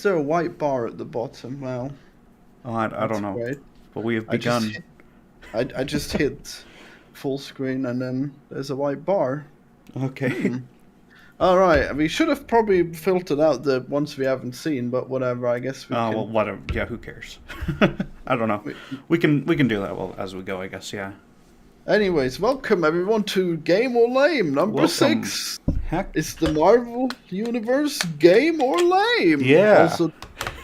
there a white bar at the bottom? Well, Oh, I don't know. great. But we have I just begun. I just hit full screen and then there's a white bar. Okay. All right, we should have probably filtered out the ones we haven't seen, but whatever. I guess we Oh, can. well, whatever. Yeah, who cares? I don't know. We, We can do that well as we go, I guess, yeah. anyways, welcome everyone to Game or Lame number Welcome. 6. Heck. It's the Marvel Universe Game or Lame. Yeah.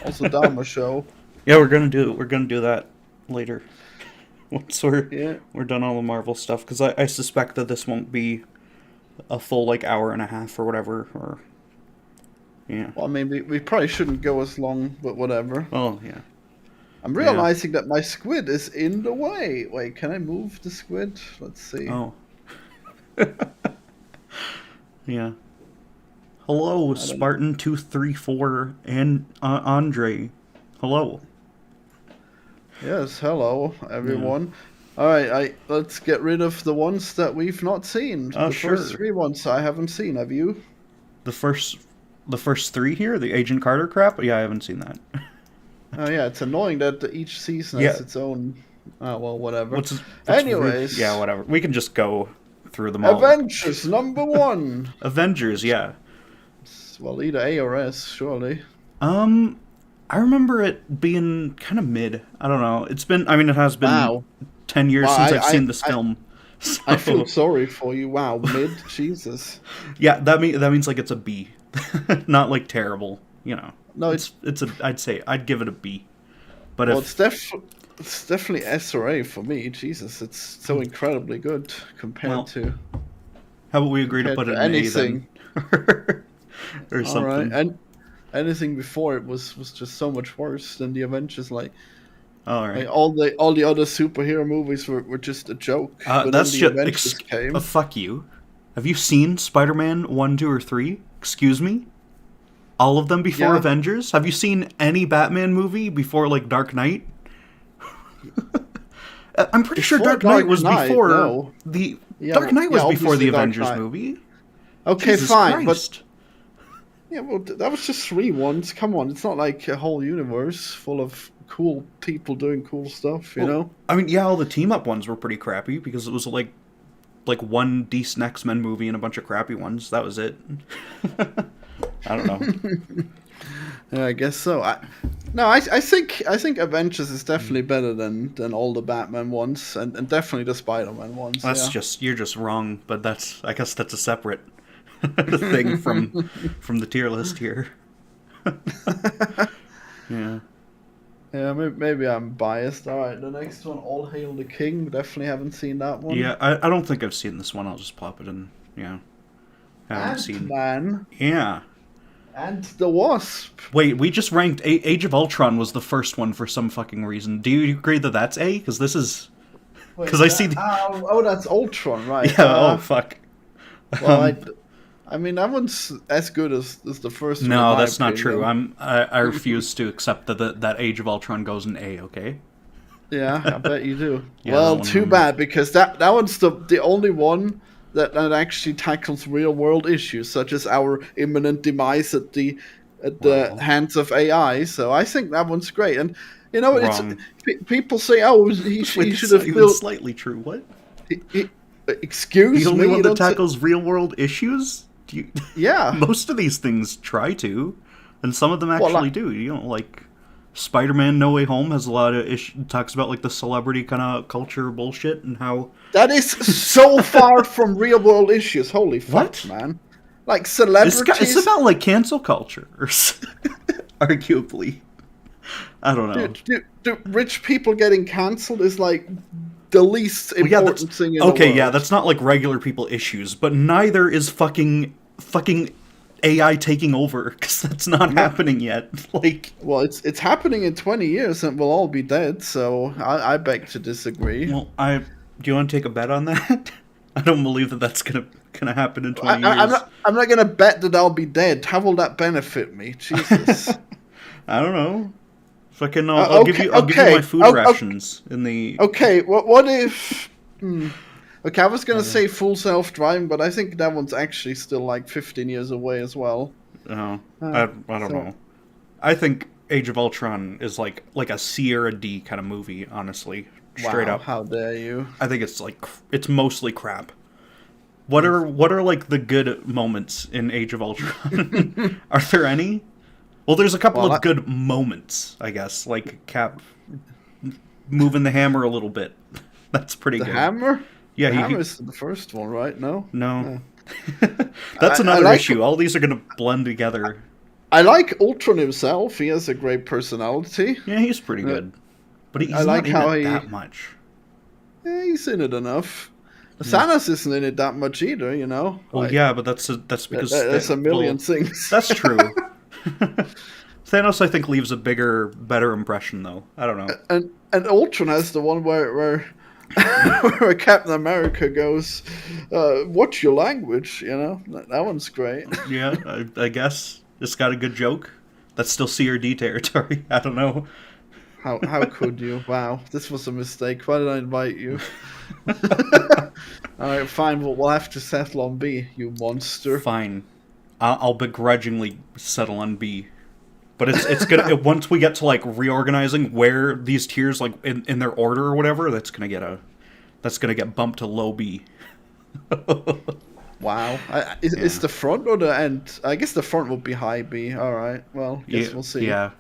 Also Dahmer show. Yeah, we're gonna do that later. Once Yeah. we're done all the Marvel stuff, because I suspect that this won't be a full like hour and a half or whatever, or yeah. Well, I mean, we probably shouldn't go as long, but whatever. Oh yeah. I'm realizing that my squid is in the way. Wait, can I move the squid? Let's see. Oh. Yeah. Hello, Spartan 234 and Andre. Hello. Yes, hello everyone. All right, let's get rid of the ones that we've not seen. Oh, The sure. first 3 ones I haven't seen. Have you? The first 3 here, the Agent Carter crap. Yeah, I haven't seen that. Oh yeah, it's annoying that each season has its own. Oh well, whatever. Anyways, yeah, whatever. We can just go through them all. Avengers number 1. Avengers, yeah. Well, either A or S, surely. I remember it being kind of mid. I don't know. It has been 10 years since I've seen this film. So. I feel sorry for you. Wow, mid, Jesus. Yeah, that means like it's a B, not like terrible. You know. No, I'd give it a B. But well, it's definitely S or A for me. Jesus, it's so incredibly good compared to. How about we agree to put it in anything. A then? Or All something. right, and anything before it was just so much worse than the Avengers. Like, all right, all the other superhero movies were just a joke. But that's then the just Avengers came. Fuck you. Have you seen Spider-Man 1, 2, or 3? Excuse me. All of them before Avengers? Have you seen any Batman movie before, like, Dark Knight? I'm pretty sure Dark Knight was before Dark Knight was before the Avengers movie. Okay, Jesus fine, Christ. but yeah, well, that was just 3 ones. Come on, it's not like a whole universe full of cool people doing cool stuff, you know? I mean, yeah, all the team-up ones were pretty crappy because it was like one decent X-Men movie and a bunch of crappy ones. That was it. I don't know. Yeah, I guess so. I think Avengers is definitely better than all the Batman ones, and definitely the Spider-Man ones. You're just wrong, but I guess that's a separate thing from the tier list here. Yeah. Yeah, maybe I'm biased. All right, the next one, All Hail the King. Definitely haven't seen that one. Yeah, I don't think I've seen this one. I'll just plop it in. Yeah. Ant-Man. Yeah. And the Wasp. Wait, we just ranked Age of Ultron was the first one for some fucking reason. Do you agree that that's A? Because this is... Because I see... Oh, that's Ultron, right. Yeah, fuck. Well, I mean, that one's as good as the first one. No, that's not true. I refuse to accept that Age of Ultron goes in A, okay? Yeah, I bet you do. Yeah, well, too bad, because that one's the only one that actually tackles real world issues, such as our imminent demise at the hands of AI. So I think that one's great. And you know, people say, "Oh, he should have built." Slightly true. What? Excuse me. The only one that tackles real world issues. Yeah. Most of these things try to, and some of them actually do. You know, like Spider-Man: No Way Home has a lot of talks about like the celebrity kind of culture bullshit and how that is so far from real world issues. Holy fuck, man! Like celebrities. It's about like cancel culture, or arguably. I don't know. Dude, rich people getting canceled is like the least important thing in the world. Okay, yeah, that's not like regular people issues, but neither is fucking AI taking over, because that's not happening yet. Like, well, it's happening in 20 years and we'll all be dead. So I beg to disagree. Well, do you want to take a bet on that? I don't believe that that's gonna happen in 20 years. I'm not gonna bet that I'll be dead. How will that benefit me? Jesus. I don't know. Fucking, I'll give you my food rations in the. Okay, what if? Okay, I was gonna say full self-driving, but I think that one's actually still like 15 years away as well. Oh, I don't know. I think Age of Ultron is like a C or a D kind of movie, honestly. Straight Wow, up. how dare you? I think it's mostly crap. What are like the good moments in Age of Ultron? Are there any? Well, there's a couple of good moments, I guess, like Cap moving the hammer a little bit. That's pretty good. The hammer? Yeah, the hammer is the first one, right? No? No. That's another issue. All these are going to blend together. I like Ultron himself. He has a great personality. Yeah, he's pretty good. But he's like not in it that much. Yeah, he's in it enough. Thanos isn't in it that much either, you know? Well, like, yeah, but that's because... There's a million things. That's true. Thanos, I think, leaves a better impression, though. I don't know. And Ultron has the one where where Captain America goes, "What's your language?" You know, that one's great. Yeah, I guess it's got a good joke. That's still C or D territory. I don't know. How could you? Wow, this was a mistake. Why did I invite you? All right, fine. We'll have to settle on B, you monster. Fine, I'll begrudgingly settle on B. But it's gonna once we get to like reorganizing where these tiers like in their order or whatever, that's gonna get bumped to low B. Wow, is the front or the end? I guess the front would be high B. All right, well, guess we'll see. Yeah.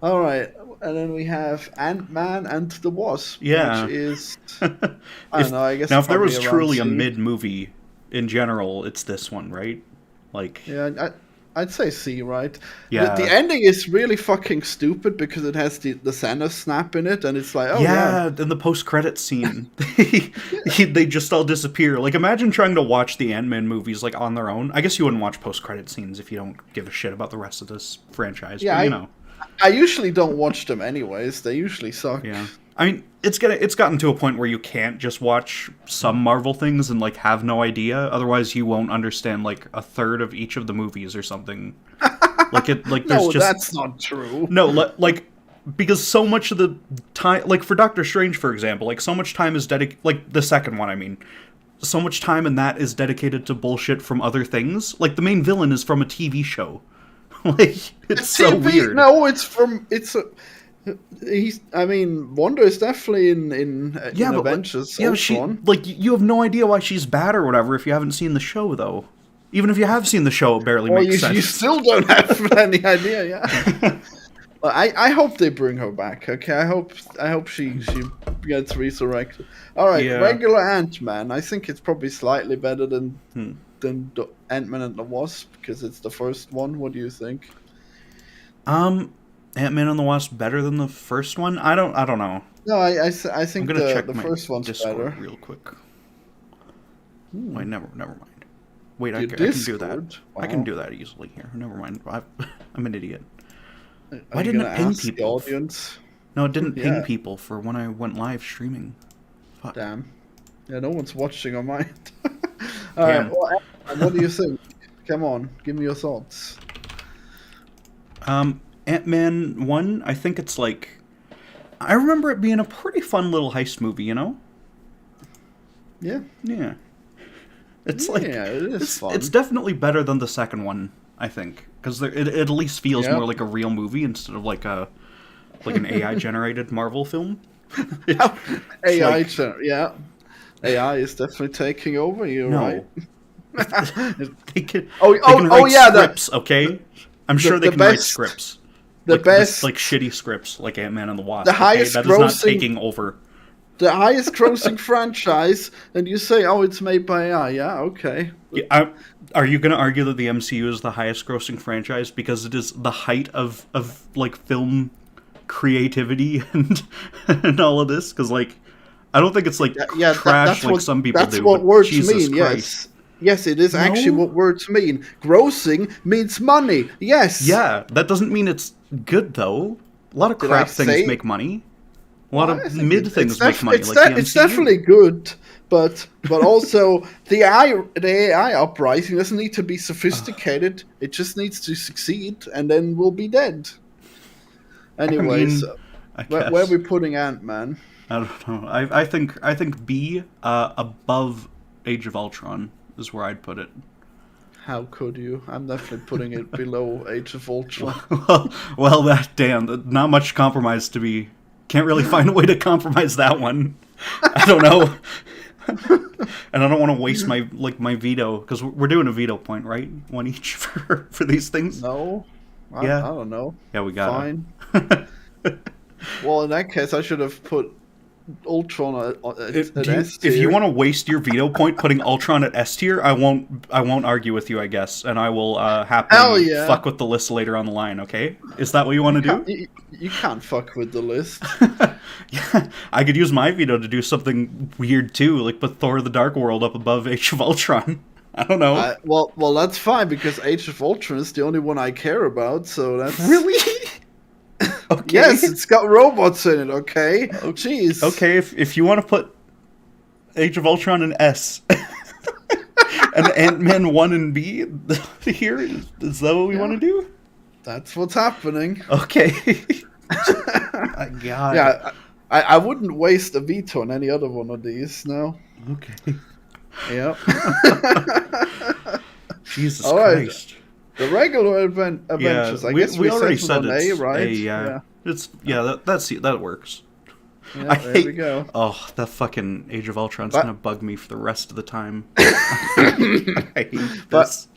All right, and then we have Ant-Man and the Wasp. Yeah. Which is I don't know. I guess now if there was truly C. a mid movie in general, it's this one, right? Like yeah. I'd say C, right? Yeah. The ending is really fucking stupid because it has the Thanos snap in it, and it's like, oh yeah. In the post-credit scene, they just all disappear. Like, imagine trying to watch the Ant-Man movies like on their own. I guess you wouldn't watch post-credit scenes if you don't give a shit about the rest of this franchise. Yeah, but, you know. I usually don't watch them anyways. They usually suck. Yeah. I mean, it's gotten to a point where you can't just watch some Marvel things and like have no idea. Otherwise, you won't understand like a third of each of the movies or something. There's No, just that's not true. no, like because so much of the time, like for Doctor Strange, for example, like so much time is dedicated. Like the second one, I mean, so much time in that is dedicated to bullshit from other things. Like the main villain is from a TV show. Like it's so weird. No, Wanda is definitely in Avengers. You have no idea why she's bad or whatever if you haven't seen the show, though. Even if you have seen the show, it barely makes sense. You still don't have any idea, yeah. Well, I hope they bring her back. Okay, I hope she gets resurrected. All right, regular Ant-Man. I think it's probably slightly better than the Ant-Man and the Wasp because it's the first one. What do you think? Ant-Man and the Wasp better than the first one? I don't know. No, I think I'm gonna check the my first one's Discord better. Real quick. Wait, never mind. Wait, I can do that. Wow. I can do that easily here. Never mind. I'm an idiot. Why didn't it ping people? The audience? No, it didn't ping people for when I went live streaming. Fuck. Damn. Yeah, no one's watching on mine. All right. Well, what do you think? Come on, give me your thoughts. Ant-Man 1, I think it's like... I remember it being a pretty fun little heist movie, you know? Yeah. Yeah. It is fun. It's definitely better than the second one, I think. Because it at least feels more like a real movie instead of like an AI-generated Marvel film. AI is definitely taking over, right? They can write scripts, okay? I'm sure they can write scripts. Like shitty scripts, like Ant-Man and the Wasp. The highest that is not taking over. The highest grossing franchise, and you say, oh, it's made by AI. Yeah, okay. Yeah, are you going to argue that the MCU is the highest grossing franchise because it is the height of like film creativity and all of this? Because like, I don't think it's like trash like some people do. That's what words Jesus mean. Christ. Yes, it is actually what words mean. Grossing means money. Yes. Yeah, that doesn't mean it's good though. A lot of crap things make money. A lot of mid things make money. It's definitely good, but also the AI uprising doesn't need to be sophisticated. It just needs to succeed, and then we'll be dead. Anyways, where are we putting Ant-Man? I don't know. I think B above Age of Ultron is where I'd put it. How could you? I'm definitely putting it below Age of Ultron. well, not much compromise to be. Can't really find a way to compromise that one. I don't know. And I don't want to waste my veto, because we're doing a veto point, right? One each for these things. No, I don't know. Yeah, we got fine. Well, in that case, I should have put Ultron at S tier. If you want to waste your veto point putting Ultron at S tier, I won't argue with you, I guess, and I will happily fuck with the list later on the line. Okay, is that what you want to do? You can't fuck with the list. Yeah, I could use my veto to do something weird too, like put Thor: The Dark World up above Age of Ultron. I don't know. Well, that's fine, because Age of Ultron is the only one I care about. So that's really. Okay. Yes, it's got robots in it. Okay. Oh, jeez. Okay, if you want to put Age of Ultron in S, and Ant-Man 1 and B here, is that what we want to do? That's what's happening. Okay. God. Yeah, I wouldn't waste a veto on any other one of these. No. Okay. Yep. Jesus Christ. The regular Avengers. I guess we already said it's A, right? Yeah. That works. Yeah, there we go. Oh, that fucking Age of Ultron's gonna bug me for the rest of the time. I hate this.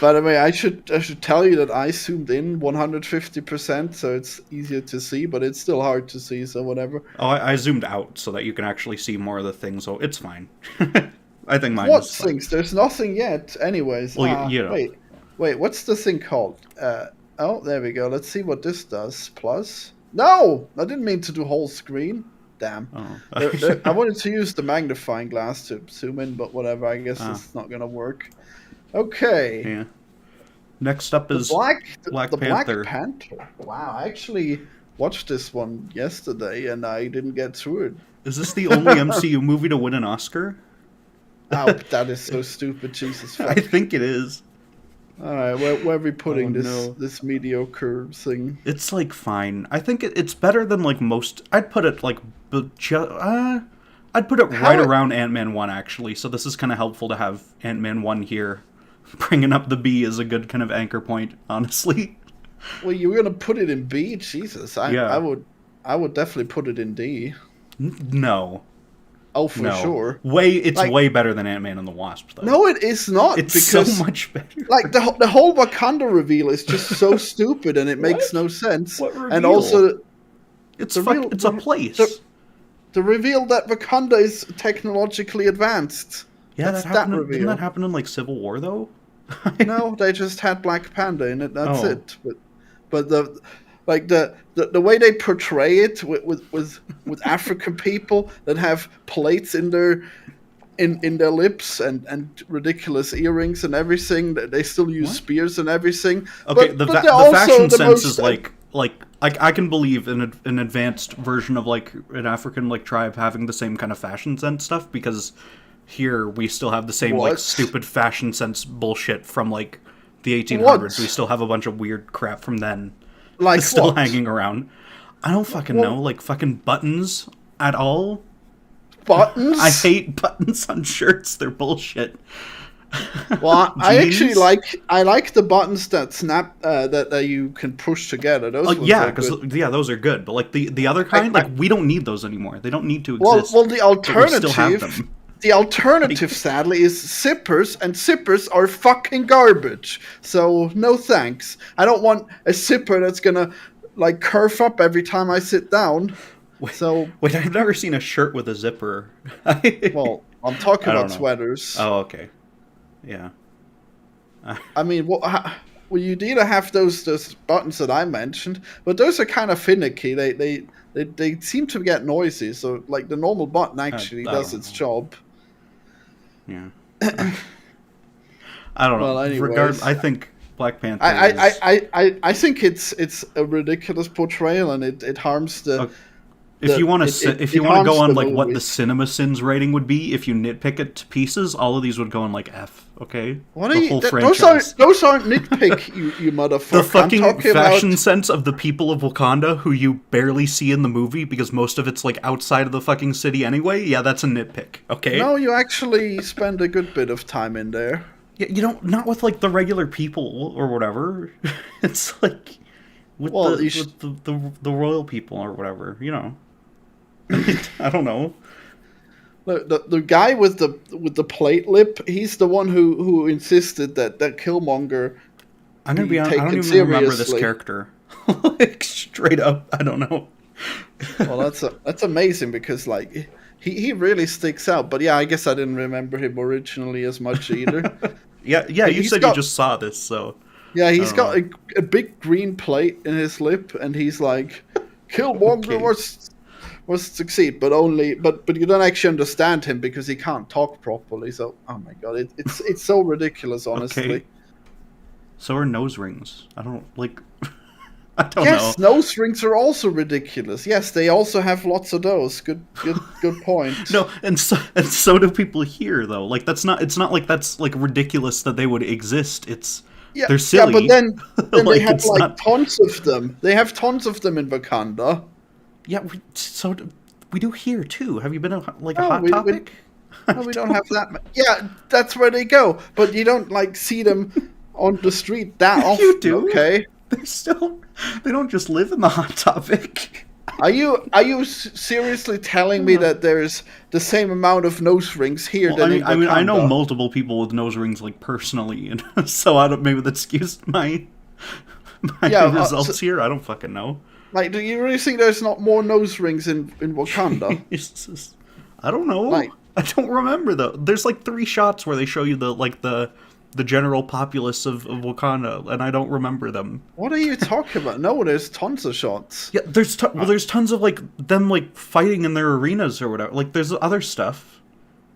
By the way, I should tell you that I zoomed in 150%, so it's easier to see, but it's still hard to see, so whatever. Oh, I zoomed out so that you can actually see more of the things, so it's fine. I think mine What is fine. things? There's nothing yet. Anyways. Well, you know. Wait, what's the thing called? Oh, there we go. Let's see what this does. Plus? No! I didn't mean to do whole screen. Damn. Oh. I wanted to use the magnifying glass to zoom in, but whatever. I guess it's not going to work. Okay. Yeah. Next up is Black Panther. Black Panther. Wow, I actually watched this one yesterday, and I didn't get through it. Is this the only MCU movie to win an Oscar? Oh, that is so stupid. Jesus. I think it is. All right, where are we putting this mediocre thing? It's like fine. I think it's better than like most. I'd put it like I'd put it right around Ant-Man 1 actually. So this is kind of helpful to have Ant-Man 1 here. Bringing up the B is a good kind of anchor point, honestly. Well, you were gonna put it in B, Jesus. I would definitely put it in D. No. Oh, for sure. It's way better than Ant-Man and the Wasp, though. No, it is not. It's so much better. Like, the whole Wakanda reveal is just so stupid, and it makes no sense. What reveal? And also, it's a place. The reveal that Wakanda is technologically advanced. Yeah, didn't that happen in, like, Civil War, though? No, they just had Black Panther in it, that's it. But the way they portray it with African people that have plates in their lips and ridiculous earrings and everything, they still use spears and everything. Okay, but the fashion sense is like I can believe in an advanced version of like an African like tribe having the same kind of fashion sense stuff, because here we still have the same like stupid fashion sense bullshit from like the 1800s. We still have a bunch of weird crap from then. Like still hanging around. I don't fucking know. Like fucking buttons at all. Buttons? I hate buttons on shirts. They're bullshit. Well, I actually like the buttons that snap that you can push together. Those those are good. But like the other kind, we don't need those anymore. They don't need to exist. Well, the alternative. The alternative, sadly, is zippers, and zippers are fucking garbage. So, no thanks. I don't want a zipper that's gonna, like, curve up every time I sit down. Wait, I've never seen a shirt with a zipper. Well, I'm talking about sweaters. Oh, okay. Yeah. I mean, well, you'd either have those buttons that I mentioned, but those are kind of finicky. They seem to get noisy, so, like, the normal button actually does its job. Yeah. I don't know. Well, anyways, I think Black Panther I think it's a ridiculous portrayal, and it harms the... If you want to go on like what the CinemaSins rating would be, if you nitpick it to pieces, all of these would go in like F. Okay. What are you? Those aren't nitpick, you motherfucker. The fucking fashion sense of the people of Wakanda, who you barely see in the movie because most of it's like outside of the fucking city anyway. Yeah, that's a nitpick. Okay. No, you actually spend a good bit of time in there. Yeah, you don't, not with like the regular people or whatever. It's like with Well, the royal people or whatever. You know, I don't know. the guy with the plate lip, he's the one who insisted that Killmonger I'm gonna be be honest. I don't taken even remember this seriously. character. Like straight up, I don't know. Well, that's amazing because like he really sticks out. But yeah, I guess I didn't remember him originally as much either. Yeah. You He's said got, you just saw this, so yeah, I he's don't got know. a big green plate in his lip, and he's like, Killmonger Okay. was succeed, but only but you don't actually understand him because he can't talk properly. So oh my god, it's so ridiculous, Okay. honestly. So are nose rings. I don't like. I don't know. Yes, nose rings are also ridiculous. Yes, they also have lots of those. Good point. No, and so do people here though. Like that's not. It's not like that's like ridiculous that they would exist. It's Yeah, they're yeah, but silly. then they Like have it's like not. tons of them. They have tons of them in Wakanda. Yeah. We do here too. Have you been like a Oh, hot topic? no, we don't have that. Yeah, that's where they go. But you don't like see them on the street that often. You do. Okay. They're still. They don't just live in the hot topic. Are you seriously telling me that there's the same amount of nose rings here Well, than in I mean, I know Wakanda? multiple people with nose rings like personally, and so I don't. Maybe that skews my Yeah, results here. I don't fucking know. like, do you really think there's not more nose rings in Wakanda? It's just, I don't know. Like, I don't remember though. There's like 3 shots where they show you the general populace of Wakanda, and I don't remember them. what are you talking about? No, there's tons of shots. Yeah, there's tons of like them like fighting in their arenas or whatever. Like there's other stuff.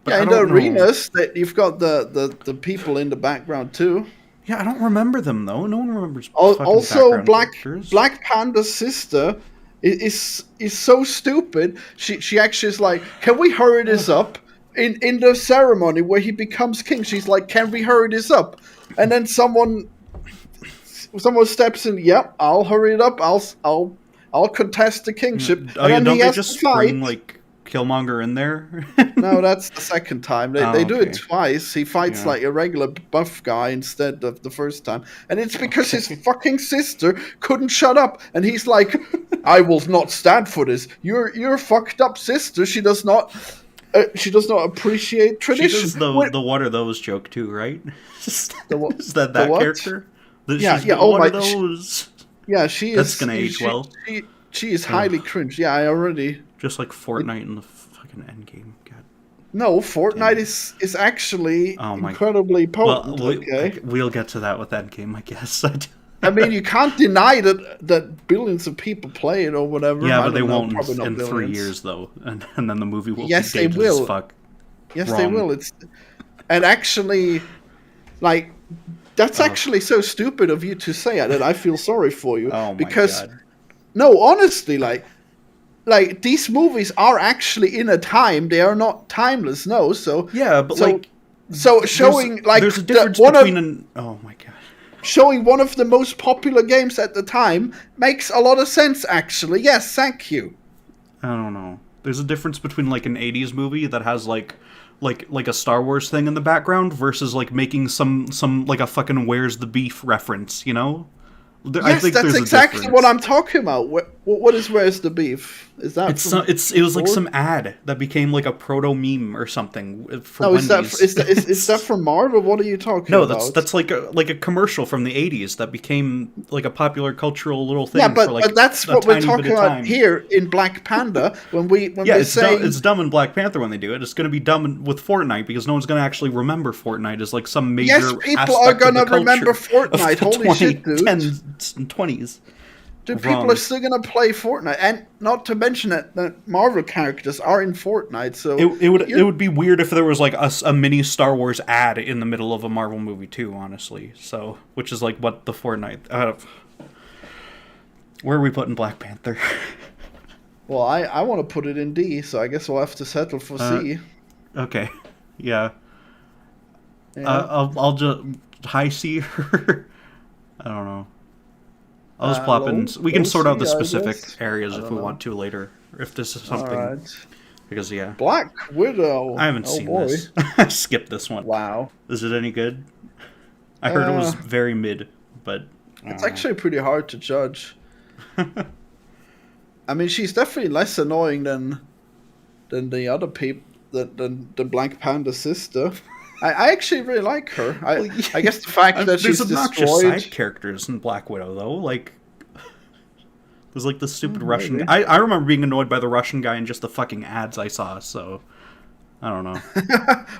But Yeah, I in the don't know. arenas, that you've got the people in the background too. Yeah, I don't remember them though. No one remembers fucking Also, background characters. Black Panda's sister is so stupid. She actually is like, can we hurry this up? In the ceremony where he becomes king, she's like, can we hurry this up? And then someone steps in. Yep, I'll hurry it up. I'll contest the kingship. Oh And yeah, then don't he they has just to fight. bring like Killmonger in there? No, that's the second time. They do okay. it twice. He fights Yeah. like a regular buff guy instead of the first time. And it's because his fucking sister couldn't shut up. And he's like, I will not stand for this. Your fucked up sister. She does not appreciate She tradition. does the what are those joke too, right? Is that the what? character? Yeah, She's yeah. the, Oh what my. are those? Yeah, she That's is. gonna age well. She is highly cringe. Yeah, I already. Just like Fortnite in the fucking endgame. God. No, Fortnite is actually Oh my. incredibly potent. Well, Okay. we'll get to that with endgame, I guess. I mean, you can't deny that billions of people play it or whatever. Yeah, I but they don't know, won't probably not in 3 billions. years though, and then the movie will Yes, be they dated will. as fuck. Yes, Wrong. they will. And actually, like, that's actually so stupid of you to say that I feel sorry for you. Oh my because, god. no, honestly, like these movies are actually in a time. They are not timeless. No, so Yeah, but like. So showing there's a difference between oh my god. showing one of the most popular games at the time makes a lot of sense. Actually, yes, thank you. I don't know. There's a difference between like an 80s movie that has like a Star Wars thing in the background versus like making some like a fucking Where's the Beef reference, you know? I Yes, think that's there's a exactly difference. what I'm talking about. What is Where's the Beef? Is that It was like some ad that became like a proto meme or something for no? Wendy's. Is that from Marvel? What are you talking No, about? that's like a commercial from the 80s that became like a popular cultural little thing. Yeah, but, for like but that's a what we're tiny bit talking of about time. here in Black Panther when Yeah, they it's say it's dumb in Black Panther when they do it. It's going to be dumb with Fortnite because no one's going to actually remember Fortnite as like some major. Yes, people aspect are of gonna the culture remember of Fortnite. the Holy shit, dude. 2010s and 20s. dude, Wrong. people are still gonna play Fortnite, and not to mention that Marvel characters are in Fortnite. So It would be weird if there was like a mini Star Wars ad in the middle of a Marvel movie too. Honestly, so which is like what the Fortnite. Where are we putting Black Panther? Well, I want to put it in D, so I guess we'll have to settle for C. Okay, yeah. Yeah. I'll just high C. I don't know. I'll just plop in. We can low sort out the C, I specific guess. areas I if don't we know. want to later. If this is something Alright. Because yeah, Black Widow. I haven't Oh seen boy. this. I skipped this one. Wow. Is it any good? I heard it was very mid, but it's actually pretty hard to judge. I mean, she's definitely less annoying than the other people, than Black Panther's sister. I actually really like her. I guess the fact that she's obnoxious destroyed side characters in Black Widow, though. Like, there's like the stupid Russian. Maybe. I remember being annoyed by the Russian guy in just the fucking ads I saw. So I don't know.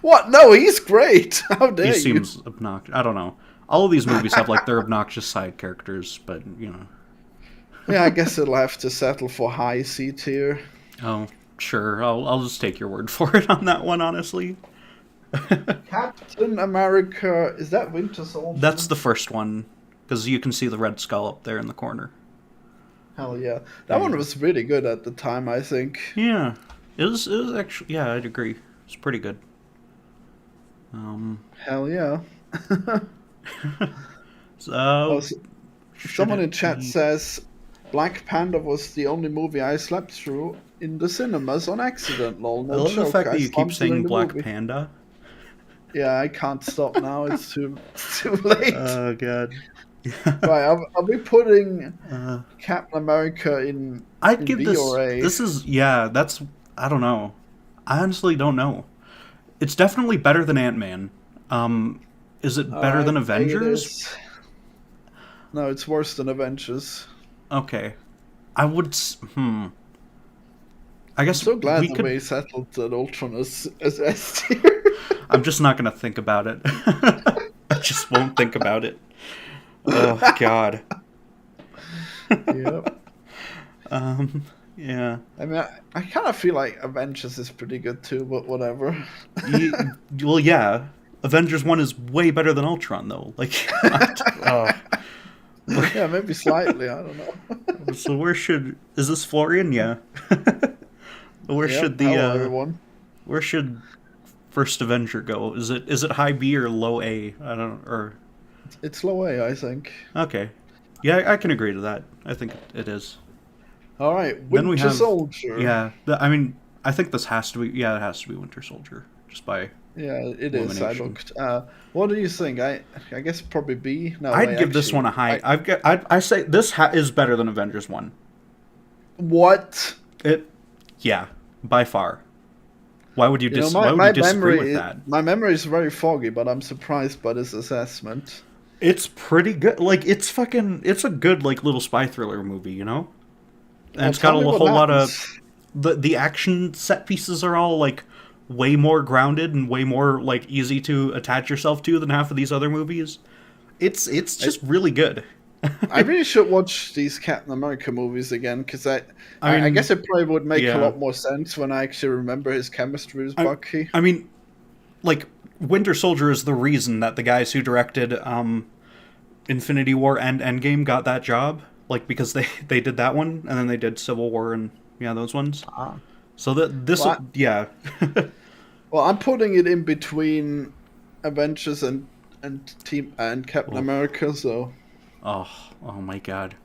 What? No, he's great. How dare you? He seems obnoxious. I don't know. All of these movies have like their obnoxious side characters, but you know. Yeah, I guess it'll have to settle for high C tier. Oh, sure. I'll just take your word for it on that one, honestly. Captain America, is that Winter Soldier? That's the first one, because you can see the Red Skull up there in the corner. Hell yeah. That one was really good at the time, I think. Yeah. It was actually, yeah, I'd agree. It's pretty good. Hell yeah. So, someone in chat says Black Panther was the only movie I slept through in the cinemas on accident, lol. No I love joke. the fact that you keep slumped during saying the Black movie. Panda. Yeah, I can't stop now. It's too late. Oh, God. Right, are we putting Captain America in I'd give B this... or A? This is... Yeah, that's... I don't know. I honestly don't know. It's definitely better than Ant-Man. Is it better than Avengers? No, it's worse than Avengers. Okay. I would... I guess I'm so glad we we settled that Ultron as S tier. I'm just not going to think about it. I just won't think about it. Oh, God. Yep. Yeah. I mean, I kind of feel like Avengers is pretty good too, but whatever. Well, yeah. Avengers 1 is way better than Ultron, though. Like, yeah, maybe slightly. I don't know. So where should... Is this Florian? Yeah. Where should hello, everyone. Where should First Avenger go? Is it high B or low A? I don't... Or... It's low A, I think. Okay. Yeah, I can agree to that. I think it is. All right, Winter Soldier. Yeah, I mean, I think this has to be... Yeah, it has to be Winter Soldier. Just by... Yeah, it is. I looked. What do you think? I guess probably B. No, I'd give this one a high. I say this is better than Avengers 1. What? Yeah, by far. Why would you disagree with that? My memory is very foggy, but I'm surprised by this assessment. It's pretty good. Like, it's a good, like, little spy thriller movie, you know? And it's got a whole lot of... The action set pieces are all, like, way more grounded and way more, like, easy to attach yourself to than half of these other movies. It's just really good. I really should watch these Captain America movies again, because I guess it probably would make a lot more sense when I actually remember his chemistry with Bucky. I mean, like, Winter Soldier is the reason that the guys who directed Infinity War and Endgame got that job. Like, because they did that one, and then they did Civil War and, yeah, those ones. So yeah. Well, I'm putting it in between Avengers and Captain America, so... Oh my God.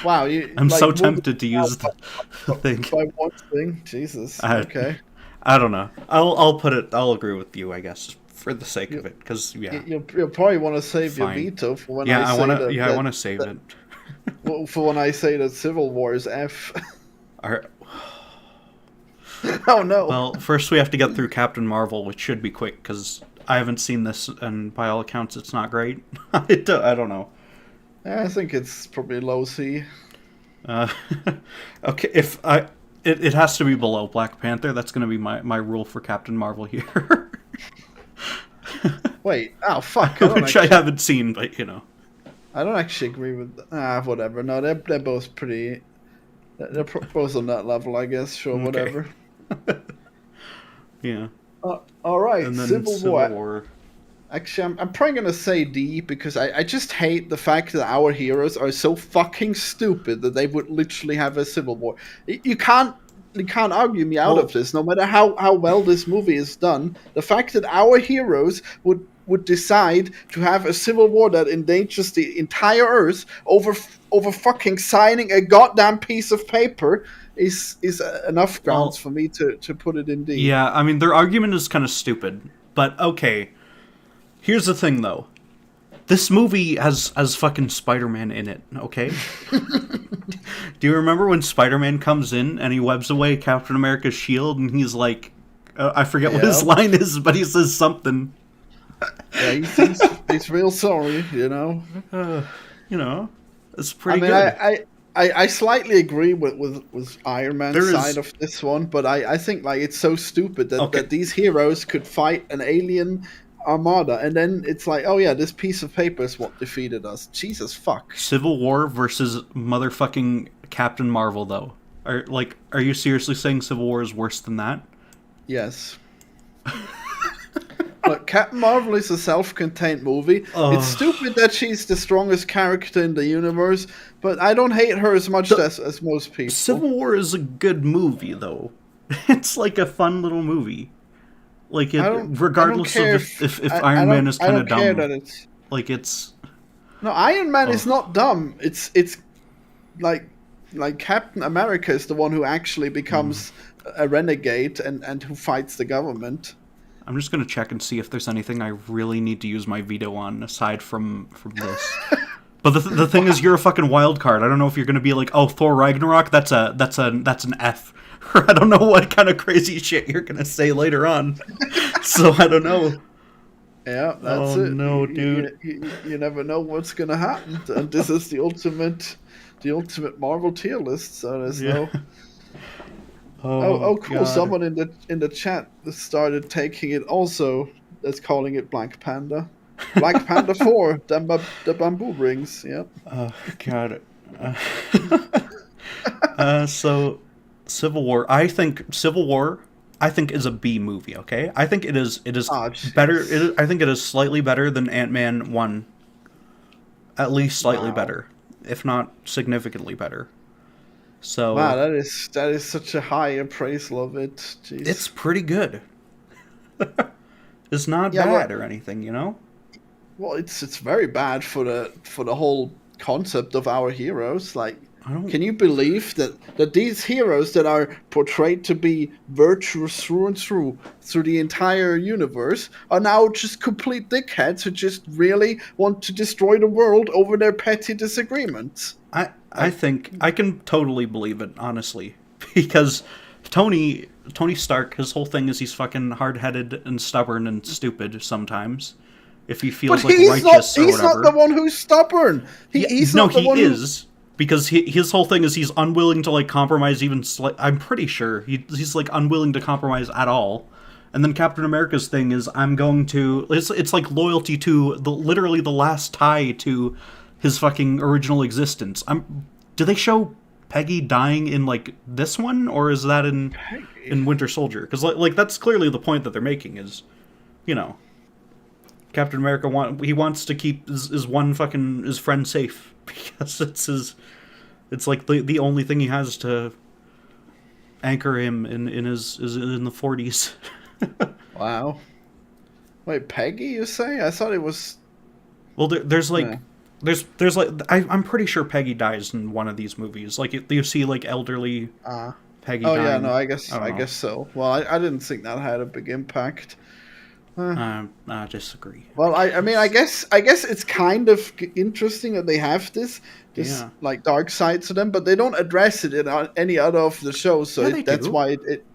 Wow, I'm like, so tempted to use the thing. By one thing? Jesus. Okay. I don't know. I'll agree with you, I guess, for the sake of it, because, yeah. You'll probably want to save your veto for when I want to save it. For when I say that Civil War is F. Oh no. Well, first we have to get through Captain Marvel, which should be quick, because I haven't seen this, and by all accounts, it's not great. I don't know. I think it's probably low C. Okay, it has to be below Black Panther. That's going to be my rule for Captain Marvel here. Wait, oh fuck! Which I haven't seen, but you know. I don't actually agree with. Whatever. No, they're both pretty. They're both on that level, I guess. Sure, okay. Whatever. Yeah. All right, and then Civil War. Actually, I'm probably gonna say D, because I just hate the fact that our heroes are so fucking stupid that they would literally have a civil war. You can't argue me out of this. No matter how well this movie is done, the fact that our heroes would would decide to have a civil war that endangers the entire Earth over fucking signing a goddamn piece of paper is enough grounds for me to put it in D. Yeah, I mean, their argument is kind of stupid, but okay. Here's the thing, though. This movie has fucking Spider-Man in it, okay? Do you remember when Spider-Man comes in and he webs away Captain America's shield and he's like, I forget what his line is, but he says something. Yeah, he's real sorry, you know? It's pretty good. I slightly agree with Iron Man's side of this one, but I think like it's so stupid that these heroes could fight an alien armada, and then it's like, oh yeah, this piece of paper is what defeated us. Jesus fuck. Civil War versus motherfucking Captain Marvel, though. Are you seriously saying Civil War is worse than that? Yes. Look, Captain Marvel is a self-contained movie. It's stupid that she's the strongest character in the universe, but I don't hate her as much as most people. Civil War is a good movie, though. It's like a fun little movie. Like, regardless of if Iron Man is kind of dumb. It's... No, Iron Man is not dumb. It's like Captain America is the one who actually becomes a renegade and who fights the government. I'm just going to check and see if there's anything I really need to use my veto on aside from this. But the thing is, you're a fucking wild card. I don't know if you're going to be like, oh, Thor Ragnarok, that's an F. Or I don't know what kind of crazy shit you're going to say later on. So I don't know. Yeah, that's it. Oh, no, dude. You never know what's going to happen. And this is the ultimate Marvel tier list, so there's no... Oh, cool. God. Someone in the chat started taking it also as calling it Black Panther. Black Panther 4, the bamboo rings, yeah. Oh, God. So, Civil War. I think Civil War is a B movie, okay? I think it is better. I think it is slightly better than Ant-Man 1. At least slightly better, if not significantly better. So wow, that is such a high appraisal of it. Jeez. It's pretty good. It's not bad or anything, you know? Well, it's very bad for the whole concept of our heroes. Like, can you believe that these heroes that are portrayed to be virtuous through and through the entire universe are now just complete dickheads who just really want to destroy the world over their petty disagreements? I think I can totally believe it, honestly, because Tony Stark, his whole thing is he's fucking hard-headed and stubborn and stupid sometimes. If he feels like righteous or whatever. He's not the one who's stubborn. He is. Because his whole thing is he's unwilling to like compromise even I'm pretty sure he's like unwilling to compromise at all. And then Captain America's thing is it's like loyalty to literally the last tie to his fucking original existence. Do they show Peggy dying in like this one, or is that in Winter Soldier? Because like that's clearly the point that they're making is, you know, Captain America wants to keep his friend safe because it's like the only thing he has to anchor him in the 40s. Wow. Wait, Peggy, you say? I thought it was. Well, there's like. Yeah. There's like I'm pretty sure Peggy dies in one of these movies. Like you see like elderly Peggy. Oh dying. Yeah, no, I guess so. Well, I didn't think that had a big impact. I disagree. Well, I mean, I guess it's kind of interesting that they have this like dark side to them, but they don't address it in any other of the shows. So that's why it.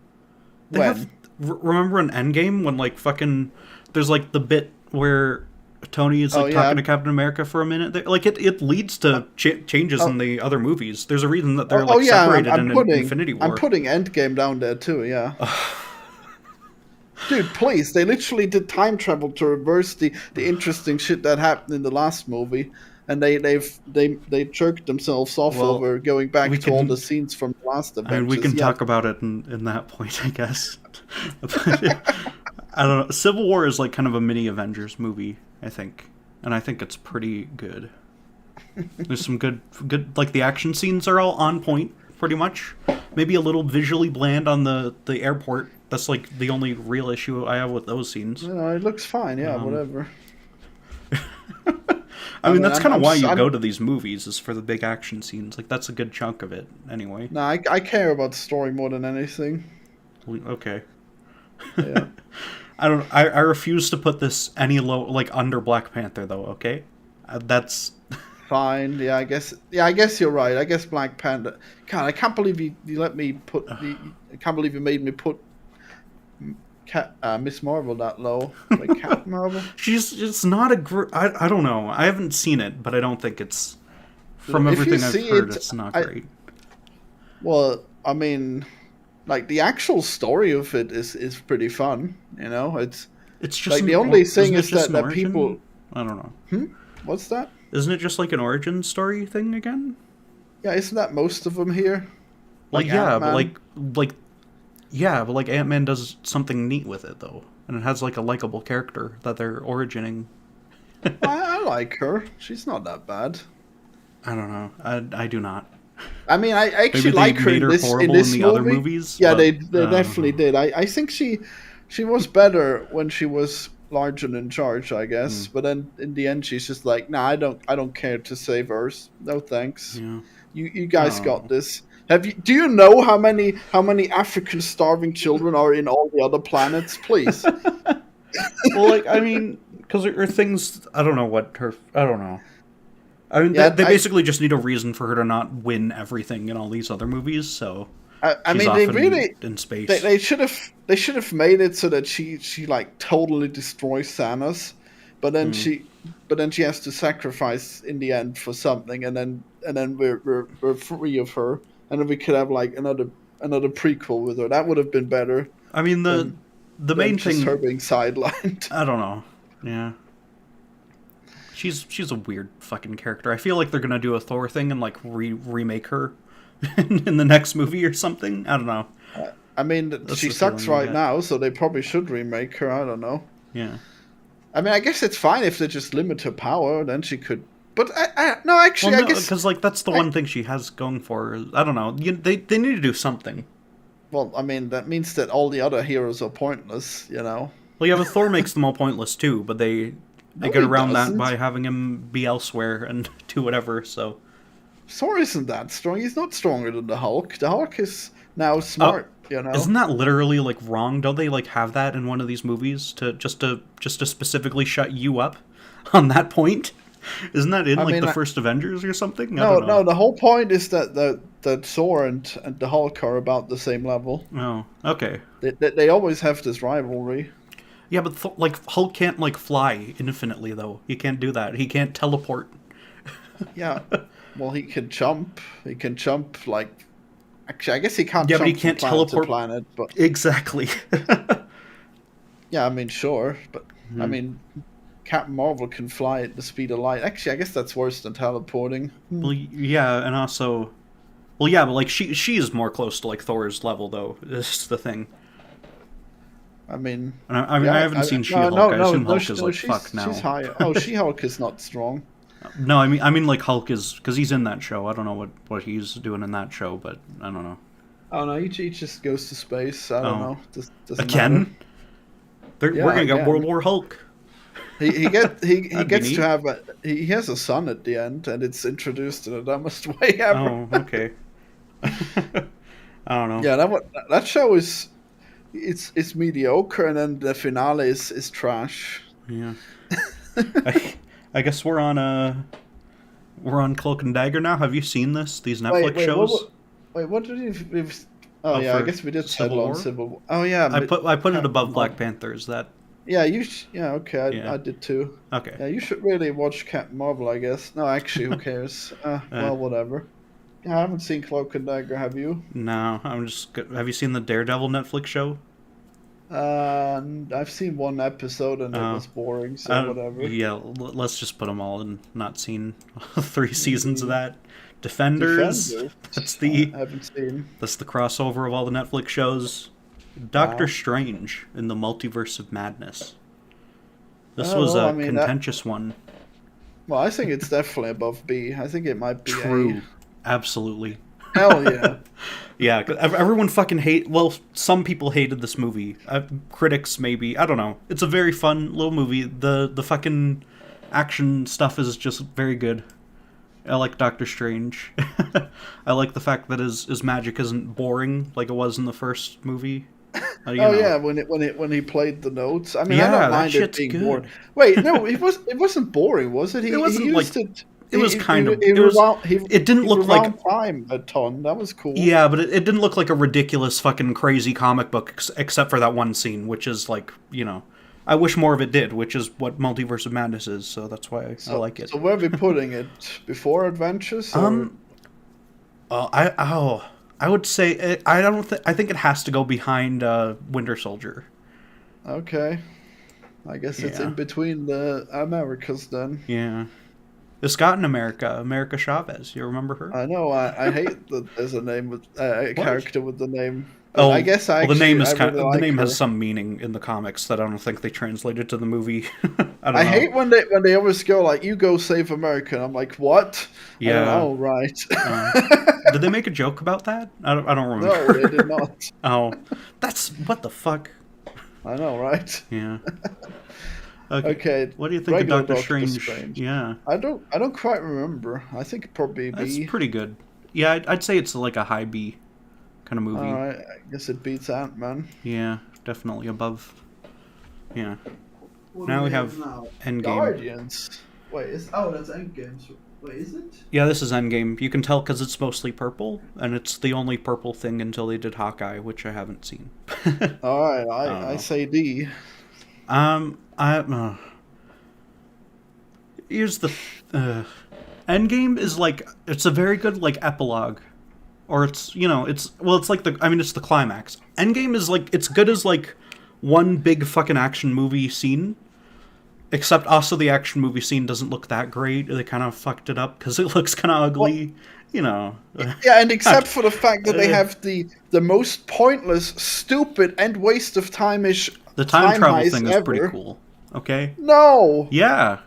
Remember in Endgame when like fucking there's like the bit where Tony is like talking to Captain America for a minute. Like it leads to changes in the other movies. There's a reason that they're separated in Infinity War. I'm putting Endgame down there too. Yeah. Dude, please! They literally did time travel to reverse the interesting shit that happened in the last movie, and they jerked themselves off over going back to all the scenes from the last Avengers. And we can talk about it in that point, I guess. I don't know. Civil War is like kind of a mini Avengers movie, I think, and I think it's pretty good. There's some good like the action scenes are all on point, pretty much. Maybe a little visually bland on the airport. That's like the only real issue I have with those scenes. No, it looks fine. Yeah, whatever. I mean, that's kind of why you go to these movies, is for the big action scenes. Like, that's a good chunk of it, anyway. No, I care about the story more than anything. Okay. Yeah. I refuse to put this any under Black Panther, though, okay? That's... Fine. Yeah, I guess you're right. I guess Black Panther... God, I can't believe you let me put... I can't believe you made me put... Miss Marvel that low. Like Captain Marvel. It's not a I don't know. I haven't seen it, but I don't think it's, from everything I've heard, it's not great. Well, I mean, like the actual story of it is pretty fun. You know, it's just like the only thing is that people. I don't know. What's that? Isn't it just like an origin story thing again? Yeah, isn't that most of them here? Like yeah, but like Ant-Man does something neat with it though, and it has like a likable character that they're origining. I like her. She's not that bad. I don't know. I do not. I mean, I actually like her in this movie. Other movies. Yeah, they definitely did. I think she was better when she was large and in charge, I guess. But then in the end, she's just like, nah, I don't care to save Earth. No thanks. Yeah. You guys got this. Do you know how many African starving children are in all the other planets? Please. Well, like, I mean, because her things, I don't know. I mean, they basically just need a reason for her to not win everything in all these other movies. So I mean, they really in space. They should have made it so that she like totally destroys Thanos, but then she has to sacrifice in the end for something, and then we're free of her. And then we could have like another prequel with her. That would have been better. I mean, the main thing, her being sidelined. I don't know. Yeah, she's a weird fucking character. I feel like they're gonna do a Thor thing and like remake her in the next movie or something. I don't know. I mean, she sucks right now, so they probably should remake her. I don't know. Yeah. I mean, I guess it's fine if they just limit her power. Then she could. But I guess because like that's the one thing she has going for her. I don't know. They need to do something. Well, I mean that means that all the other heroes are pointless. You know. Well, yeah, but Thor makes them all pointless too. But they get around that by having him be elsewhere and do whatever. So Thor isn't that strong. He's not stronger than the Hulk. The Hulk is now smart. You know. Isn't that literally like wrong? Don't they like have that in one of these movies to specifically shut you up on that point? Isn't that in the first Avengers or something? No. The whole point is that Thor and the Hulk are about the same level. Oh, okay. They always have this rivalry. Yeah, but Hulk can't like fly infinitely though. He can't do that. He can't teleport. Yeah. Well, he can jump. He can jump like. Actually, I guess he can't. Yeah, jump but he can't teleport. Planet, but exactly. Yeah, I mean, sure, but I mean. Captain Marvel can fly at the speed of light. Actually, I guess that's worse than teleporting. Well, yeah, and also... Well, yeah, but, like, she is more close to, like, Thor's level, though. This is the thing. I mean... I haven't seen She-Hulk. I assume Hulk is, like, fuck now. She's higher. Oh, She-Hulk is not strong. No, I mean, like, Hulk is... Because he's in that show. I don't know what he's doing in that show, but I don't know. Oh, no, he just goes to space. I don't know. Doesn't Again? We're going to get World War Hulk. He gets to have he has a son at the end, and it's introduced in the dumbest way ever. Oh, okay. I don't know. Yeah, that show is it's mediocre, and then the finale is trash. Yeah. I guess we're on Cloak and Dagger now. Have you seen these Netflix shows? What did we? Oh yeah, I guess we did settle on Civil War. Oh yeah, I put it above Black Panther. Is that? Yeah, okay, I did too. Okay. Yeah, you should really watch Captain Marvel, I guess. No, actually, who cares? Well, whatever. Yeah, I haven't seen Cloak and Dagger, have you? No, have you seen the Daredevil Netflix show? I've seen one episode and it was boring, so whatever. Yeah, let's just put them all in. Not seen 3 seasons of that. Defenders. I haven't seen. That's the crossover of all the Netflix shows. Doctor Strange in the Multiverse of Madness. This was a contentious one. Well, I think it's definitely above B. I think it might be True. Absolutely. Hell yeah. Yeah, everyone fucking some people hated this movie. Critics, maybe. I don't know. It's a very fun little movie. The fucking action stuff is just very good. I like Doctor Strange. I like the fact that his magic isn't boring like it was in the first movie. Yeah, when he played the notes. I mean, I Yeah, don't that mind it shit's being good. boring. Wait, no, it wasn't boring, was it? It wasn't He like used it. it was kind of He it was. rewound, It didn't he look like rewound time a ton. That was cool. yeah, but it didn't look like a ridiculous fucking crazy comic book except for that one scene, which is like I wish more of it did, which is what Multiverse of Madness is. So that's why I like it. So where are we putting it? Before Adventures? Or? I would say I think it has to go behind Winter Soldier. Okay, I guess it's in between the Americas then. Yeah, it's got in America Chavez. You remember her? I know. I hate that there's a name with a character with the name. Oh, I guess the name is really the name her. has some meaning in the comics that I don't think they translated to the movie. I hate when they always go like, "You go save America," and I'm like, "What?" Yeah. Oh, right. Did they make a joke about that? I don't remember. No, they did not. Oh, that's what the fuck. I know, right? Yeah. Okay. What do you think of Doctor Strange? Strange? Yeah. I don't quite remember. I think it'd probably B. It's pretty good. Yeah, I'd say it's like a high B kind of movie. Alright, I guess it beats Ant-Man. Yeah, definitely above. Yeah. Now we have Endgame. Guardians. Wait, that's Endgame. Wait, is it? Yeah, this is Endgame. You can tell because it's mostly purple, and it's the only purple thing until they did Hawkeye, which I haven't seen. Alright, I say D. Here's the Endgame is like it's a very good like epilogue, or it's like it's the climax. Endgame is like it's good as like one big fucking action movie scene, except also the action movie scene doesn't look that great. They kind of fucked it up because it looks kind of ugly. Yeah, and except for the fact that they have the most pointless, stupid, and waste of time-ish. The time travel thing is pretty cool. Okay. No. Yeah.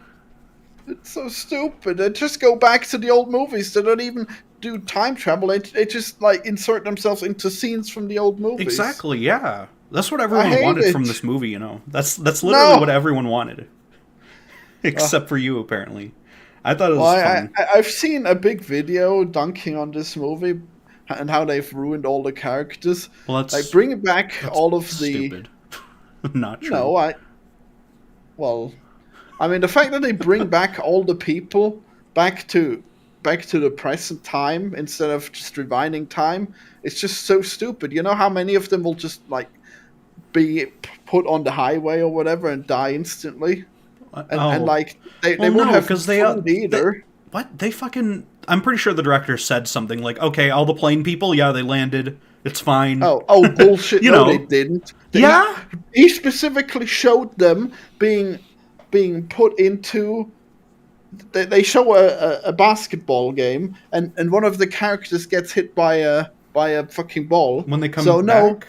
It's so stupid. They just go back to the old movies. They don't even do time travel. They just like insert themselves into scenes from the old movies. Exactly. Yeah. That's what everyone wanted from this movie. That's literally what everyone wanted, except for you apparently. I thought it was fun. I've seen a big video dunking on this movie and how they've ruined all the characters. Well, that's like bringing back all of the. Stupid. Not true. No, I mean, the fact that they bring back all the people back to the present time instead of just rewinding time, it's just so stupid. You know how many of them will just like be put on the highway or whatever and die instantly, and like they won't have food either. They fucking. I'm pretty sure the director said something like, "Okay, all the plane people, yeah, they landed. It's fine." Oh, bullshit! No, they didn't. He specifically showed them being put into. They show a basketball game, and one of the characters gets hit by a fucking ball when they come back.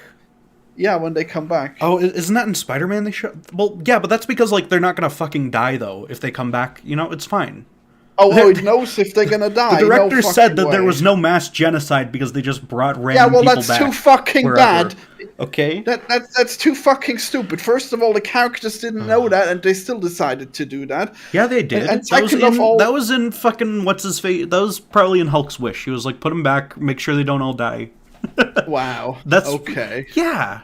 Yeah, when they come back. Oh, isn't that in Spider-Man? They show. Well, yeah, but that's because like they're not gonna fucking die though if they come back. It's fine. Oh, he knows if they're gonna die. The director said that there was no mass genocide because they just brought random people back. Yeah, well, that's too fucking bad. Okay. That's too fucking stupid. First of all, the characters didn't know that, and they still decided to do that. Yeah, they did. And second of all, that was in fucking what's his face? That was probably in Hulk's wish. He was like, put them back, make sure they don't all die. Wow. That's okay. Yeah.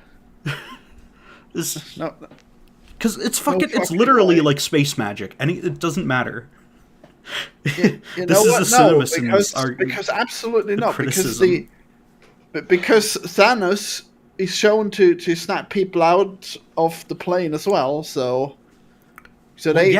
No. Because it's fucking. It's literally like space magic, and it doesn't matter. You this is what? No, because absolutely not. Because because Thanos is shown to snap people out of the plane as well. So they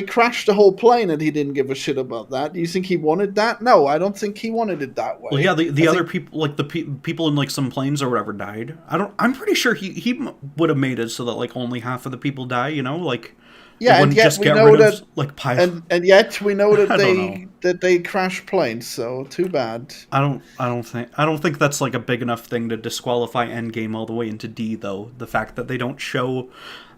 crashed the whole plane, and he didn't give a shit about that. Do you think he wanted that? No, I don't think he wanted it that way. Well, yeah, the other people, like the people in like some planes or whatever, died. I'm pretty sure he would have made it so that like only half of the people die. Like. Yeah, and yet we know that, like, and yet we know that they crash planes. So too bad. I don't think that's like a big enough thing to disqualify Endgame all the way into D though. The fact that they don't show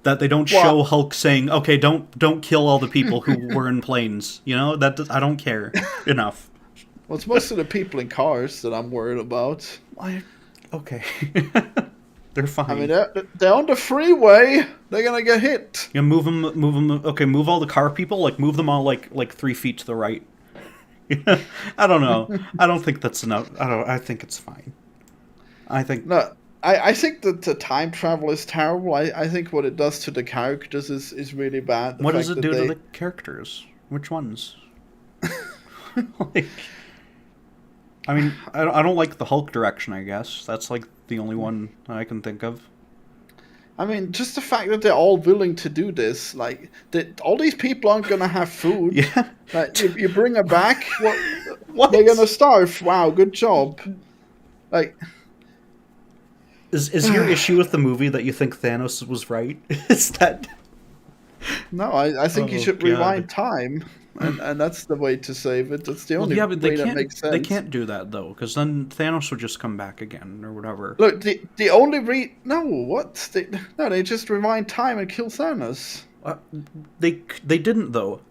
Hulk saying, "Okay, don't kill all the people who were in planes." That I don't care enough. Well, it's most of the people in cars that I'm worried about. Okay. They're fine. I mean, they're on the freeway. They're gonna get hit. Yeah, move them. Okay, move all the car people. Like, move them all like 3 feet to the right. I don't know. I don't think that's enough. I think it's fine. I think no. I think that the time travel is terrible. I think what it does to the characters is really bad. What does it do to the characters? Which ones? Like, I mean, I don't like the Hulk direction, I guess. That's like the only one I can think of. I mean, just the fact that they're all willing to do this, like, all these people aren't gonna have food. Yeah. Like, you bring her back, what? They're gonna starve. Wow, good job. Like, is your issue with the movie that you think Thanos was right? Is that? No, I think you should rewind time. And that's the way to save it. That's the only way that makes sense. They can't do that, though, because then Thanos would just come back again, or whatever. Look, the only they just rewind time and kill Thanos. They didn't, though.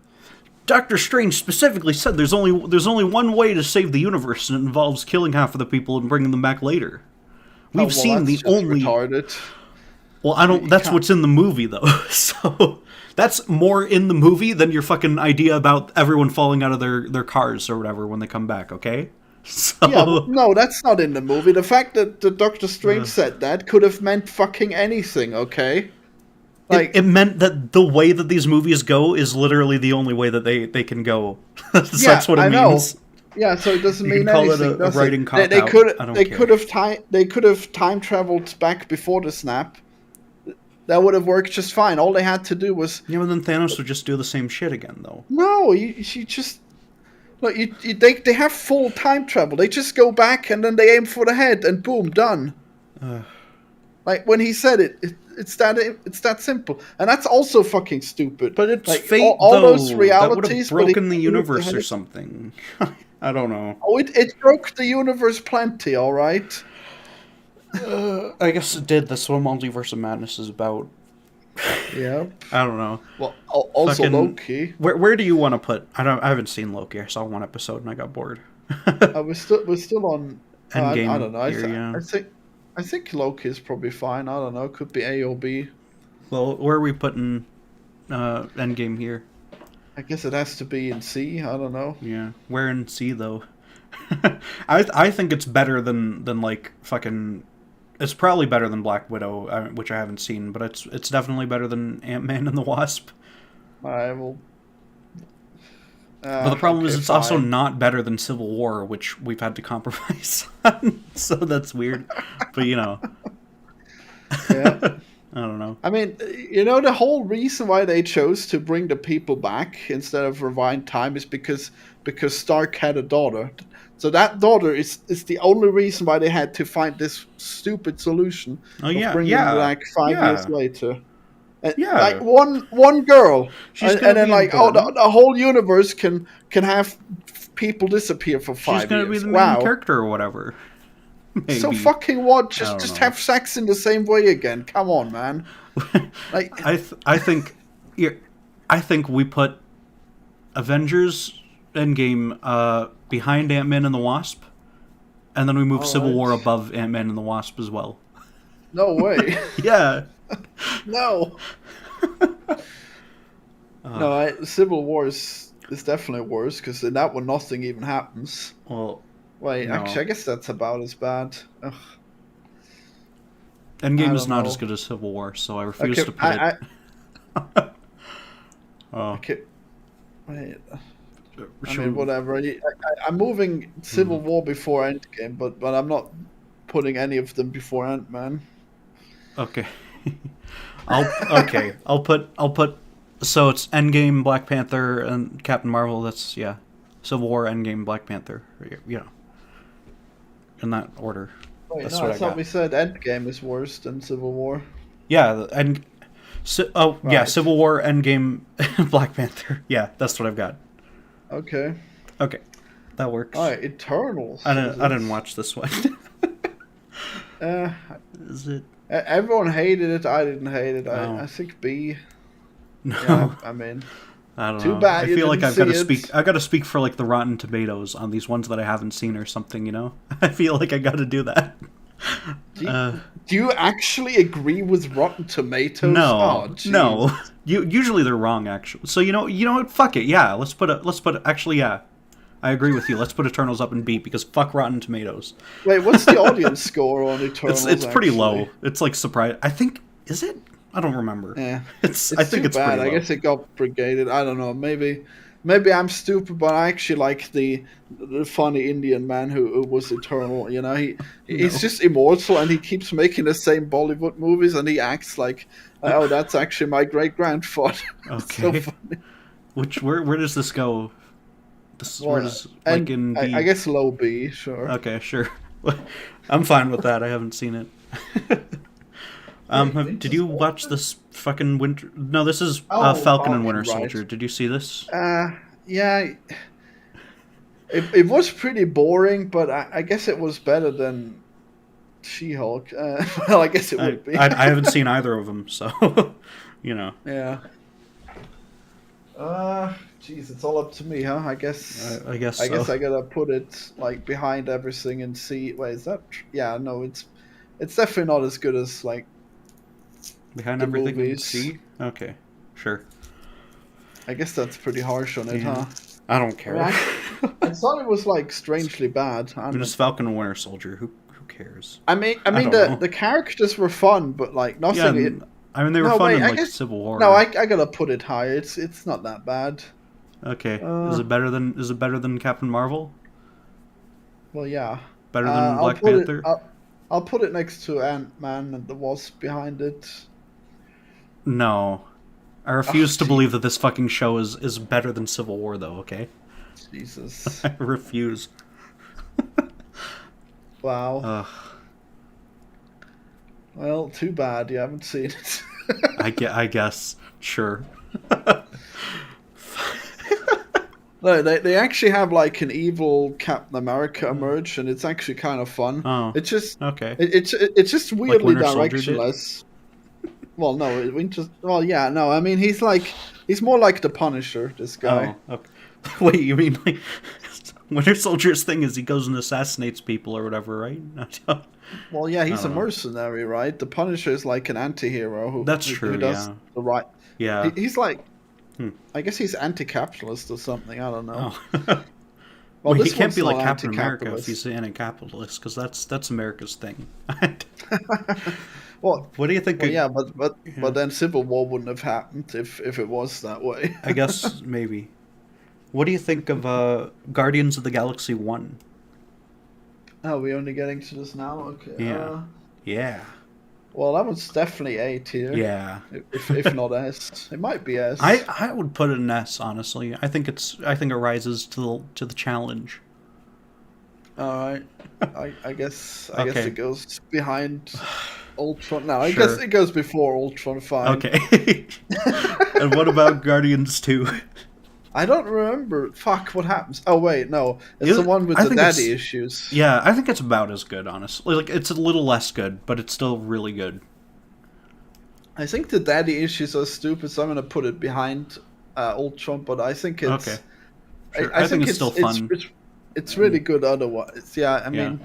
Doctor Strange specifically said there's only one way to save the universe, and it involves killing half of the people and bringing them back later. We've seen the only... retarded. Well, I don't... That's what's in the movie, though, so... That's more in the movie than your fucking idea about everyone falling out of their cars or whatever when they come back, okay? So... Yeah, no, that's not in the movie. The fact that the Doctor Strange said that could have meant fucking anything, okay? Like, it meant that the way that these movies go is literally the only way that they can go. That's what it means. Yeah, so it doesn't mean call anything. It a writing cop they out. could have time traveled back before the snap. That would have worked just fine. All they had to do was... Yeah, but then Thanos would just do the same shit again, though. No, you just... Look, they have full time travel. They just go back and then they aim for the head and boom, done. Like, when he said it's that simple. And that's also fucking stupid. But it's like, fate, all those realities... That would have broken the universe or something. I don't know. Oh, it broke the universe plenty, alright? I guess it did. That's what Multiverse of Madness is about. Yeah. I don't know. Well, also Loki. Where do you want to put? I haven't seen Loki. I saw one episode and I got bored. we're still on Endgame. I don't know. Here, I think Loki is probably fine. I don't know. Could be A or B. Well, where are we putting Endgame here? I guess it has to be in C. I don't know. Yeah. Where in C though? I think it's better than like fucking. It's probably better than Black Widow, which I haven't seen, but it's definitely better than Ant-Man and the Wasp. I will. But the problem is it's also not better than Civil War, which we've had to compromise on, so that's weird. But, you know. Yeah. I don't know. I mean, you know, the whole reason why they chose to bring the people back instead of rewind time is because Stark had a daughter. So that daughter is the only reason why they had to find this stupid solution of bringing them back 5 years later. And, like one girl, and then like the whole universe can have people disappear for 5 years. She's gonna be the main character or whatever. Maybe. So fucking what? Just have sex in the same way again. Come on, man. Like I think we put Avengers Endgame behind Ant-Man and the Wasp, and then we move Civil War above Ant-Man and the Wasp as well. No way. Yeah. No. No, Civil War is definitely worse, because in that one nothing even happens. Well, wait, no. Actually, I guess that's about as bad. Ugh. Endgame is not as good as Civil War, so I refuse to put it. Okay. Wait. I mean, whatever. I'm moving Civil War before Endgame, but I'm not putting any of them before Ant-Man. Okay. I'll put. So it's Endgame, Black Panther, and Captain Marvel. That's Civil War, Endgame, Black Panther. You know, in that order. Wait, that's what I thought we said Endgame is worse than Civil War. Yeah, Civil War, Endgame, Black Panther. Yeah, that's what I've got. Okay, that works. All right, Eternals. I didn't watch this one. Is it? Everyone hated it. I didn't hate it. No. I think B. No, yeah, I mean, I don't know. Too bad. I feel like I've got to speak. I got to speak for like the Rotten Tomatoes on these ones that I haven't seen or something. You know, I feel like I got to do that. Do you actually agree with Rotten Tomatoes? No, Oh, geez. no. Usually they're wrong, actually. So you know what? Fuck it. Yeah, let's put. Actually, yeah, I agree with you. Let's put Eternals up in B because fuck Rotten Tomatoes. Wait, what's the audience score on Eternals? It's pretty low. It's like surprise. I think is it? I don't remember. Yeah, I think it's bad. pretty low. I guess it got brigaded. I don't know. Maybe I'm stupid, but I actually like the funny Indian man who was Eternal. You know, he's just immortal, and he keeps making the same Bollywood movies, and he acts like, oh, that's actually my great grandfather. Okay. So funny. Where does this go? Where does like in B? I guess low B, sure. Okay, sure. I'm fine with that. I haven't seen it. Did you watch this fucking Winter? No, this is Falcon and Winter Soldier. Did you see this? Yeah. It was pretty boring, but I guess it was better than She-Hulk. Well, I guess it would be. I haven't seen either of them, so you know. Yeah. Jeez, it's all up to me, huh? I guess. I guess. I guess I gotta put it like behind everything and see. Wait, is that? Yeah, no, it's definitely not as good as like. Behind the everything movies. and see? Okay, sure. I guess that's pretty harsh on it, huh? I don't care. I thought it was like strangely bad. It's Falcon and Winter Soldier. Who cares? I mean, the characters were fun, but like nothing. Yeah, they were fun in Civil War. No, I gotta put it higher. It's not that bad. Okay, is it better than Captain Marvel? Well, yeah. Better than Black Panther? I'll put it next to Ant-Man and the Wasp behind it. No. I refuse to believe that this fucking show is better than Civil War, though, okay? Jesus. I refuse. Wow. Well, too bad you haven't seen it. I guess. Sure. No, they actually have like an evil Captain America emerge, and it's actually kind of fun. Oh, it's just okay. It's just weirdly like directionless. Well, no, well, yeah, no. I mean, he's more like the Punisher. This guy. Oh, okay. Wait, you mean like Winter Soldier's thing is he goes and assassinates people or whatever, right? Well, yeah, he's a mercenary, right? The Punisher is like an anti-hero who does the right. Yeah, he's like. I guess he's anti-capitalist or something. I don't know. Oh. Well, he can't be like Captain America if he's anti-capitalist, because that's America's thing. Well, what do you think? Well, yeah, but then Civil War wouldn't have happened if it was that way. I guess maybe. What do you think of Guardians of the Galaxy 1? Oh, we're only getting to this now? Okay. Yeah. Yeah. Well, that was definitely A tier. Yeah. If not S. It might be S. I would put it in S, honestly. I think it rises to the challenge. Alright. I guess Okay. it goes behind Ultron. No, I Sure. guess it goes before Ultron 5. Okay. And what about Guardians 2? I don't remember. Fuck, what happens? Oh, wait, no. It's the one with the daddy issues. Yeah, I think it's about as good, honestly. Like, it's a little less good, but it's still really good. I think the daddy issues are stupid, so I'm going to put it behind Ultron, but I think it's... Okay. Sure. I think it's still fun. It's really good otherwise. Yeah, I mean...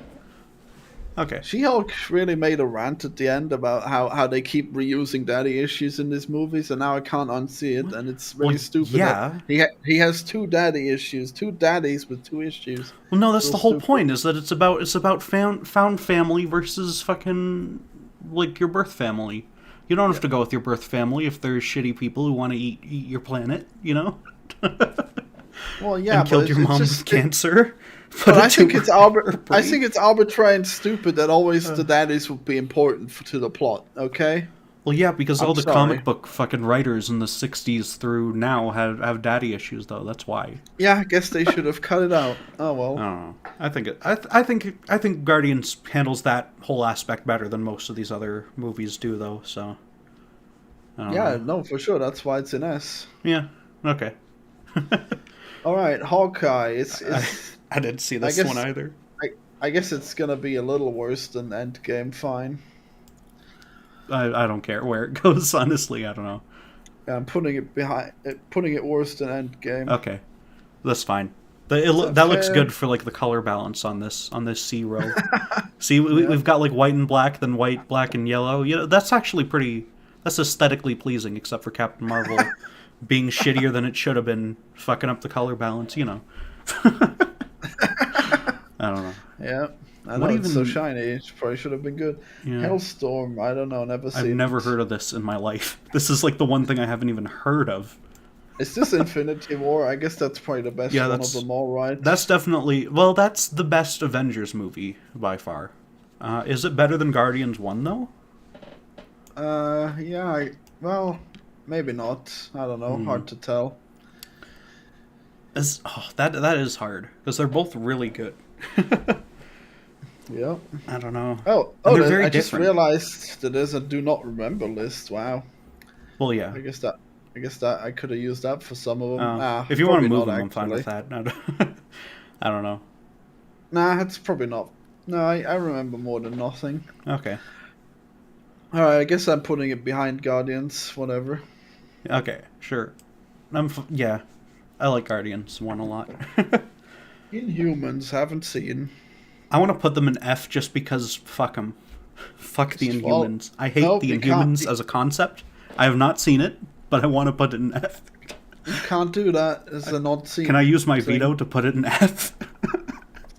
Okay. She-Hulk really made a rant at the end about how they keep reusing daddy issues in these movies, and now I can't unsee it, and it's really stupid. Yeah. He has two daddy issues, two daddies with two issues. Well, no, that's the whole point, is that it's about found family versus fucking, like, your birth family. You don't have to go with your birth family if there's shitty people who want to eat your planet, you know? Well, yeah, and killed your mom with cancer. But I think it's arbitrary and stupid that always the daddies would be important to the plot. Okay. Well, yeah, because all the comic book fucking writers in the '60s through now have daddy issues, though. That's why. Yeah, I guess they should have cut it out. Oh well. I don't know. I think Guardians handles that whole aspect better than most of these other movies do, though. So. Yeah, no, for sure. That's why it's an S. Yeah. Okay. All right, Hawkeye. I didn't see this one either. I guess it's gonna be a little worse than Endgame. Fine. I don't care where it goes. Honestly, I don't know. Yeah, I'm putting it worse than Endgame. Okay, that's fine. That looks good for like the color balance on this C row. See, we've got like white and black, then white, black, and yellow. You know, that's actually pretty. That's aesthetically pleasing, except for Captain Marvel being shittier than it should have been, fucking up the color balance. You know. I don't know. Yeah. I know it's so shiny. It probably should have been good. Yeah. Hellstorm, I don't know, never seen. I've never heard of this in my life. This is like the one thing I haven't even heard of. Is this Infinity War? I guess that's probably the best one of them all, right? That's definitely... Well, that's the best Avengers movie, by far. Is it better than Guardians 1, though? Yeah, well, maybe not. I don't know. Hard to tell. That is hard, because they're both really good. Yeah. I don't know. I just realized that there's a do not remember list. Wow. Well, yeah. I guess that I could have used that for some of them. If you want to move them, I'm fine with that. I don't know. Nah, it's probably not. No, I remember more than nothing. Okay. Alright, I guess I'm putting it behind Guardians, whatever. Okay, sure. Yeah, I like Guardians 1 a lot. Inhumans, haven't seen. I want to put them in F just because fuck them. Fuck the Inhumans. I hate the Inhumans as a concept. I have not seen it, but I want to put it in F. You can't do that as a not seen. Can I use my veto to put it in F?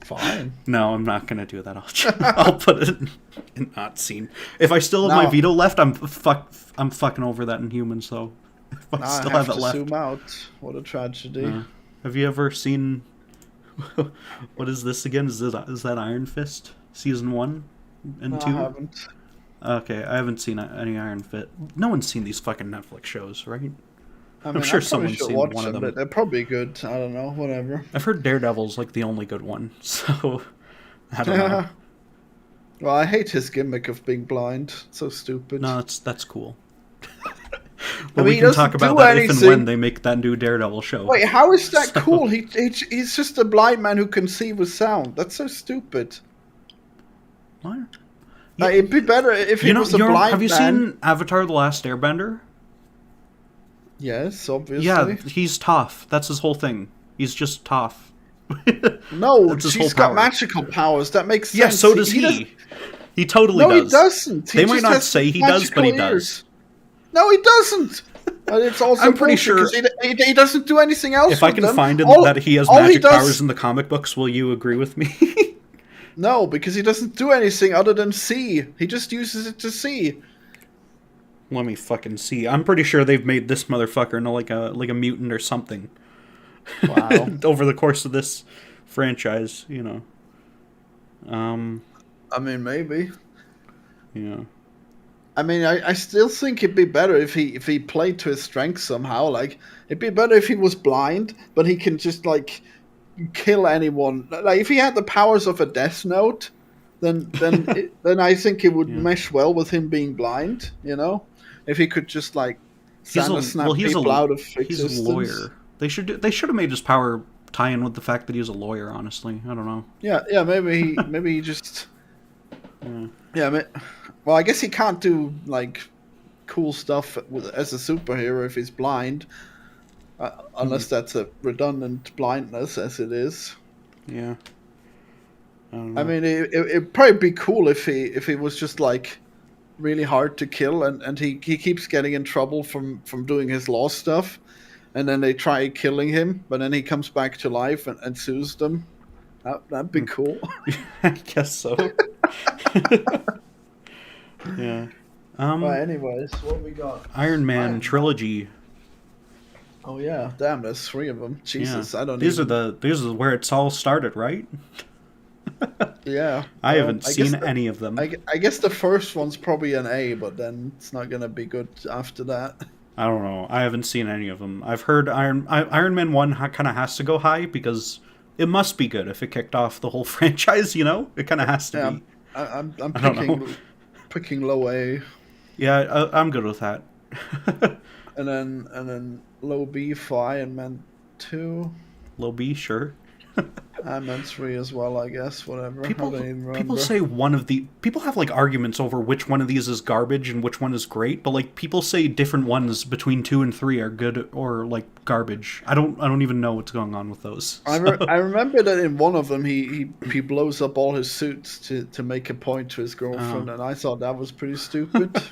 Fine. No, I'm not gonna do that. I'll put it in not seen. If I still have my veto left, I'm fucking over that Inhumans though. If I still have it left. Zoom out. What a tragedy. Have you ever seen? What is this again? Is that Iron Fist season 1 and 2? I haven't. Okay, I haven't seen any Iron Fist. No one's seen these fucking Netflix shows, right? I'm sure someone's seen one of them. They're probably good. I don't know. Whatever. I've heard Daredevil's like the only good one, so I don't know. Well, I hate his gimmick of being blind. So stupid. No, that's cool. Well, we can talk about that if and when they make that new Daredevil show. Wait, how is that cool? He's just a blind man who can see with sound. That's so stupid. What? It'd be better if he was a blind man. Have you seen Avatar: The Last Airbender? Yes, obviously. Yeah, he's tough. That's his whole thing. He's just tough. No, she's got magical powers. That makes sense. Yeah, so does he. He totally does. No, he doesn't. They might not say he does, but he does. No, he doesn't. But it's also I'm pretty sure he doesn't do anything else. If I can find that he has magic powers in the comic books, will you agree with me? No, because he doesn't do anything other than see. He just uses it to see. Let me fucking see. I'm pretty sure they've made this motherfucker into like a mutant or something. Wow. Over the course of this franchise, you know. I mean, maybe. Yeah. I mean, I still think it'd be better if he played to his strengths somehow. Like, it'd be better if he was blind, but he can just like kill anyone. Like, if he had the powers of a Death Note, then I think it would mesh well with him being blind. You know, if he could just like snap people out of existence. He's a lawyer. They should have made his power tie in with the fact that he's a lawyer. Honestly, I don't know. Yeah. Maybe he just. Yeah. Well, I guess he can't do like cool stuff as a superhero if he's blind, unless that's a redundant blindness, as it is. Yeah. I mean, it'd probably be cool if he was just like really hard to kill, and he keeps getting in trouble from doing his law stuff, and then they try killing him, but then he comes back to life and sues them. That'd be cool. I guess so. Yeah. Well, anyways, what we got? Iron Man trilogy. Oh yeah, damn, there's 3 of them. Jesus, yeah. I don't. These are where it's all started, right? Yeah. I haven't seen any of them. I guess the first one's probably an A, but then it's not gonna be good after that. I don't know. I haven't seen any of them. I've heard Iron Man 1 kind of has to go high because it must be good if it kicked off the whole franchise. You know, it kind of has to be. I'm picking low A. Yeah, I'm good with that. and then low B for Iron Man 2. Low B, sure. Ant-Man 3 as well, I guess. Whatever. I don't even remember. People say people have like arguments over which one of these is garbage and which one is great, but like people say different ones between 2 and 3 are good or like garbage. I don't even know what's going on with those. I remember that in one of them he blows up all his suits to make a point to his girlfriend, and I thought that was pretty stupid.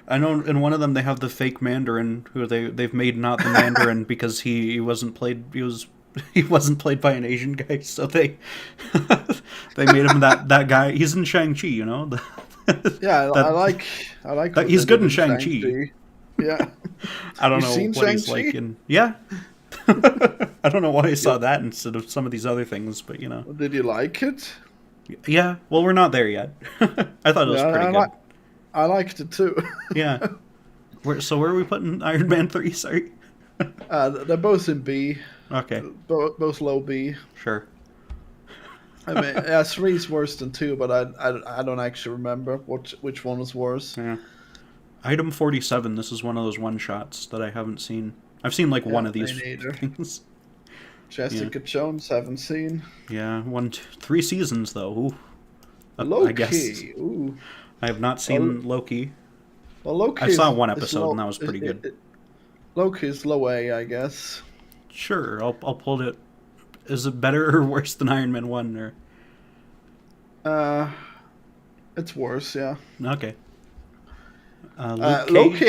I know in one of them they have the fake Mandarin who they've made not the Mandarin because he wasn't played by an Asian guy, so they made him that guy. He's in Shang-Chi, you know. Yeah, I like that. He's good in Shang-Chi. Yeah, I don't know what Shang-Chi? he's like in. Yeah, I don't know why I saw that instead of some of these other things, but you know. Did you like it? Yeah, well, we're not there yet. I thought it was pretty good. I liked it too. Yeah. So where are we putting Iron Man 3? Sorry. They're both in B. Okay. Both low B. Sure. I mean, yeah, 3's worse than 2, but I don't actually remember which one was worse. Yeah. Item 47. This is one of those one-shots that I haven't seen. I've seen like one of these things. Jessica Jones, haven't seen. Yeah, 3 seasons though. Ooh. Loki. I guess. Ooh. I have not seen Loki. Well, Loki. I saw one episode and that was pretty good. Loki is low A, I guess. Sure, I'll pull it. Is it better or worse than Iron Man 1 or? It's worse, yeah. Okay. Loki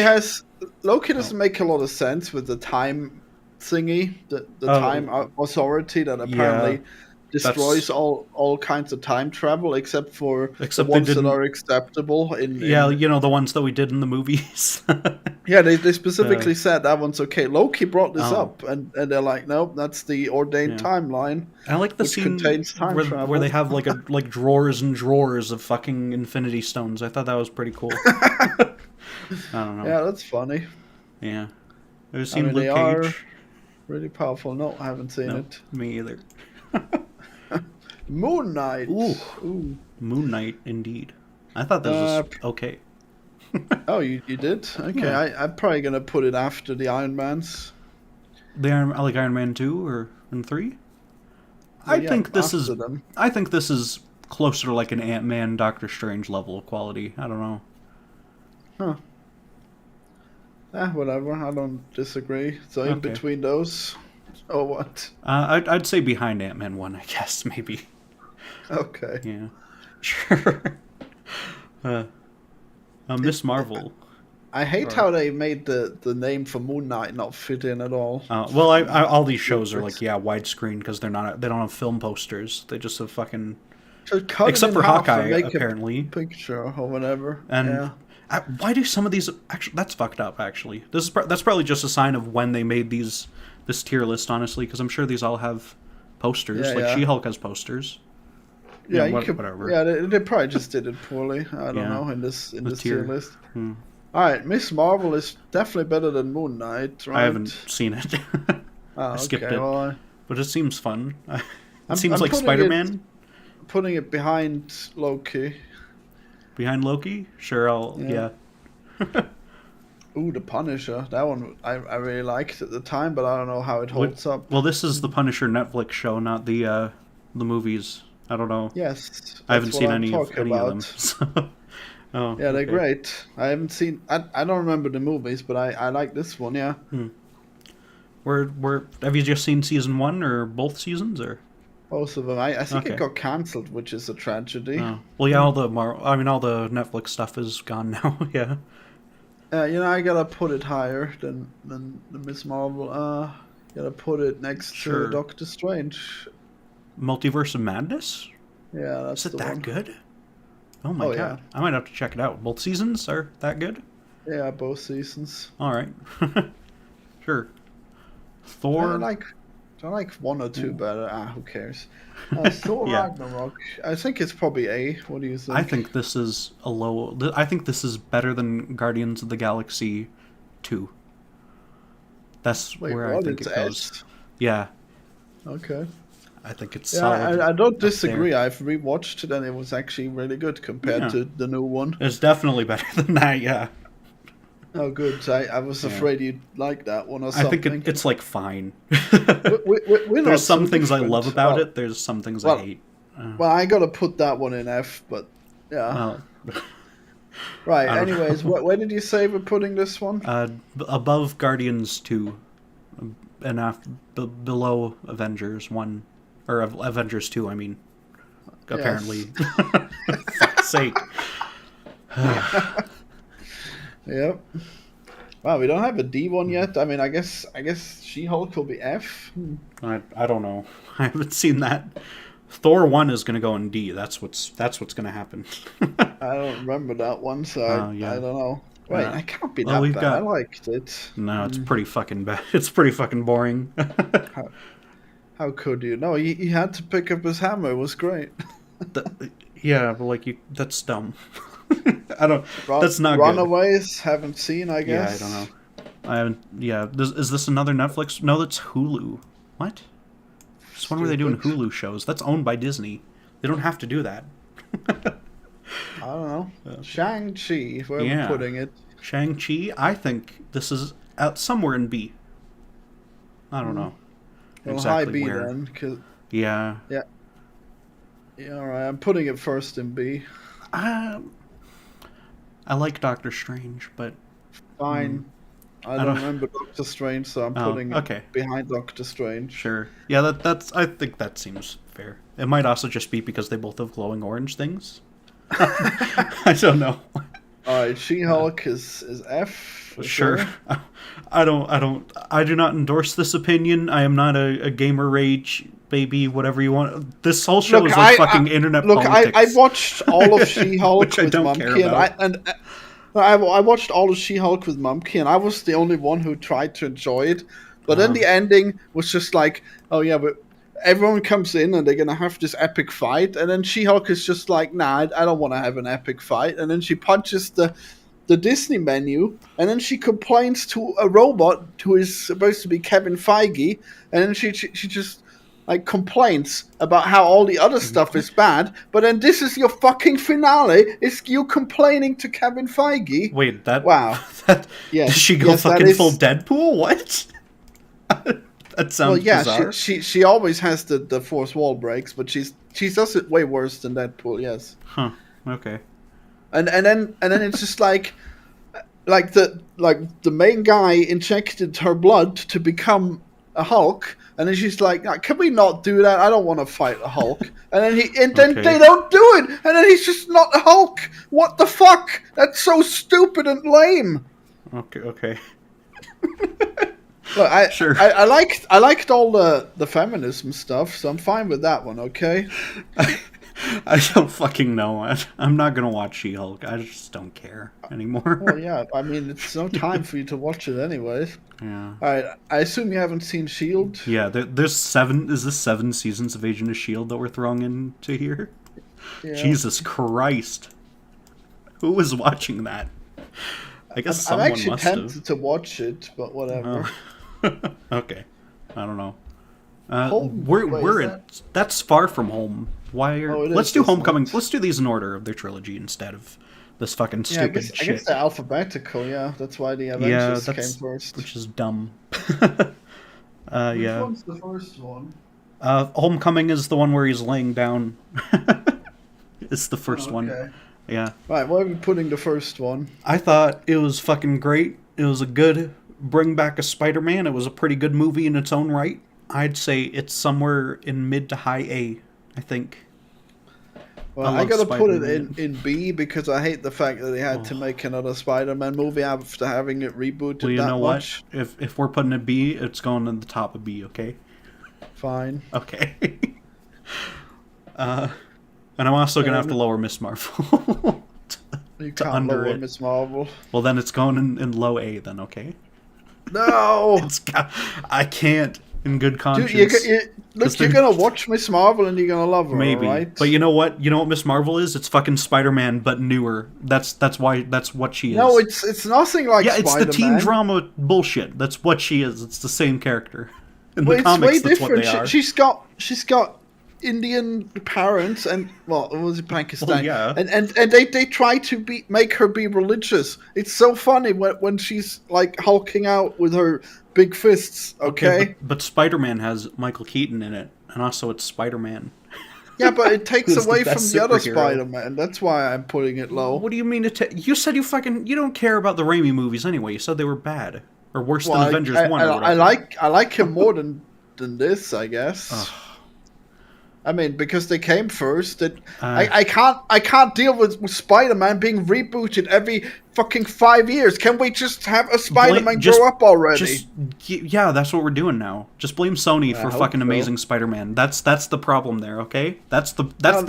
doesn't make a lot of sense with the time thingy, the time authority that apparently destroys all kinds of time travel except for the ones that are acceptable. The ones that we did in the movies. Yeah, they specifically said that one's okay. Loki brought this up, and they're like, nope, that's the ordained timeline. I like the scene where they have like drawers and drawers of fucking Infinity Stones. I thought that was pretty cool. I don't know. Yeah, that's funny. Yeah. Have you seen Luke they Cage? are really powerful. No, I haven't seen it. Me either. Moon Knight. Ooh. Moon Knight, indeed. I thought this was okay. Oh, you did? Okay, yeah. I'm probably gonna put it after the Iron Mans. Iron Man 2 or 3? I think this is closer to like an Ant-Man, Doctor Strange level of quality. I don't know. Huh. Whatever. I don't disagree. So in between those, or what? I'd say behind Ant-Man 1, I guess, maybe. Okay. Yeah. Sure. Miss Marvel. I hate how they made the name for Moon Knight not fit in at all. Well, all these shows are like widescreen because they don't have film posters. They just have fucking. Except for Hawkeye, apparently. Picture or whatever. And why do some of these actually? That's fucked up. Actually, that's probably just a sign of when they made this tier list. Honestly, because I'm sure these all have posters. She-Hulk has posters. Yeah, whatever. Yeah, they probably just did it poorly. I don't know in this tier list. All right, Miss Marvel is definitely better than Moon Knight, right? I haven't seen it. I skipped it, but it seems fun. It seems like Spider-Man. Putting it behind Loki. Behind Loki? Sure, yeah. Ooh, The Punisher. That one I really liked at the time, but I don't know how it holds up. Well, this is the Punisher Netflix show, not the movies. I don't know. Yes. I haven't seen any of them. So. Yeah, they're great. I haven't seen... I don't remember the movies, but I like this one, yeah. Have you just seen season 1 or both seasons, or...? Both of them. I think it got cancelled, which is a tragedy. Oh. Well, yeah, all the Netflix stuff is gone now. Yeah. I gotta put it higher than the Miss Marvel. Gotta put it next to Doctor Strange. Multiverse of Madness. Yeah, that's is it the that one. good? Oh my god! Yeah. I might have to check it out. Both seasons are that good? Yeah, both seasons. All right. Sure. Thor. I like 1 or 2 better. Who cares? Thor Ragnarok. I think it's probably A. What do you think? I think this is a low. I think this is better than Guardians of the Galaxy 2. That's where I think it goes. Yeah. Okay. I think it's solid. I don't disagree. I've rewatched it and it was actually really good compared to the new one. It's definitely better than that, yeah. Oh, good. I was afraid you'd like that one or I something. think it's like fine. We're There's some things I different. love about it. There's some things I hate. Well, I gotta put that one in F, but yeah. Well, right. Anyways, where did you say we're putting this one? Above Guardians 2, and below Avengers 1, or Avengers 2. I mean, apparently. Fuck's sake. Yep. Wow, we don't have a D one yet. I mean, I guess She-Hulk will be F. I don't know. I haven't seen that. Thor 1 is going to go in D. That's what's going to happen. I don't remember that one, so I don't know. Wait, it can't be that bad. I liked it. No, it's pretty fucking bad. It's pretty fucking boring. How could you? No, he had to pick up his hammer. It was great. Yeah, but that's dumb. I don't. That's not Runaways. Haven't seen. I guess. Yeah, I don't know. I haven't. Yeah, is this another Netflix? No, that's Hulu. What? Just when were they doing Hulu shows? That's owned by Disney. They don't have to do that. I don't know. Shang-Chi. Where are we putting it? Shang-Chi. I think this is out somewhere in B. I don't know. Well, exactly high B where. then. Yeah. Yeah. Yeah. All right. I'm putting it first in B. I like Doctor Strange, but fine. I don't remember Doctor Strange, so I'm putting it behind Doctor Strange. Sure. Yeah, that's. I think that seems fair. It might also just be because they both have glowing orange things. I don't know. All right, She-Hulk is F. Sure. I do not endorse this opinion. I am not a gamer rage baby, whatever you want. This whole show is like fucking internet politics. I watched all of She-Hulk which with I don't Mumkey, care about. I watched all of She-Hulk with Mumkey, and I was the only one who tried to enjoy it. But then the ending was just like, oh yeah, but everyone comes in and they're gonna have this epic fight, and then She-Hulk is just like, nah, I don't want to have an epic fight, and then she punches the Disney menu, and then she complains to a robot who is supposed to be Kevin Feige, and then she just like complains about how all the other stuff is bad, but then this is your fucking finale. It's you complaining to Kevin Feige. Wait, wow. Does she go fucking full Deadpool? What? That sounds bizarre. She always has the fourth wall breaks, but she does it way worse than Deadpool. Yes. Huh. Okay. And then it's just like the main guy injected her blood to become a Hulk, and then she's like, "Can we not do that? I don't want to fight a Hulk." And then they don't do it, and then he's just not a Hulk. What the fuck? That's so stupid and lame. Okay. Look, sure. I liked all the feminism stuff, so I'm fine with that one. Okay. I don't fucking know. I'm not gonna watch She-Hulk. I just don't care anymore. Well, yeah. I mean, it's no time for you to watch it, anyways. Yeah. All right. I assume you haven't seen Shield. Yeah. There's 7. Is this 7 seasons of Agent of Shield that we're throwing into here? Yeah. Jesus Christ! Who was watching that? I guess someone must have. I'm actually tempted to watch it, but whatever. Oh. Okay. I don't know. We're in. That's Far From Home. Why are let's do Homecoming. Let's do these in order of their trilogy instead of this fucking stupid shit. I guess they're alphabetical. Yeah, that's why the Avengers came first. Which is dumb. Which one's the first one? Homecoming is the one where he's laying down. It's the first one. Yeah. Right. Why are we putting the first one? I thought it was fucking great. It was a good bring back a Spider-Man. It was a pretty good movie in its own right. I'd say it's somewhere in mid to high A, I think. Well, I gotta put it in B because I hate the fact that they had to make another Spider-Man movie after having it rebooted. Well, you that know much. What? If we're putting it B, it's going to the top of B. Okay. Fine. Okay. And I'm also gonna have to lower Miss Marvel. You can't lower Miss Marvel. Well, then it's going in low A. Then okay. No. I can't. In good conscience. Dude, you're gonna watch Miss Marvel and you're gonna love her, maybe. Right? But you know what? You know what Miss Marvel is? It's fucking Spider-Man, but newer. That's what she is. No, it's nothing like Spider-Man. It's the teen drama bullshit. That's what she is. It's the same character. In the comics, that's what they are. She's got Indian parents, and well, it was Pakistan, Well, yeah. and they try to make her be religious. It's so funny when she's like hulking out with her big fists. Okay, but Spider-Man has Michael Keaton in it, and also it's Spider-Man. Yeah, but it takes Who's away the from best the other superhero. Spider-Man. That's why I'm putting it low. What do you mean? You said you don't care about the Raimi movies anyway. You said they were bad or worse than Avengers 1 or whatever. I like him more than this, I guess. I mean, because they came first. I can't deal with Spider-Man being rebooted every fucking 5 years. Can we just have a Spider-Man grow up already? Yeah, that's what we're doing now. Just blame Sony for fucking Amazing Spider-Man. That's the problem there. Okay, that's the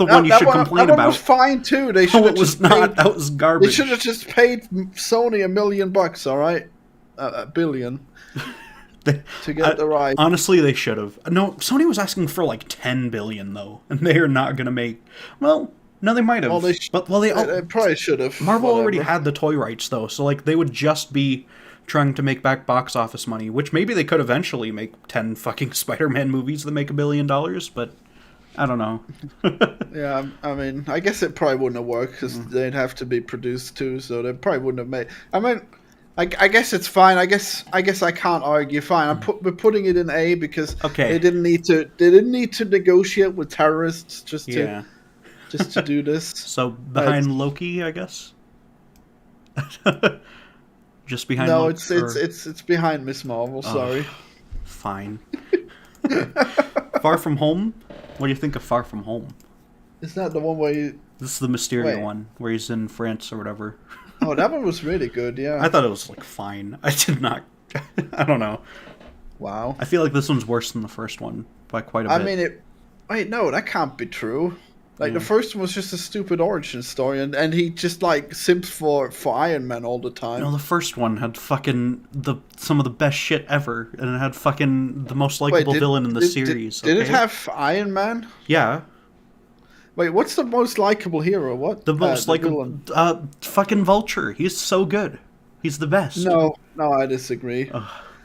one you should complain about. That was fine too. They should have just not. That was garbage. They should have just paid Sony $1 million. All right, $1 billion. To get the right. Honestly, they should have. No, Sony was asking for like $10 billion though, and they are not gonna make. Well, no, they might have. Well, they probably should have. Marvel already had the toy rights though, so like they would just be trying to make back box office money, which maybe they could eventually make 10 fucking Spider-Man movies that make $1 billion, but I don't know. Yeah, I mean, I guess it probably wouldn't have worked because they'd have to be produced too, so they probably wouldn't have made. I mean. I guess it's fine. I guess I can't argue. Fine. We're putting it in A because they didn't need to negotiate with terrorists just to do this. So behind Loki, I guess. Just behind. No, it's behind Miss Marvel. Sorry. Fine. Far From Home. What do you think of Far From Home? Is that the one where This is the Mysterio one where he's in France or whatever. Oh, that one was really good, yeah. I thought it was, like, fine. I did not... I don't know. Wow. I feel like this one's worse than the first one by quite a bit. I mean, wait, no, that can't be true. Like, the first one was just a stupid origin story, and he just, like, simps for Iron Man all the time. No, the first one had fucking some of the best shit ever, and it had fucking the most likable villain in the series. Did it have Iron Man? Yeah. Wait, what's the most likable hero? What? The most likable... fucking Vulture. He's so good. He's the best. No, I disagree.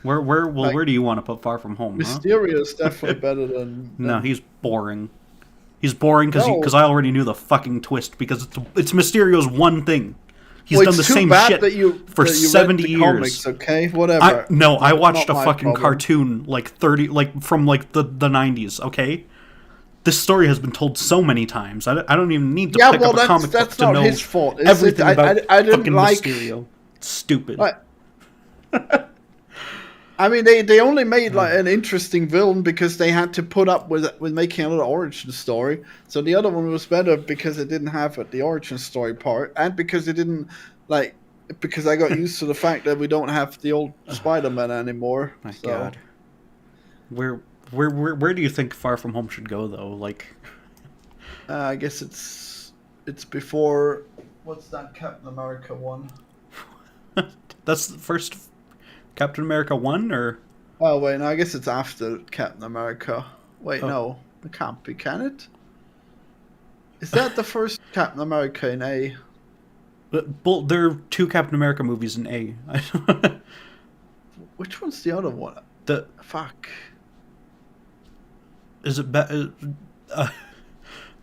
Where do you want to put Far From Home? Mysterio is definitely better than... No, he's boring. He's boring because I already knew the fucking twist because it's Mysterio's one thing. He's done the same shit for 70 years. Comics, okay, whatever. I watched a fucking cartoon from the 90s. Okay. This story has been told so many times. I don't even need to pick up a comic book to know his fault, everything about I didn't fucking like Mysterio. It's stupid. I mean, they only made like an interesting villain because they had to put up with making another origin story. So the other one was better because it didn't have the origin story part, and because it didn't because I got used to the fact that we don't have the old Spider-Man anymore. My God. Where do you think Far From Home should go, though? Like, I guess it's before. What's that Captain America one? That's the first Captain America 1, or? Oh wait, no. I guess it's after Captain America. Wait, no, it can't be, can it? Is that the first Captain America in A? There are 2 Captain America movies in A. Which one's the other one? Fuck. Is it the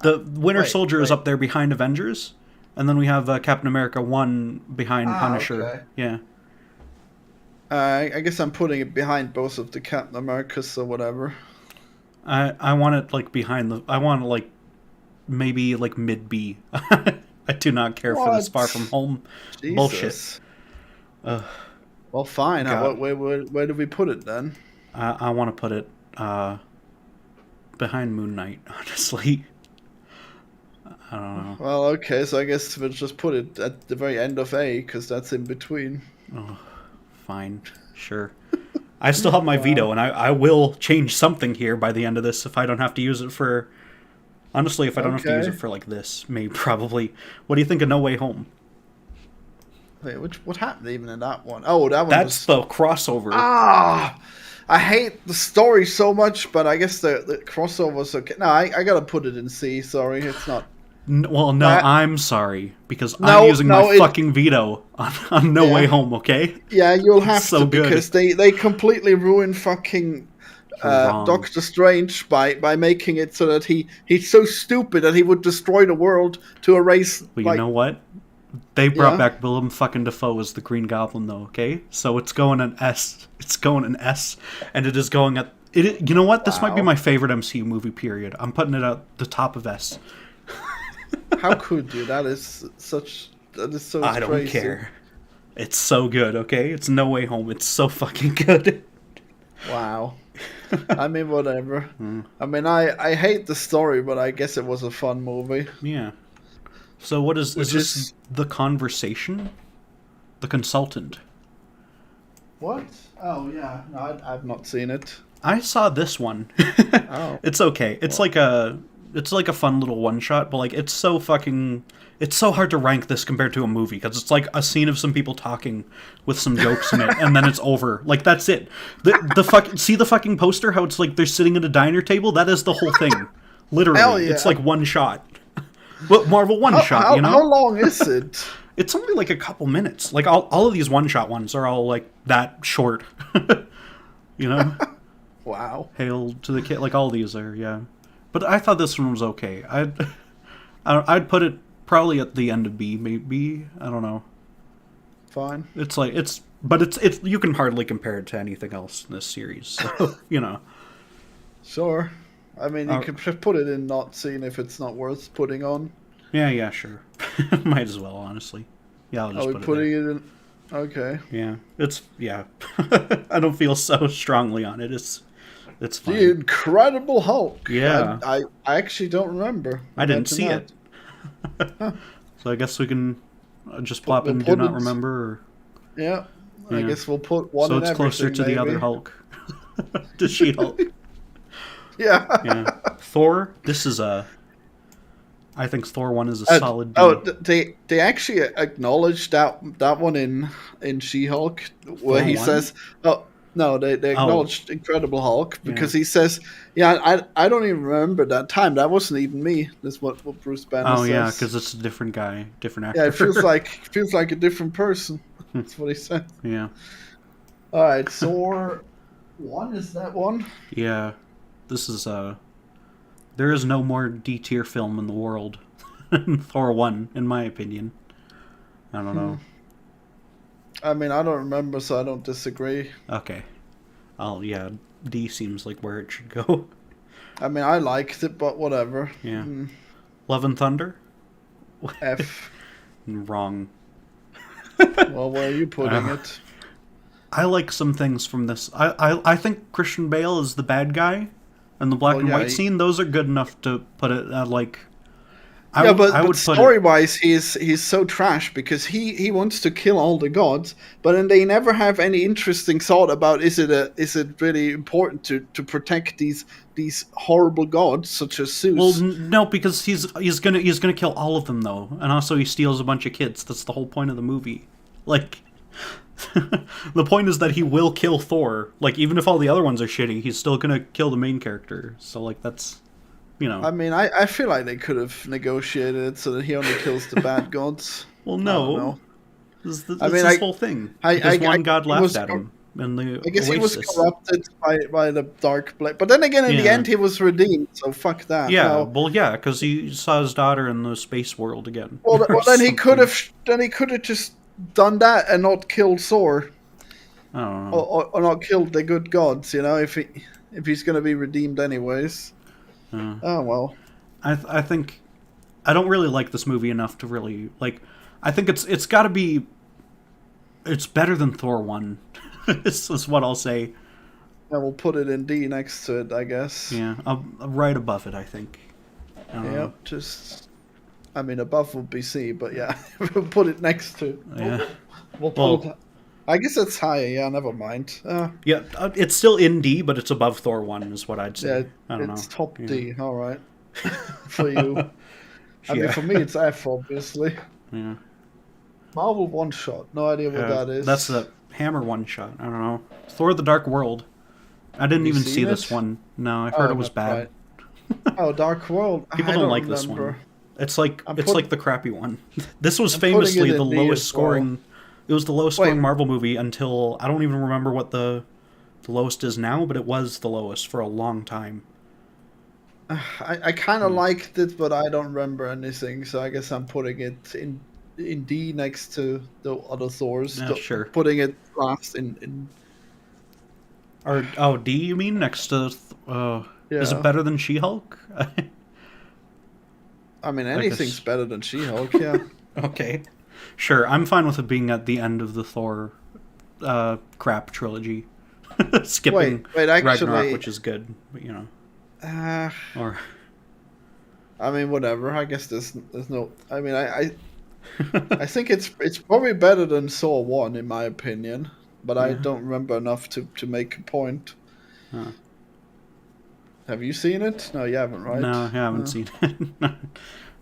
Winter Soldier is up there behind Avengers, and then we have Captain America 1 behind Punisher. Okay. Yeah. I guess I'm putting it behind both of the Captain Americas or whatever. I want it like behind I want it like maybe like mid B. I do not care for this Far From Home bullshit. Well, fine. Where do we put it then? I want to put it behind Moon Knight, honestly. I don't know. Well, okay, so I guess we'll just put it at the very end of A, because that's in between. Oh, fine. Sure. I still have my veto, and I will change something here by the end of this if I don't have to use it for... Honestly, if I don't have to use it for, like, this, maybe, probably. What do you think of No Way Home? Wait, what happened even in that one? Oh, that one That's the crossover. I hate the story so much, but I guess the crossover's okay. No, I gotta put it in C. Sorry, it's not. Well, no, I'm sorry because I'm using my fucking veto on No Way Home. Okay. Yeah, you'll have to because they completely ruin fucking Doctor Strange by making it so that he's so stupid that he would destroy the world to erase. But you know what? They brought back Willem fucking Dafoe as the Green Goblin, though. Okay, so it's going an S. It's going an S, and it is going at it. You know what? This might be my favorite MCU movie. Period. I'm putting it at the top of S. How could you? That is so. I don't care. It's so good. Okay, it's No Way Home. It's so fucking good. Wow. I mean, whatever. I mean, I hate the story, but I guess it was a fun movie. Yeah. So what is this? The Conversation? The Consultant? What? Oh yeah, no, I've not seen it. I saw this one. Oh, it's okay. It's like a fun little one shot, but like it's so hard to rank this compared to a movie because it's like a scene of some people talking with some jokes in it, and then it's over. Like that's it. See the fucking poster? How it's like they're sitting at a diner table. That is the whole thing. Literally, hell yeah. It's like one shot. But Marvel one shot. You know how long is it? It's only like a couple minutes. Like all of these one shot ones are all like that short. You know. Wow. Hail to the Kid. Like all these are, yeah. But I thought this one was okay. I'd put it probably at the end of B, maybe. I don't know. Fine. But it's you can hardly compare it to anything else in this series. So, you know. Sure. I mean, you could put it in not seen if it's not worth putting on. Yeah, sure. Might as well, honestly. Yeah, I'll just put it putting it in. Okay. Yeah, I don't feel so strongly on it. It's fine. The Incredible Hulk. Yeah. I actually don't remember. I didn't see it. So I guess we can just plop in Do Not Remember. Or, yeah. I guess we'll put one. So it's closer to the other Hulk, to She-Hulk. Yeah. Thor. This is I think Thor 1 is a solid D. They actually acknowledged that one in She-Hulk where he says, "Oh no," they acknowledged Incredible Hulk because he says, "Yeah, I don't even remember that time. That wasn't even me." That's what Bruce Banner says. Oh yeah, because it's a different guy, different actor. Yeah, it feels like a different person. That's what he said. Yeah. All right, Thor 1 is that one? Yeah. This is there is no more D tier film in the world than Thor 1, in my opinion. I don't know. I mean, I don't remember, so I don't disagree. Okay. Yeah, D seems like where it should go. I mean, I liked it, but whatever. Yeah. Love and Thunder? F. Wrong. Well, where are you putting it? I like some things from this. I think Christian Bale is the bad guy. And the black and white scene, those are good enough to put it at like. But story-wise, he's so trash because he wants to kill all the gods, but then they never have any interesting thought about is it really important to protect these horrible gods such as Zeus? Well, no, because he's gonna kill all of them though, and also he steals a bunch of kids. That's the whole point of the movie. Like. The point is that he will kill Thor. Like, even if all the other ones are shitty, he's still gonna kill the main character. So, like, that's, you know. I mean, I feel like they could have negotiated it so that he only kills the bad gods. Well, no. This is whole thing. One god laughed at him. And the I guess he was corrupted by the dark blade. But then again, in the end, he was redeemed, so fuck that. Yeah, because he saw his daughter in the space world again. Well then he could have just done that and not killed Thor. I don't know. Or not killed the good gods, you know, if he's going to be redeemed anyways. Oh well. I think I don't really like this movie enough to really like. I think it's got to be. It's better than Thor 1. This is what I'll say. Yeah, we'll put it in D next to it, I guess. Yeah, right above it, I think. Yeah, I mean, above would be C, but yeah, we'll put it next to. Yeah. We'll put it. I guess it's higher. Yeah, never mind. Yeah, it's still in D, but it's above Thor 1, is what I'd say. Yeah, I don't know. Top D. All right. For you. I mean, for me, it's F, obviously. Yeah. Marvel one shot. No idea what that is. That's the Hammer one shot. I don't know. Thor: The Dark World. I didn't even see this one. No, I heard it was bad. Right. Oh, Dark World. People don't like this one. It's like the crappy one. This was famously the lowest scoring. It was the lowest scoring Marvel movie until I don't even remember what the the lowest is now, but it was the lowest for a long time. I kind of liked it, but I don't remember anything, so I guess I'm putting it in D next to the other Thors. Yeah, sure. Putting it last in. Or D, you mean, next to? Yeah. Is it better than She-Hulk? I mean, anything's better than She-Hulk. Yeah. Okay, sure. I'm fine with it being at the end of the Thor crap trilogy. Skipping wait, actually, Ragnarok, which is good, but you know. Or I mean, whatever. I guess there's no. I mean, I think it's probably better than Thor 1 in my opinion, but I don't remember enough to make a point. Huh. Have you seen it? No, you haven't, right? No, I haven't seen it. I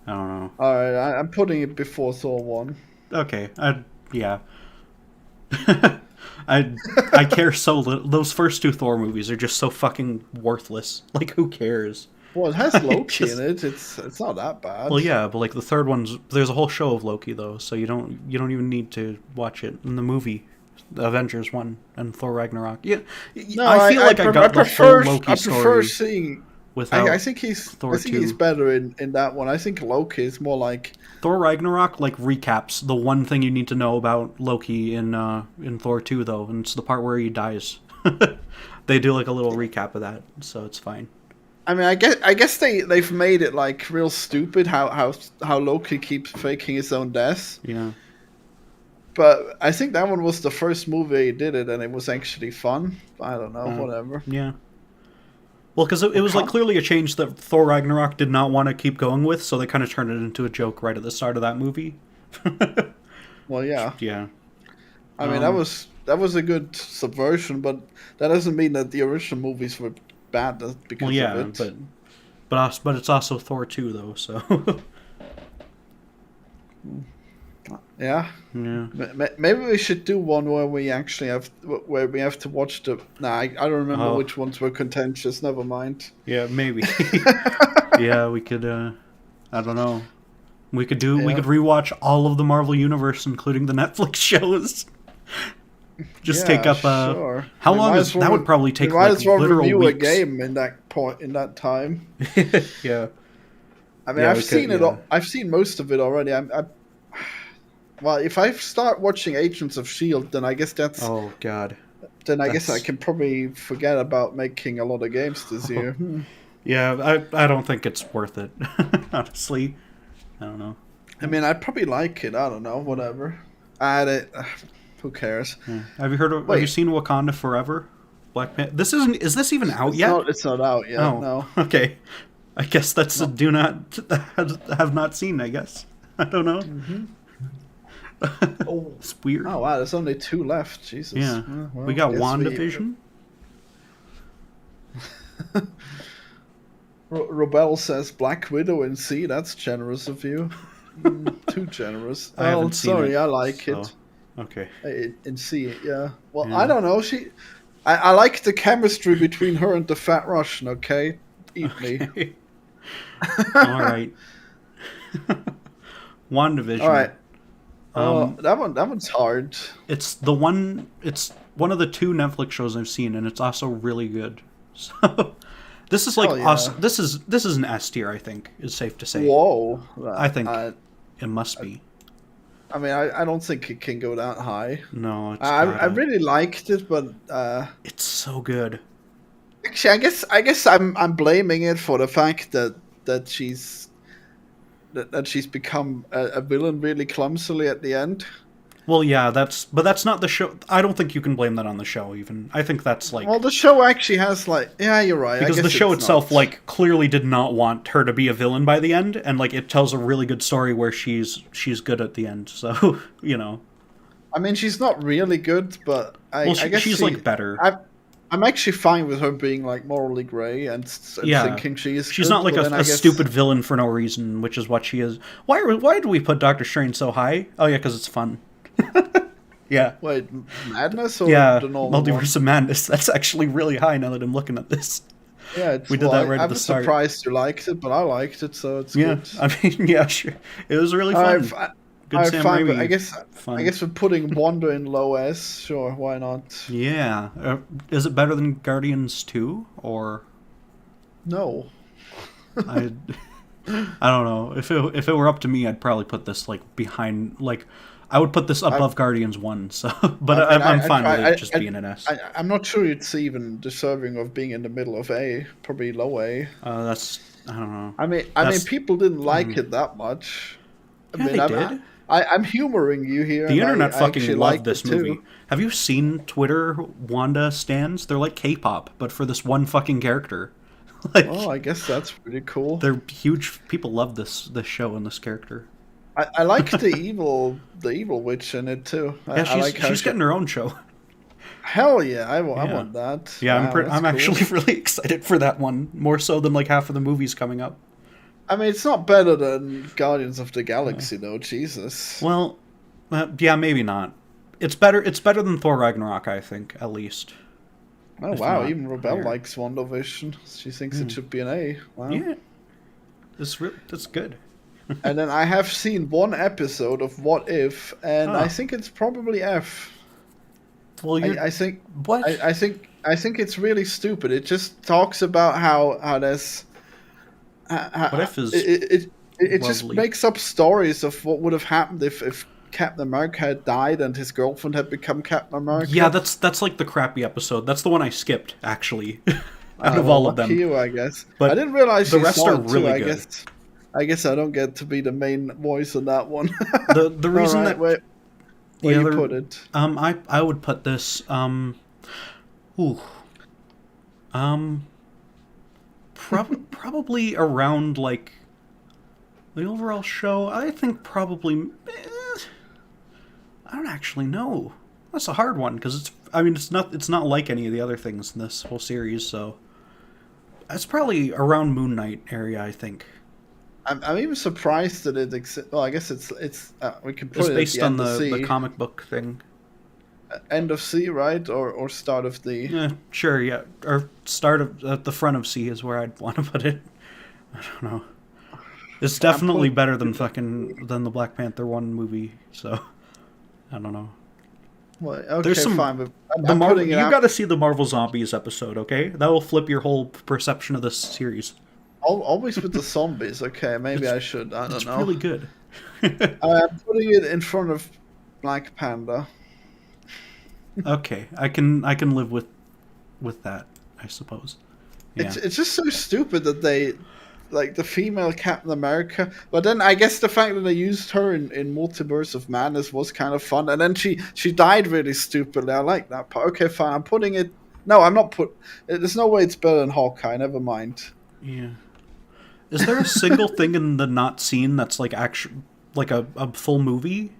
don't know. All right, I'm putting it before Thor 1. Okay, yeah. I care so little. Those first 2 Thor movies are just so fucking worthless. Like, who cares? Well, it has Loki in it. It's not that bad. Well, yeah, but like the third one's, there's a whole show of Loki though, so you don't even need to watch it in the movie. The Avengers 1 and Thor Ragnarok. Yeah, no, I feel like I got the whole Loki story. I prefer seeing. Without I think he's. Thor I think 2. he's better in that one. I think Loki is more like. Thor Ragnarok like recaps the one thing you need to know about Loki in Thor 2 though, and it's the part where he dies. They do like a little recap of that, so it's fine. I mean, I guess they've made it like real stupid how Loki keeps faking his own death. Yeah. But I think that one was the first movie he did it, and it was actually fun. I don't know, whatever. Yeah. Well, because it was like clearly a change that Thor Ragnarok did not want to keep going with, so they kind of turned it into a joke right at the start of that movie. Well, yeah. Yeah. I mean, that was a good subversion, but that doesn't mean that the original movies were bad because of it. But it's also Thor 2 though, so. Yeah. Maybe we should do one where we actually have to watch the. Nah, I don't remember which ones were contentious. Never mind. Yeah, maybe. Yeah, we could. I don't know. We could rewatch all of the Marvel Universe, including the Netflix shows. Just take up. Sure. How long is that? Would probably take like literal review weeks. A game in that time. Yeah. I mean, I've seen it. I've seen most of it already. Well, if I start watching Agents of S.H.I.E.L.D., then I guess that's... Oh, God. Then I guess I can probably forget about making a lot of games this year. Yeah, I don't think it's worth it, honestly. I don't know. I mean, I'd probably like it. I don't know, whatever. Who cares? Yeah. Have you seen Wakanda Forever? Black Panther? Is this even out yet? No, it's not out yet, no. Okay. I guess that's a do not... have not seen, I guess. I don't know. Mm-hmm. It's weird. Oh wow, there's only 2 left. Jesus. Yeah. Well, we got WandaVision. Robel says Black Widow in C. That's generous of you. Too generous. I haven't seen it. I like it. Okay. In C, yeah. Well, yeah. I don't know. I like the chemistry between her and the fat Russian. Okay, eat me. All right. WandaVision. All right. That one's hard. It's one of the 2 Netflix shows I've seen, and it's also really good. So this is like awesome. This is an S tier, I think, is safe to say. Whoa! I think it must be. I mean, I don't think it can go that high. No, I really liked it, but it's so good. Actually, I guess I'm blaming it for the fact that she's become a villain really clumsily at the end. Well, yeah, that's not the show. I don't think you can blame that on the show, even. I think that's like... Well, the show actually has, like... Yeah, you're right. Because the show itself, like, clearly did not want her to be a villain by the end, and, like, it tells a really good story where she's good at the end, so, you know. I mean, she's not really good, but I guess she's, like, better. I'm actually fine with her being, like, morally grey and thinking she is She's good, not, like, a stupid villain for no reason, which is what she is. Why do we put Doctor Strange so high? Oh, yeah, because it's fun. Yeah. Wait, Madness or the normal Multiverse of Madness. That's actually really high now that I'm looking at this. Yeah, we did that right at the start. I'm surprised you liked it, but I liked it, so it's good. I mean, yeah, sure. It was really fun. Good Sam fine, Raimi. but I guess we're putting Wanda in low S. Sure, why not? Yeah. Is it better than Guardians 2 or No. I don't know. If it were up to me, I'd probably put this like behind like I would put this above Guardians 1. So but I'm fine with it just being an S. I'm not sure it's even deserving of being in the middle of A. Probably low A. That's I don't know. I mean, people didn't like it that much. I Yeah, mean, they did. I'm humoring you here. The internet fucking loved this movie. Too. Have you seen Twitter Wanda stans? They're like K-pop, but for this one fucking character. Like, well, I guess that's pretty cool. They're huge. People love this show and this character. I like the evil witch in it too. Yeah, she's getting her own show. Hell yeah, I want that. Yeah, wow, I'm actually really excited for that one, more so than like half of the movies coming up. I mean, it's not better than Guardians of the Galaxy, though. Jesus. Well, yeah, maybe not. It's better. It's better than Thor Ragnarok, I think, at least. Oh wow! Even Rebel likes WandaVision. She thinks it should be an A. Wow. Yeah, that's good. And then I have seen one episode of What If, and I think it's probably F. Well, I think what? I think it's really stupid. It just talks about how there's. What If is it just makes up stories of what would have happened if Captain America had died and his girlfriend had become Captain America. Yeah, that's like the crappy episode. That's the one I skipped actually. Out of all of them, you, I guess. But I didn't realize the rest are really good. I guess I don't get to be the main voice on that one. The reason that where you put it? I would put this probably around like the overall show. I think probably I don't actually know. That's a hard one because it's not like any of the other things in this whole series. So it's probably around Moon Knight area, I think. I'm even surprised that it exists. Well, I guess it's we can put it's it based at on the comic book thing. End of C, right, or start of D? Yeah, sure, yeah, or start of at the front of C is where I'd want to put it. I don't know. It's definitely better than than the Black Panther 1 movie. So I don't know. Well, okay, fine, but you got to see the Marvel Zombies episode, okay? That will flip your whole perception of this series. Always with the zombies. Okay, maybe I should. I don't know. It's really good. I'm putting it in front of Black Panther. Okay, I can live with that, I suppose. Yeah. It's just so stupid that they like the female Captain America, but then I guess the fact that they used her in Multiverse of Madness was kind of fun, and then she died really stupidly. I like that part. Okay, fine. I'm putting it. No, I'm not There's no way it's better than Hawkeye. Never mind. Yeah. Is there a single thing in the not scene that's like actually like a full movie,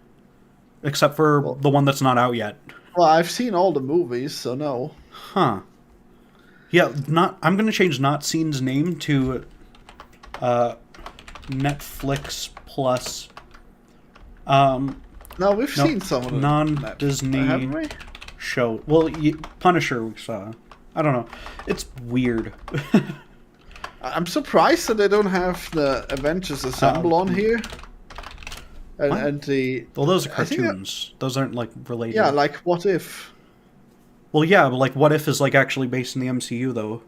except for the one that's not out yet? Well, I've seen all the movies, so no. Huh. Yeah, I'm gonna change Not Seen's name to Netflix Plus. No, we've seen some of the non-Disney show. Well, Punisher we saw. I don't know. It's weird. I'm surprised that they don't have the Avengers Assemble on here. And well, those are cartoons. Those aren't like related. Yeah, like What If? Well, yeah, but like What If is like actually based in the MCU though.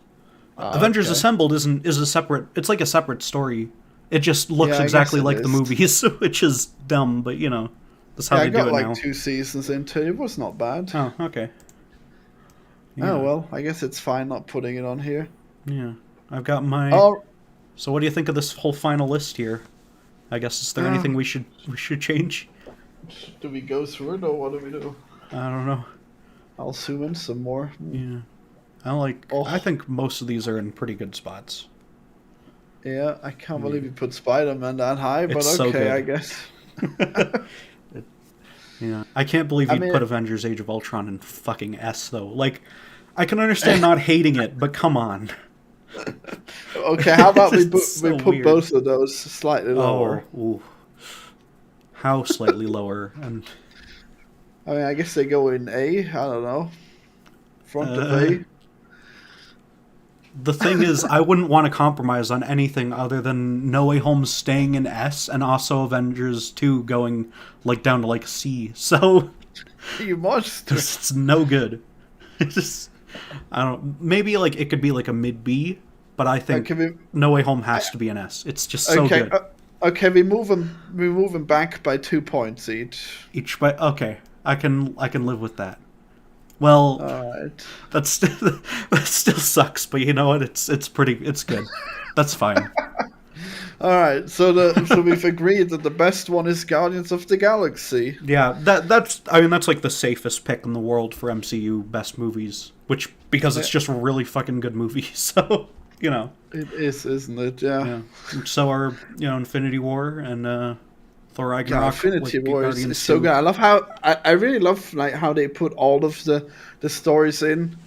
Avengers Assembled is a separate. It's like a separate story. It just looks exactly like the movies, which is dumb. But you know, that's how they do it now. I got like 2 seasons into it. It was not bad. Oh, okay. Yeah. Oh well, I guess it's fine not putting it on here. Yeah, I've got my. So, what do you think of this whole final list here? I guess is there anything we should change? Do we go through it or what do we do? I don't know. I'll zoom in some more. Yeah, I think most of these are in pretty good spots. Yeah, I can't believe you put Spider-Man that high, but it's okay, so I guess. Yeah, I can't believe you put Avengers: Age of Ultron in fucking S though. Like, I can understand not hating it, but come on. Okay, how about we put both of those slightly lower? Oh, how slightly lower? And I mean, I guess they go in A. I don't know. Front of A. The thing is, I wouldn't want to compromise on anything other than No Way Home staying in S, and also Avengers 2 going like down to like C. So You must. it's no good. It's just, I don't. Maybe like it could be like a mid B, but I think No Way Home has to be an S. It's just so good. Okay, we move them back by 2 points each. Each by okay, I can live with that. Well, that still sucks, but you know what? It's good. That's fine. All right, so we've agreed that the best one is Guardians of the Galaxy. Yeah, that's like the safest pick in the world for MCU best movies, because it's just a really fucking good movie. So you know, it is, isn't it? Yeah. So are Infinity War and Thor Ragnarok. Yeah, Infinity War is so good. I love I really love like how they put all of the stories into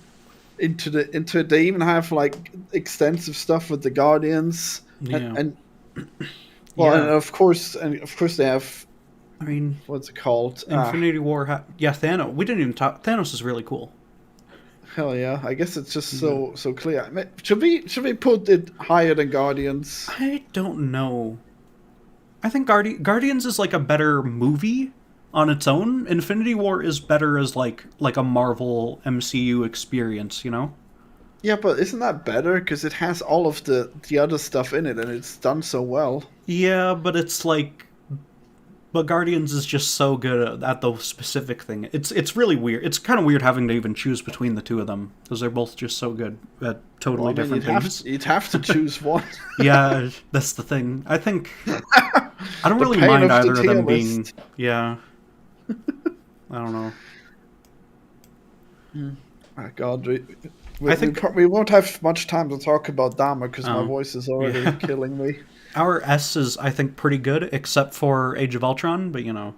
it. They even have like extensive stuff with the Guardians. Yeah. And of course they have. I mean, what's it called? Infinity War. Thanos. We didn't even talk. Thanos is really cool. Hell yeah! I guess it's just so clear. I mean, should we put it higher than Guardians? I don't know. I think Guardians is like a better movie on its own. Infinity War is better as like a Marvel MCU experience, you know? Yeah, but isn't that better? Because it has all of the other stuff in it, and it's done so well. Yeah, but it's like... But Guardians is just so good at the specific thing. It's really weird. It's kind of weird having to even choose between the two of them, because they're both just so good at totally different things. You'd have to choose one. Yeah, that's the thing. I think... I don't really mind either of them being... Yeah. I don't know. My God, I think we won't have much time to talk about Dahmer because my voice is already killing me. Our S is, I think, pretty good, except for Age of Ultron, but you know.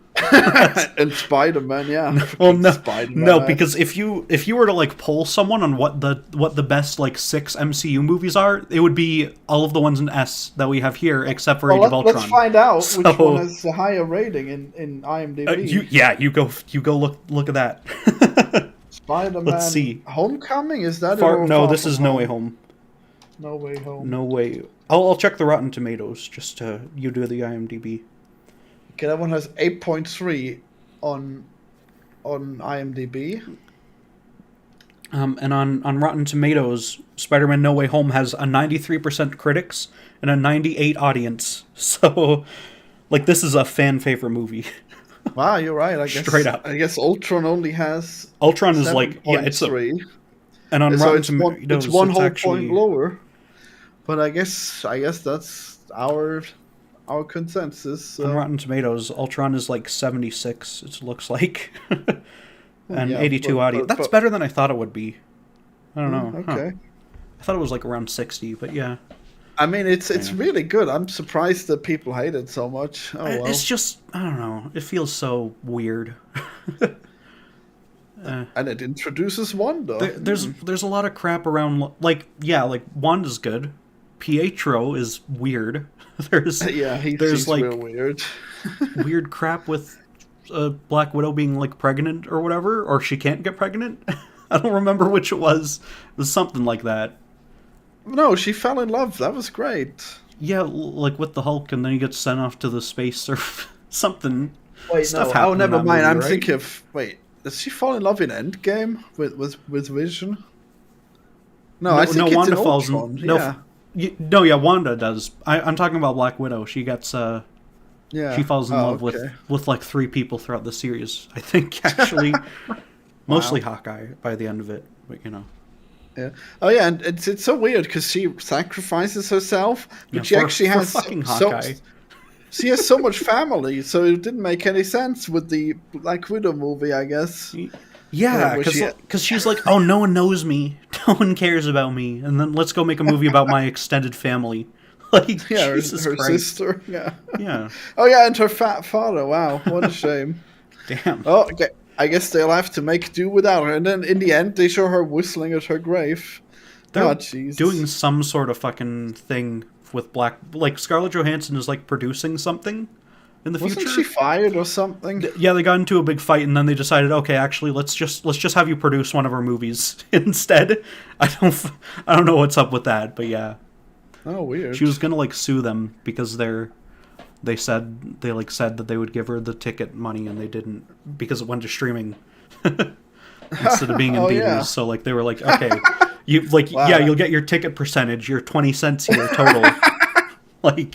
And Spider-Man, yeah. Well, no, because if you were to like poll someone on what the best like 6 MCU movies are, it would be all of the ones in S that we have here, except for Age of Ultron. Let's find out which one has the higher rating in IMDb. You go look at that. Spider-Man. Let's see. Homecoming, is that No, this is No Way Home. No Way Home. No Way. I'll check the Rotten Tomatoes just to you do the IMDb. Okay, that one has 8.3 on IMDb. And on Rotten Tomatoes, Spider-Man No Way Home has a 93% critics and a 98 audience. So, like, this is a fan favorite movie. Wow, you're right. I guess straight up. I guess Ultron only has. Ultron is like it's 3. And on Rotten Tomatoes, it's one whole point lower. But I guess that's our consensus. So. On Rotten Tomatoes, Ultron is like 76. It looks like, and 82 audience. That's better than I thought it would be. I don't know. Okay. I thought it was like around 60, but yeah. I mean, it's really good. I'm surprised that people hate it so much. Oh well. It's just, I don't know. It feels so weird. And it introduces Wanda. There's a lot of crap around. Like Wanda's good. Pietro is weird. He's like real weird. Weird crap with Black Widow being like pregnant or whatever, or she can't get pregnant. I don't remember which it was. It was something like that. No, she fell in love. That was great. Yeah, like with the Hulk, and then he gets sent off to the space or something. Wait, no. Oh, never mind. I'm thinking of. Wait, does she fall in love in Endgame with Vision? No, I think Wanda it's in falls Ultron. Yeah. Wanda does. I'm talking about Black Widow. She gets. She falls in love with like 3 people throughout the series. I think actually, mostly Hawkeye by the end of it, but you know. Yeah. Oh yeah, and it's so weird because she sacrifices herself, but she actually has fucking Hawkeye. She has so much family, so it didn't make any sense with the Black Widow movie, I guess. Yeah, because she's like, oh, no one knows me, no one cares about me, and then let's go make a movie about my extended family. Like, yeah, Jesus her Christ. sister. Yeah. Yeah. Oh yeah, and her fat father. Wow, what a shame. Damn. Oh, okay. I guess they'll have to make do without her. And then in the end, they show her whistling at her grave. They're doing some sort of fucking thing with Like, Scarlett Johansson is, like, producing something. in the Wasn't future. she fired or something? Yeah, they got into a big fight, and then they decided, okay, actually, let's just have you produce one of our movies instead. I don't know what's up with that, but yeah. Oh, weird. She was gonna like sue them because they said that they would give her the ticket money, and they didn't, because it went to streaming instead of being in theaters. Yeah. So like they were like, okay, you like Wow. yeah, you'll get your ticket percentage, your 20 cents here total. Like,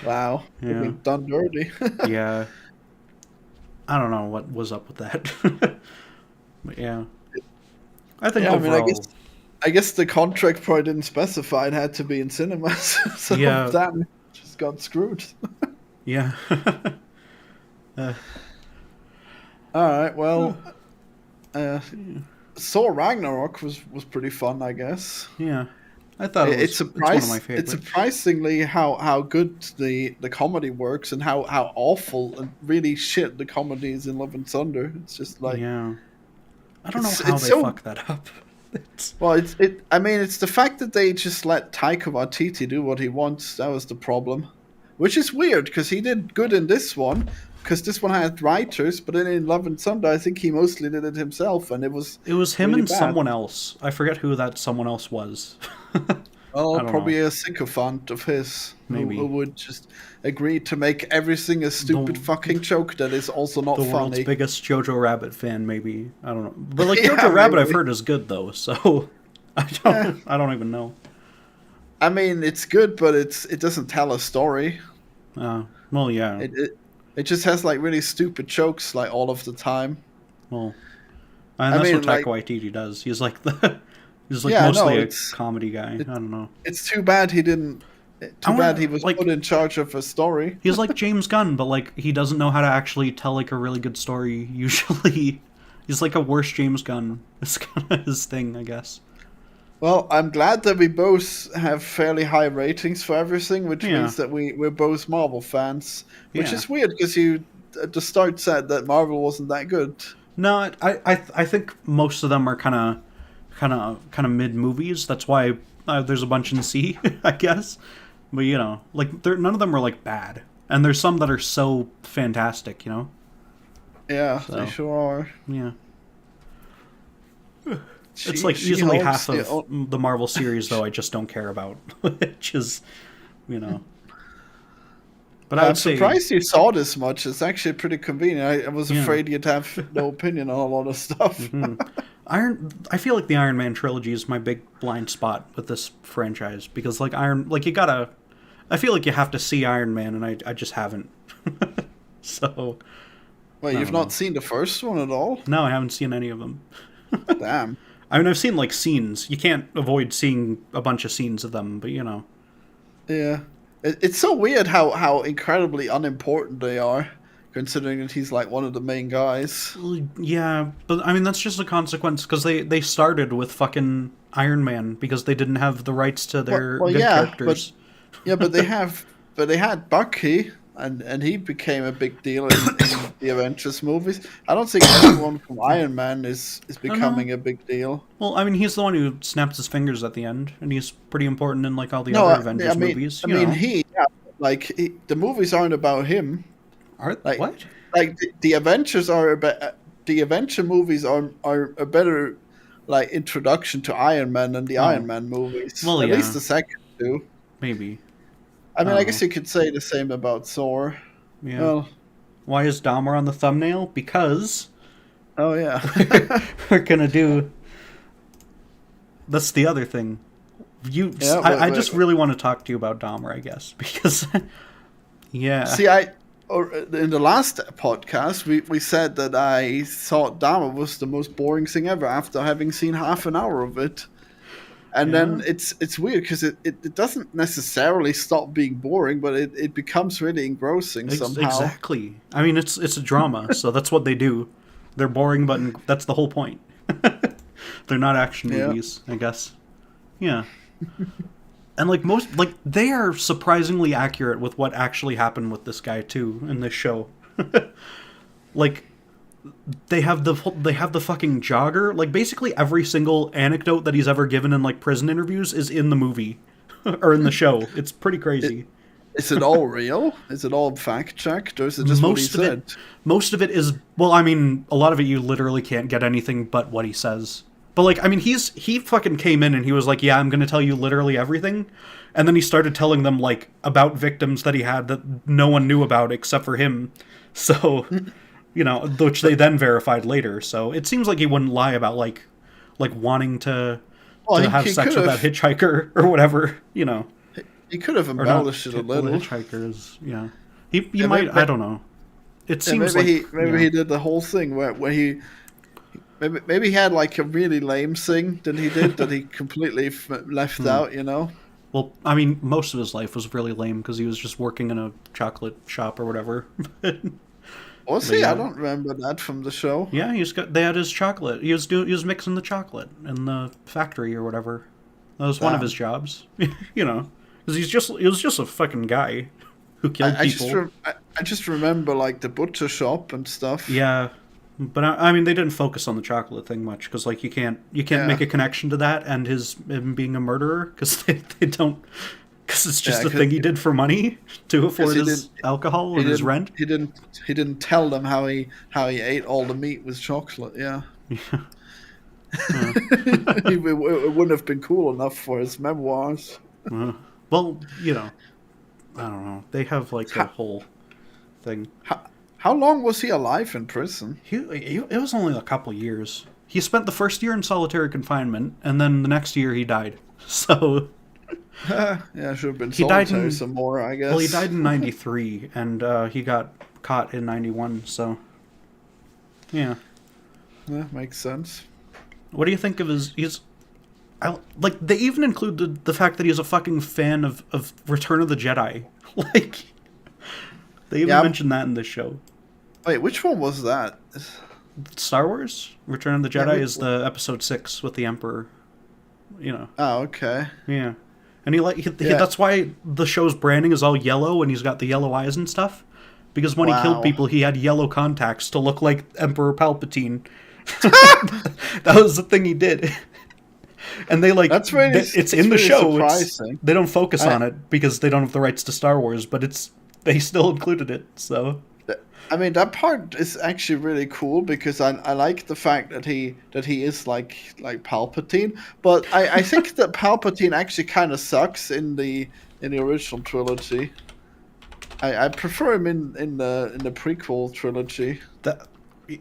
wow, yeah. done dirty. Yeah, I don't know what was up with that. But yeah, I think overall, I guess the contract probably didn't specify it had to be in cinemas. So Yeah. damn, just got screwed. yeah. All right, well, Thor Ragnarok was pretty fun, I guess. Yeah, I thought it's one of my favorites. It's surprisingly how good the comedy works and how awful and really shit the comedy is in Love and Thunder. It's just like, yeah, I don't know it's how they so- fuck that up. well, I mean, it's the fact that they just let Taika Waititi do what he wants. That was the problem, which is weird because he did good in this one. Because this one had writers, but then in Love and Thunder, I think he mostly did it himself, and it was him really and bad. someone else. I forget who that someone else was. Oh, I don't probably know. a sycophant of his Maybe. who would just agree to make everything a stupid fucking joke that is also not The world's funny. biggest Jojo Rabbit fan, maybe. I don't know, but like Yeah, Jojo Rabbit, I've maybe. heard is good though. So I don't even know. I mean, it's good, but it doesn't tell a story. Well, yeah. It just has like really stupid jokes like all of the time. Well, and that's mean, what Taika like- Waititi does. He's like he's like Yeah, mostly no, a it's- comedy guy. I don't know. It's too bad he didn't. Too wanna, bad he was like- put in charge of a story. He's like James Gunn, but like he doesn't know how to actually tell like a really good story. Usually, he's like a worse James Gunn. It's kind of his thing, I guess. Well, I'm glad that we both have fairly high ratings for everything, which Yeah. means that we're both Marvel fans. Which Yeah. is weird because you at the start said that Marvel wasn't that good. No, I think most of them are kind of mid movies. That's why there's a bunch in C, I guess. But you know, like none of them are like bad, and there's some that are so fantastic. You know. Yeah, So. they sure are. Yeah. It's like easily half of the Marvel series, though, I just don't care about, which is, you know. But I I'm would say, surprised you saw this much. It's actually pretty convenient. I was Yeah. afraid you'd have no opinion on a lot of stuff. I feel like the Iron Man trilogy is my big blind spot with this franchise because, like, I feel like you have to see Iron Man, and I just haven't. So, Wait, I you've don't not know. seen the first one at all? no, I haven't seen any of them. Damn. I mean, I've seen like scenes. You can't avoid seeing a bunch of scenes of them, but you know. Yeah. It's so weird how incredibly unimportant they are, considering that he's like one of the main guys. Yeah, but I mean that's just a consequence because they started with fucking Iron Man because they didn't have the rights to their Well, good yeah, characters. Yeah, but they had Bucky, and he became a big deal in the Avengers movies. I don't think anyone from Iron Man is becoming a big deal. Well, I mean he's the one who snaps his fingers at the end, and he's pretty important in like all the other Avengers movies. I mean, the movies aren't about him. Are Like, what? Like the Avengers are the Avenger movies are a better like introduction to Iron Man than the Iron Man movies. Well, At yeah. least the second two. Maybe. I mean, I Oh. guess you could say the same about Thor. Yeah. Well, Why is Dahmer on the thumbnail? Because oh yeah. we're gonna do. That's the other thing. Yeah, I just really want to talk to you about Dahmer, I guess, because yeah. See, in the last podcast, we said that I thought Dahmer was the most boring thing ever after having seen half an hour of it. And then it's weird because it doesn't necessarily stop being boring, but it becomes really engrossing somehow. Exactly. I mean, it's a drama, so that's what they do. They're boring, but that's the whole point. They're not action movies, I guess. Yeah. And they are surprisingly accurate with what actually happened with this guy too in this show. Like they have the fucking jogger. Like basically every single anecdote that he's ever given in like prison interviews is in the movie or in the show. It's pretty crazy. Is it all real? Is it all fact checked, or is it just what he said? Most of it is. Well, I mean, a lot of it you literally can't get anything but what he says. But like, I mean, he fucking came in and he was like, "Yeah, I'm gonna tell you literally everything," and then he started telling them like about victims that he had that no one knew about except for him. So, which they then verified later. So it seems like he wouldn't lie about like wanting to have sex with that hitchhiker or whatever. He could have embellished it a little. Hitchhikers, yeah. He might. I don't know. It seems maybe he did the whole thing where he. Maybe he had like a really lame thing that he did that he completely left out, Well, I mean, most of his life was really lame because he was just working in a chocolate shop or whatever. Was he? I don't remember that from the show. Yeah, they had his chocolate. He was mixing the chocolate in the factory or whatever. That was one of his jobs, because he was just a fucking guy who killed people. I just remember like the butcher shop and stuff. Yeah. But I mean, they didn't focus on the chocolate thing much because, like, you can't make a connection to that and him being a murderer because they don't, because it's just a thing he did for money to afford his alcohol and his rent. He didn't tell them how he ate all the meat with chocolate. Yeah. It wouldn't have been cool enough for his memoirs. Well, I don't know. They have like a whole thing. How long was he alive in prison? It was only a couple years. He spent the first year in solitary confinement, and then the next year he died. So... should have been solitary some more, I guess. Well, he died in 93, and he got caught in 91, so... Yeah. Yeah, makes sense. What do you think of they even include the fact that he's a fucking fan of Return of the Jedi. Like... They even mentioned that in this show. Wait, which one was that? Star Wars? Return of the Jedi is the episode 6 with the Emperor. Oh, okay. Yeah. And that's why the show's branding is all yellow and he's got the yellow eyes and stuff. Because when he killed people, he had yellow contacts to look like Emperor Palpatine. That was the thing he did. And they it's in the really show. They don't focus on it because they don't have the rights to Star Wars, but they still included it, so... I mean, that part is actually really cool because I like the fact that he is like Palpatine, but I think that Palpatine actually kind of sucks in the original trilogy. I prefer him in the prequel trilogy.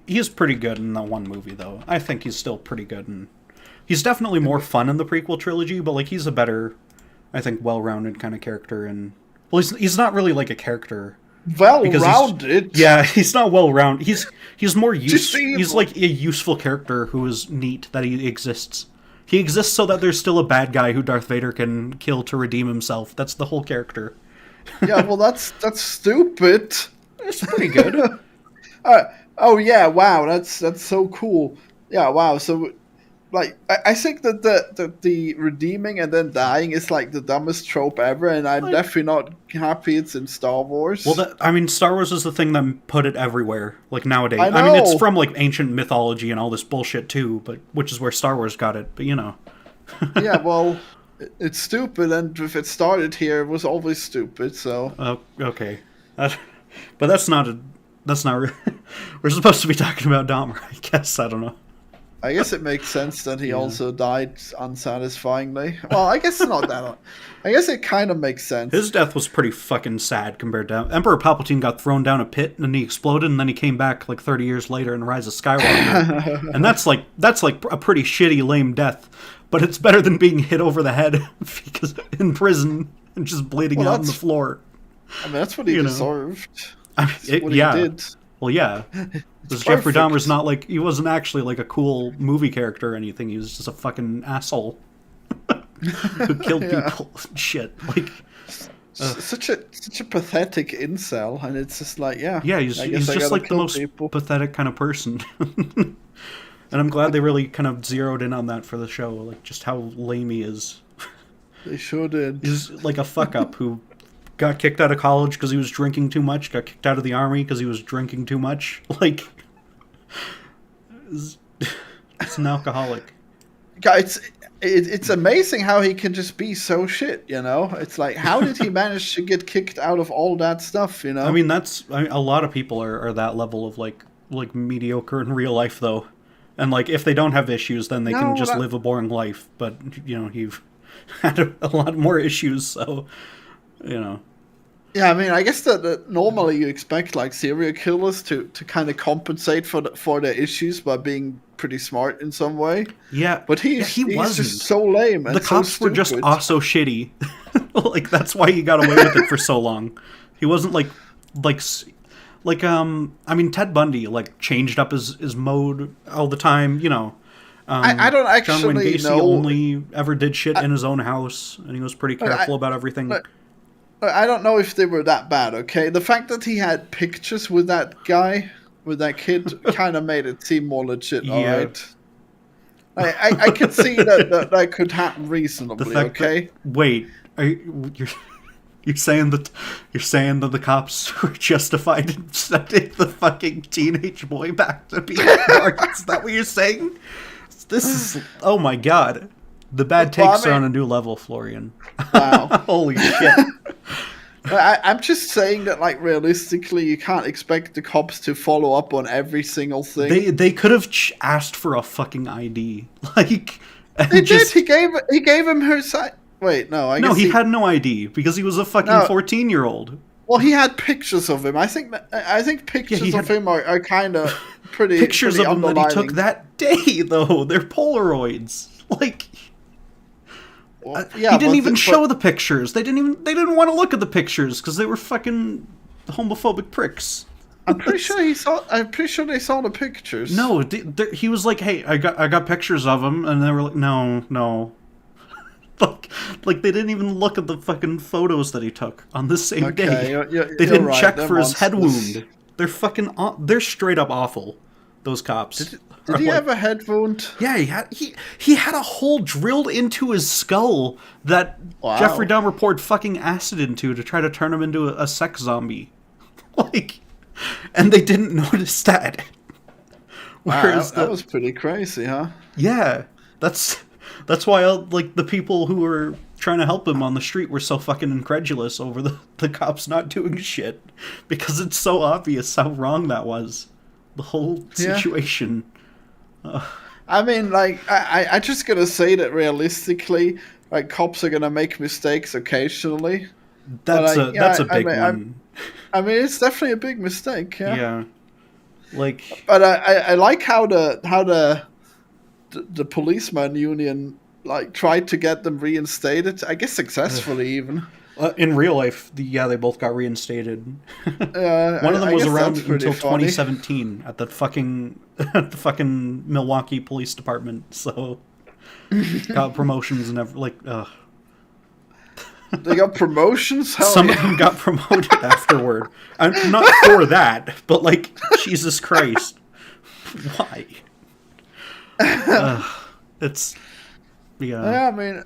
He's pretty good in that one movie, though. I think he's still pretty good, and he's definitely more fun in the prequel trilogy, but like he's a better, I think, well-rounded kind of character and... Well, he's not really like a character. Well-rounded? He's not well-rounded. He's more useful. He's like a useful character who is neat that he exists. He exists so that there's still a bad guy who Darth Vader can kill to redeem himself. That's the whole character. Yeah, well, that's stupid. It's pretty good. Oh yeah, wow, that's so cool. Yeah, wow. So... Like, I think that the redeeming and then dying is like the dumbest trope ever, and I'm definitely not happy it's in Star Wars. Well, Star Wars is the thing that put it everywhere, like nowadays. I mean, it's from like ancient mythology and all this bullshit too, but which is where Star Wars got it. But Yeah, well, it's stupid, and if it started here, it was always stupid. So. Okay, but that's not. We're supposed to be talking about Dahmer, I guess. I don't know. I guess it makes sense that he also died unsatisfyingly. Well, I guess it's not that. I guess it kind of makes sense. His death was pretty fucking sad compared to Emperor Palpatine got thrown down a pit and then he exploded and then he came back like 30 years later in Rise of Skywalker. And that's like a pretty shitty, lame death. But it's better than being hit over the head because in prison and just bleeding out on the floor. I mean, that's what he deserved. He did. Well, yeah. Because Jeffrey Dahmer's not like... He wasn't actually like a cool movie character or anything. He was just a fucking asshole who killed people and shit. Like... Such a pathetic incel, and it's just like, yeah. Yeah, he's just like the most pathetic kind of person. And I'm glad they really kind of zeroed in on that for the show, like just how lame he is. They sure did. He's like a fuck-up who... got kicked out of college because he was drinking too much, got kicked out of the army because he was drinking too much. Like, it's an alcoholic. it's amazing how he can just be so shit, you know? It's like, how did he manage to get kicked out of all that stuff, you know? I mean, a lot of people are that level of like mediocre in real life, though. And like, if they don't have issues, then they can just live a boring life. But you know, you've had a lot more issues, so you know. Yeah, I mean, I guess that normally you expect like serial killers to kind of compensate for their issues by being pretty smart in some way. Yeah, but he wasn't. Just so lame. And the cops were just also shitty. Like that's why he got away with it for so long. He wasn't like I mean, Ted Bundy like changed up his mode all the time. You know, I don't actually John Wayne Gacy know. Only ever did shit in his own house, and he was pretty careful about everything. I don't know if they were that bad, okay? The fact that he had pictures with that guy, with that kid, kind of made it seem more legit, alright? I could see that could happen reasonably, okay? You're saying that the cops were justified in sending the fucking teenage boy back to be Mark? Is that what you're saying? This is... Oh my god. The bad takes are on a new level, Florian. Wow. Holy shit. I'm just saying that, like, realistically, you can't expect the cops to follow up on every single thing. They could have asked for a fucking ID. Like, they did. He gave him her side. Wait, no. I guess he had no ID because he was a fucking 14-year-old. Well, he had pictures of him. I think pictures of him are kind of pretty. Pictures pretty of him that he took that day, though. They're Polaroids. Like. He didn't even show the pictures. They didn't want to look at the pictures because they were fucking homophobic pricks. I'm pretty sure they saw the pictures. No, he was like, "Hey, I got pictures of him," and they were like, "No." like they didn't even look at the fucking photos that he took on the same day. They didn't check for his head wound. They're straight up awful. Those cops. Did he have a head wound? Yeah, he had a hole drilled into his skull that Jeffrey Dahmer poured fucking acid into to try to turn him into a sex zombie. Like, and they didn't notice that. Wow, that was pretty crazy, huh? Yeah, that's why like the people who were trying to help him on the street were so fucking incredulous over the cops not doing shit, because it's so obvious how wrong that was. The whole situation. I mean, like, I just gotta say that realistically, like, cops are gonna make mistakes occasionally. That's a big one. I mean, it's definitely a big mistake. Yeah. Yeah. Like. But I like how the policeman union like tried to get them reinstated. I guess successfully even. In real life, they both got reinstated. One of them was around until 2017 at the fucking Milwaukee Police Department. So got promotions and They got promotions. Some of them got promoted afterward. Not for that, but like Jesus Christ, why? It's. Yeah, I mean,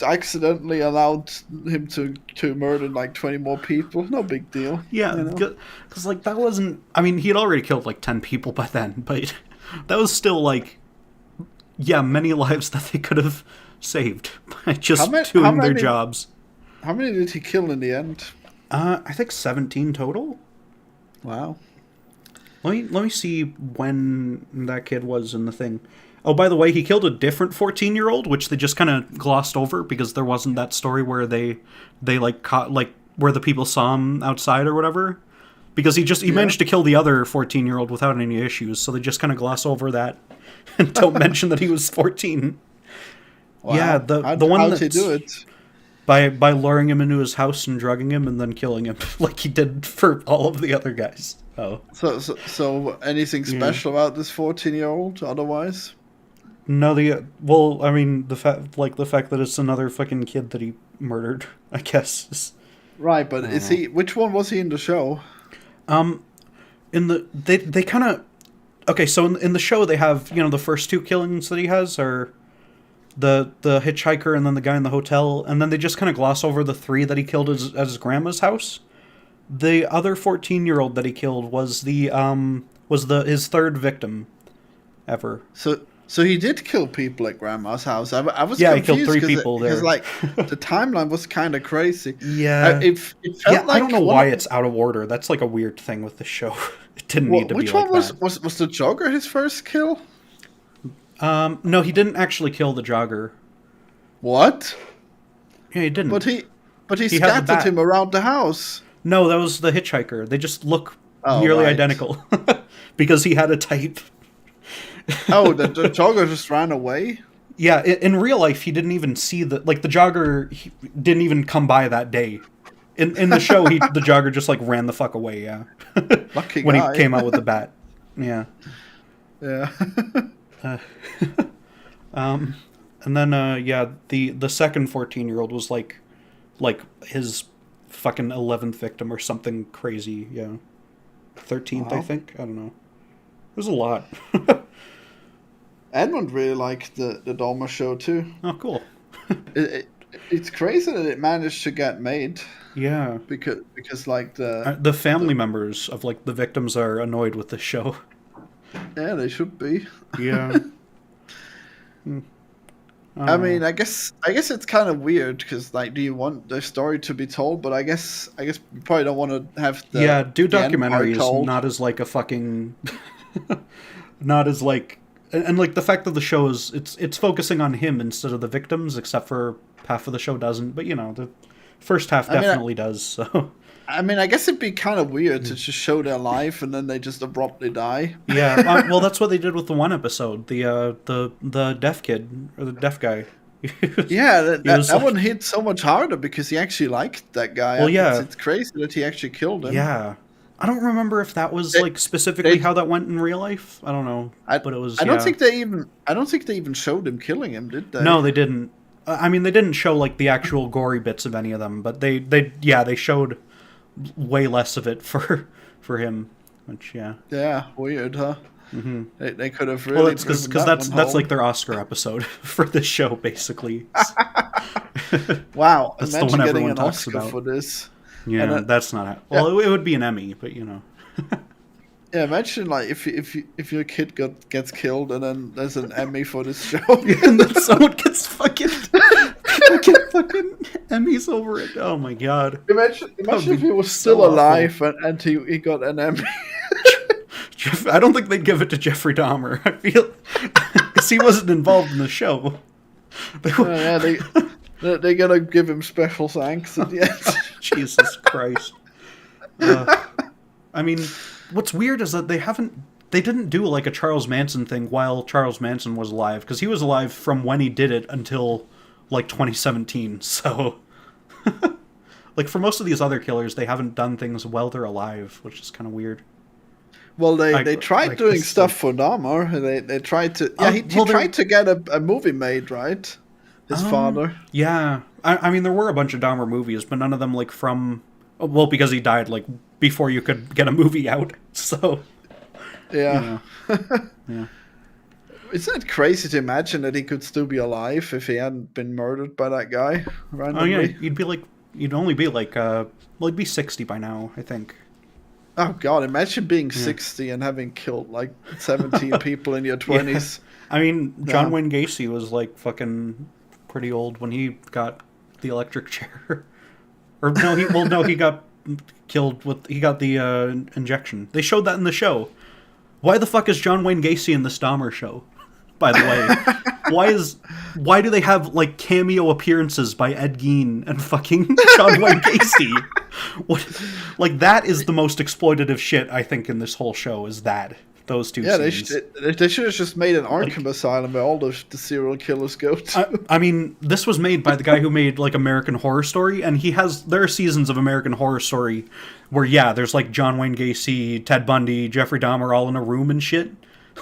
accidentally allowed him to murder like 20 more people. No big deal. Yeah, because like that wasn't. I mean, he had already killed like 10 people by then, but that was still like, many lives that they could have saved by just doing their jobs. How many did he kill in the end? I think 17 total. Wow. Let me see when that kid was in the thing. Oh, by the way, he killed a different 14-year-old, which they just kind of glossed over because there wasn't that story where they like caught like where the people saw him outside or whatever. Because he managed to kill the other 14-year-old without any issues, so they just kind of gloss over that and don't mention that he was 14. Wow. Yeah, the one that do it by luring him into his house and drugging him and then killing him like he did for all of the other guys. Oh. So anything special about this 14-year-old otherwise? No, the fact that it's another fucking kid that he murdered, I guess. Right, but is he? Which one was he in the show? They kind of. Okay, so in the show they have the first two killings that he has are the hitchhiker and then the guy in the hotel, and then they just kind of gloss over the 3 that he killed at his grandma's house. The other 14-year-old that he killed was his third victim ever. So he did kill people at Grandma's house. I was Yeah, confused he killed 3 people there. because like the timeline was kind of crazy. Yeah, It felt like I don't know why it's out of order. That's like a weird thing with the show. It didn't need to be like that. Which one was the Jogger his first kill? No, he didn't actually kill the Jogger. What? Yeah, he didn't. But he scattered him around the house. No, that was the hitchhiker. They just look nearly right. identical because he had a type. Oh, the Jogger just ran away? Yeah, in real life, he didn't even see the Jogger. He didn't even come by that day. In the show, the Jogger just like ran the fuck away. Yeah, lucky when guy. He came out with the bat. Yeah, yeah. And then the second 14-year-old was like his fucking 11th victim or something crazy. Yeah, 13th, I think. I don't know. It was a lot. Edmund really liked the Dahmer show too. Oh, cool. It's crazy that it managed to get made. Yeah, because like the family members of like the victims are annoyed with the show. Yeah, they should be. Yeah. I mean, I guess it's kind of weird because like, do you want the story to be told? But I guess you probably don't want to have the do documentaries not as like a fucking not as like and like the fact that the show is it's focusing on him instead of the victims, except for half of the show doesn't. But the first half definitely does. So. I mean, I guess it'd be kind of weird to just show their life and then they just abruptly die. Yeah, well, that's what they did with the one episode. The deaf kid or the deaf guy. That one hit so much harder because he actually liked that guy. Well, yeah, it's crazy that he actually killed him. Yeah, I don't remember if that was like specifically how that went in real life. I don't know, but it was. I don't think they even showed him killing him, did they? No, they didn't. I mean, they didn't show like the actual gory bits of any of them, but they showed way less of it for him, which weird, huh? Mm-hmm. They could have really because that's like their Oscar episode for this show basically. Wow, that's imagine the one getting everyone an talks Oscar about for this. Yeah, that's not well. It would be an Emmy, but Yeah, imagine like if your kid gets killed and then there's an Emmy for this show, and then someone gets fucking Emmys over it. Oh my god! Imagine if he was still alive and he got an Emmy. I don't think they'd give it to Jeffrey Dahmer. I feel because he wasn't involved in the show. They're gonna give him special thanks at the end. Jesus Christ! I mean, what's weird is that they didn't do like a Charles Manson thing while Charles Manson was alive, because he was alive from when he did it until like 2017. So, like for most of these other killers, they haven't done things while they're alive, which is kind of weird. Well, they tried doing stuff for Dahmer. They tried to. Yeah, he tried to get a movie made, right? His father. Yeah, I mean there were a bunch of Dahmer movies, but none of them like from. Well, because he died like before you could get a movie out. So. Yeah. Yeah. Isn't it crazy to imagine that he could still be alive if he hadn't been murdered by that guy randomly? Oh yeah, you'd only be like he'd be 60 by now, I think. Oh god, imagine being 60 and having killed like 17 people in your 20s. Yeah. I mean, John Wayne Gacy was like fucking pretty old when he got the electric chair. Or no, he got killed he got the injection. They showed that in the show. Why the fuck is John Wayne Gacy in this Dahmer show? By the way, why do they have like cameo appearances by Ed Gein and fucking John Wayne Gacy? What, like that is the most exploitative shit I think in this whole show is those two scenes. They should have just made an Arkham Asylum where all the serial killers go to. I mean, this was made by the guy who made like American Horror Story, and there are seasons of American Horror Story where there's like John Wayne Gacy, Ted Bundy, Jeffrey Dahmer all in a room and shit.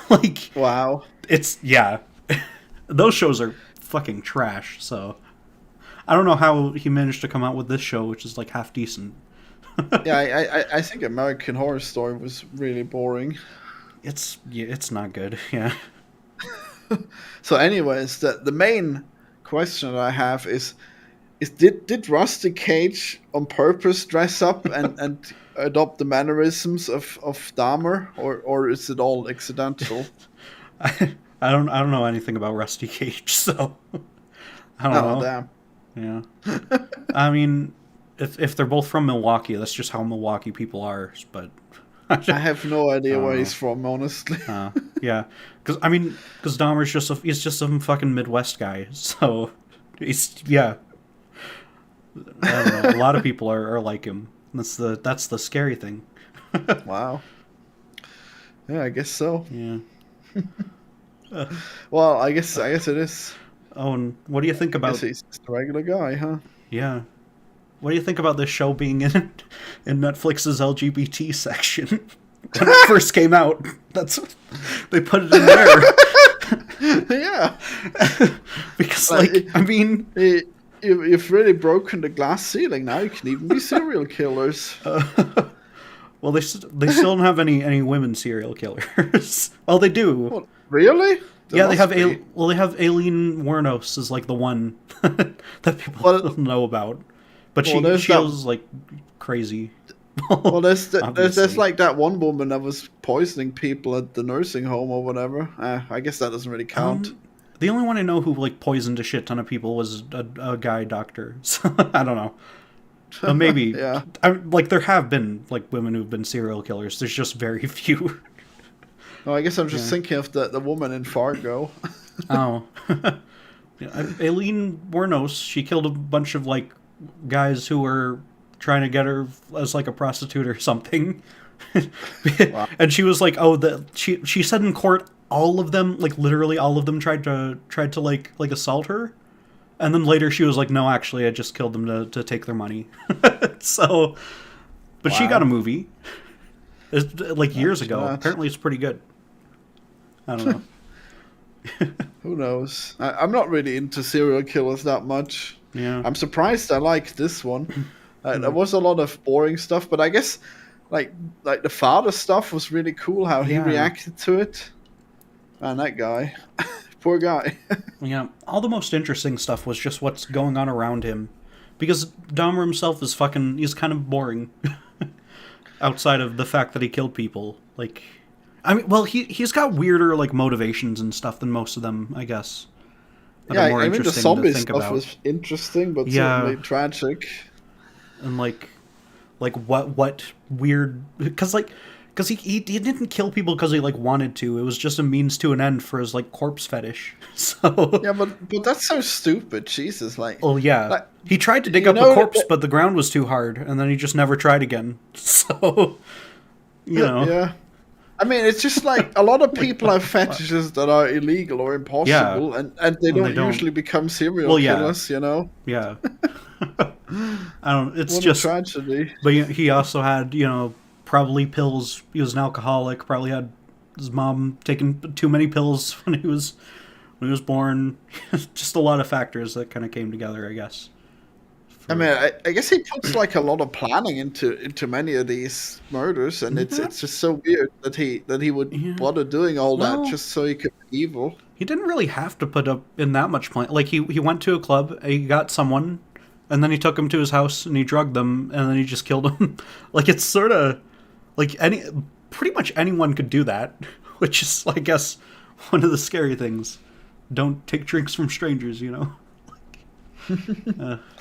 Like wow. It's those shows are fucking trash, so I don't know how he managed to come out with this show, which is like half decent. I think American Horror Story was really boring. It's not good. Yeah. So anyways, the main question that I have is did Rusty Cage on purpose dress up and adopt the mannerisms of Dahmer, or is it all accidental? I don't know anything about Rusty Cage, so I don't Oh, know. damn. Yeah. I mean, if they're both from Milwaukee, that's just how Milwaukee people are. But I I have no idea don't where know. he's from, honestly. Yeah, because Dahmer's he's just some fucking Midwest guy. So he's yeah. I don't know. A lot of people are like him. That's the scary thing. Wow. Yeah, I guess so. Yeah. Well, I guess it is. Oh, and what do you think I guess about? he's just a regular guy, huh? Yeah. What do you think about this show being in Netflix's LGBT section? When it first came out, that's they put it in there. Yeah. Because, like, I mean, You've really broken the glass ceiling. Now you can even be serial killers. well, they still don't have any women serial killers. Well, they do. What, really? Yeah, they have they have Aileen Wuornos is like the one that people don't know about, but she was like crazy. Well, there's like that one woman that was poisoning people at the nursing home or whatever. I guess that doesn't really count. The only one I know who like poisoned a shit ton of people was a guy doctor. So I don't know. But maybe Yeah. like there have been like women who've been serial killers. There's just very few. No, I guess I'm just thinking of the woman in Fargo. Oh. Yeah, Aileen Wuornos, she killed a bunch of like guys who were trying to get her as like a prostitute or something. Wow. And she was like, "Oh, she said in court all of them, like literally all of them tried to like assault her." And then later she was like, "No, actually I just killed them to take their money." So but she got a movie. It's, like years ago. Apparently it's pretty good. I don't know. Who knows? I'm not really into serial killers that much. Yeah. I'm surprised I like this one. There was a lot of boring stuff, but I guess like the father stuff was really cool. How he reacted to it. Man, that guy, poor guy. Yeah, all the most interesting stuff was just what's going on around him, because Dahmer himself is he's kind of boring. Outside of the fact that he killed people, like, I mean, well, he's got weirder like motivations and stuff than most of them, I guess. Yeah, I mean the zombie stuff was interesting, but certainly tragic. And like what weird because he didn't kill people because he like wanted to. It was just a means to an end for his like corpse fetish. So yeah, but that's so stupid. Jesus, like. Oh yeah, like, he tried to dig up a corpse, but the ground was too hard, and then he just never tried again. So you know. Yeah. I mean, it's just like a lot of people have fetishes that are illegal or impossible, and they don't usually become serial killers, you know? Yeah. I don't. It's what just a tragedy. But he also had, probably pills. He was an alcoholic. Probably had his mom taking too many pills when he was born. Just a lot of factors that kind of came together, I guess. I mean, I guess he puts like a lot of planning into many of these murders, and it's just so weird that he would bother doing all that just so he could be evil. He didn't really have to put up in that much plan. Like he went to a club, he got someone, and then he took him to his house and he drugged them, and then he just killed him. Like it's sort of like pretty much anyone could do that, which is I guess one of the scary things. Don't take drinks from strangers,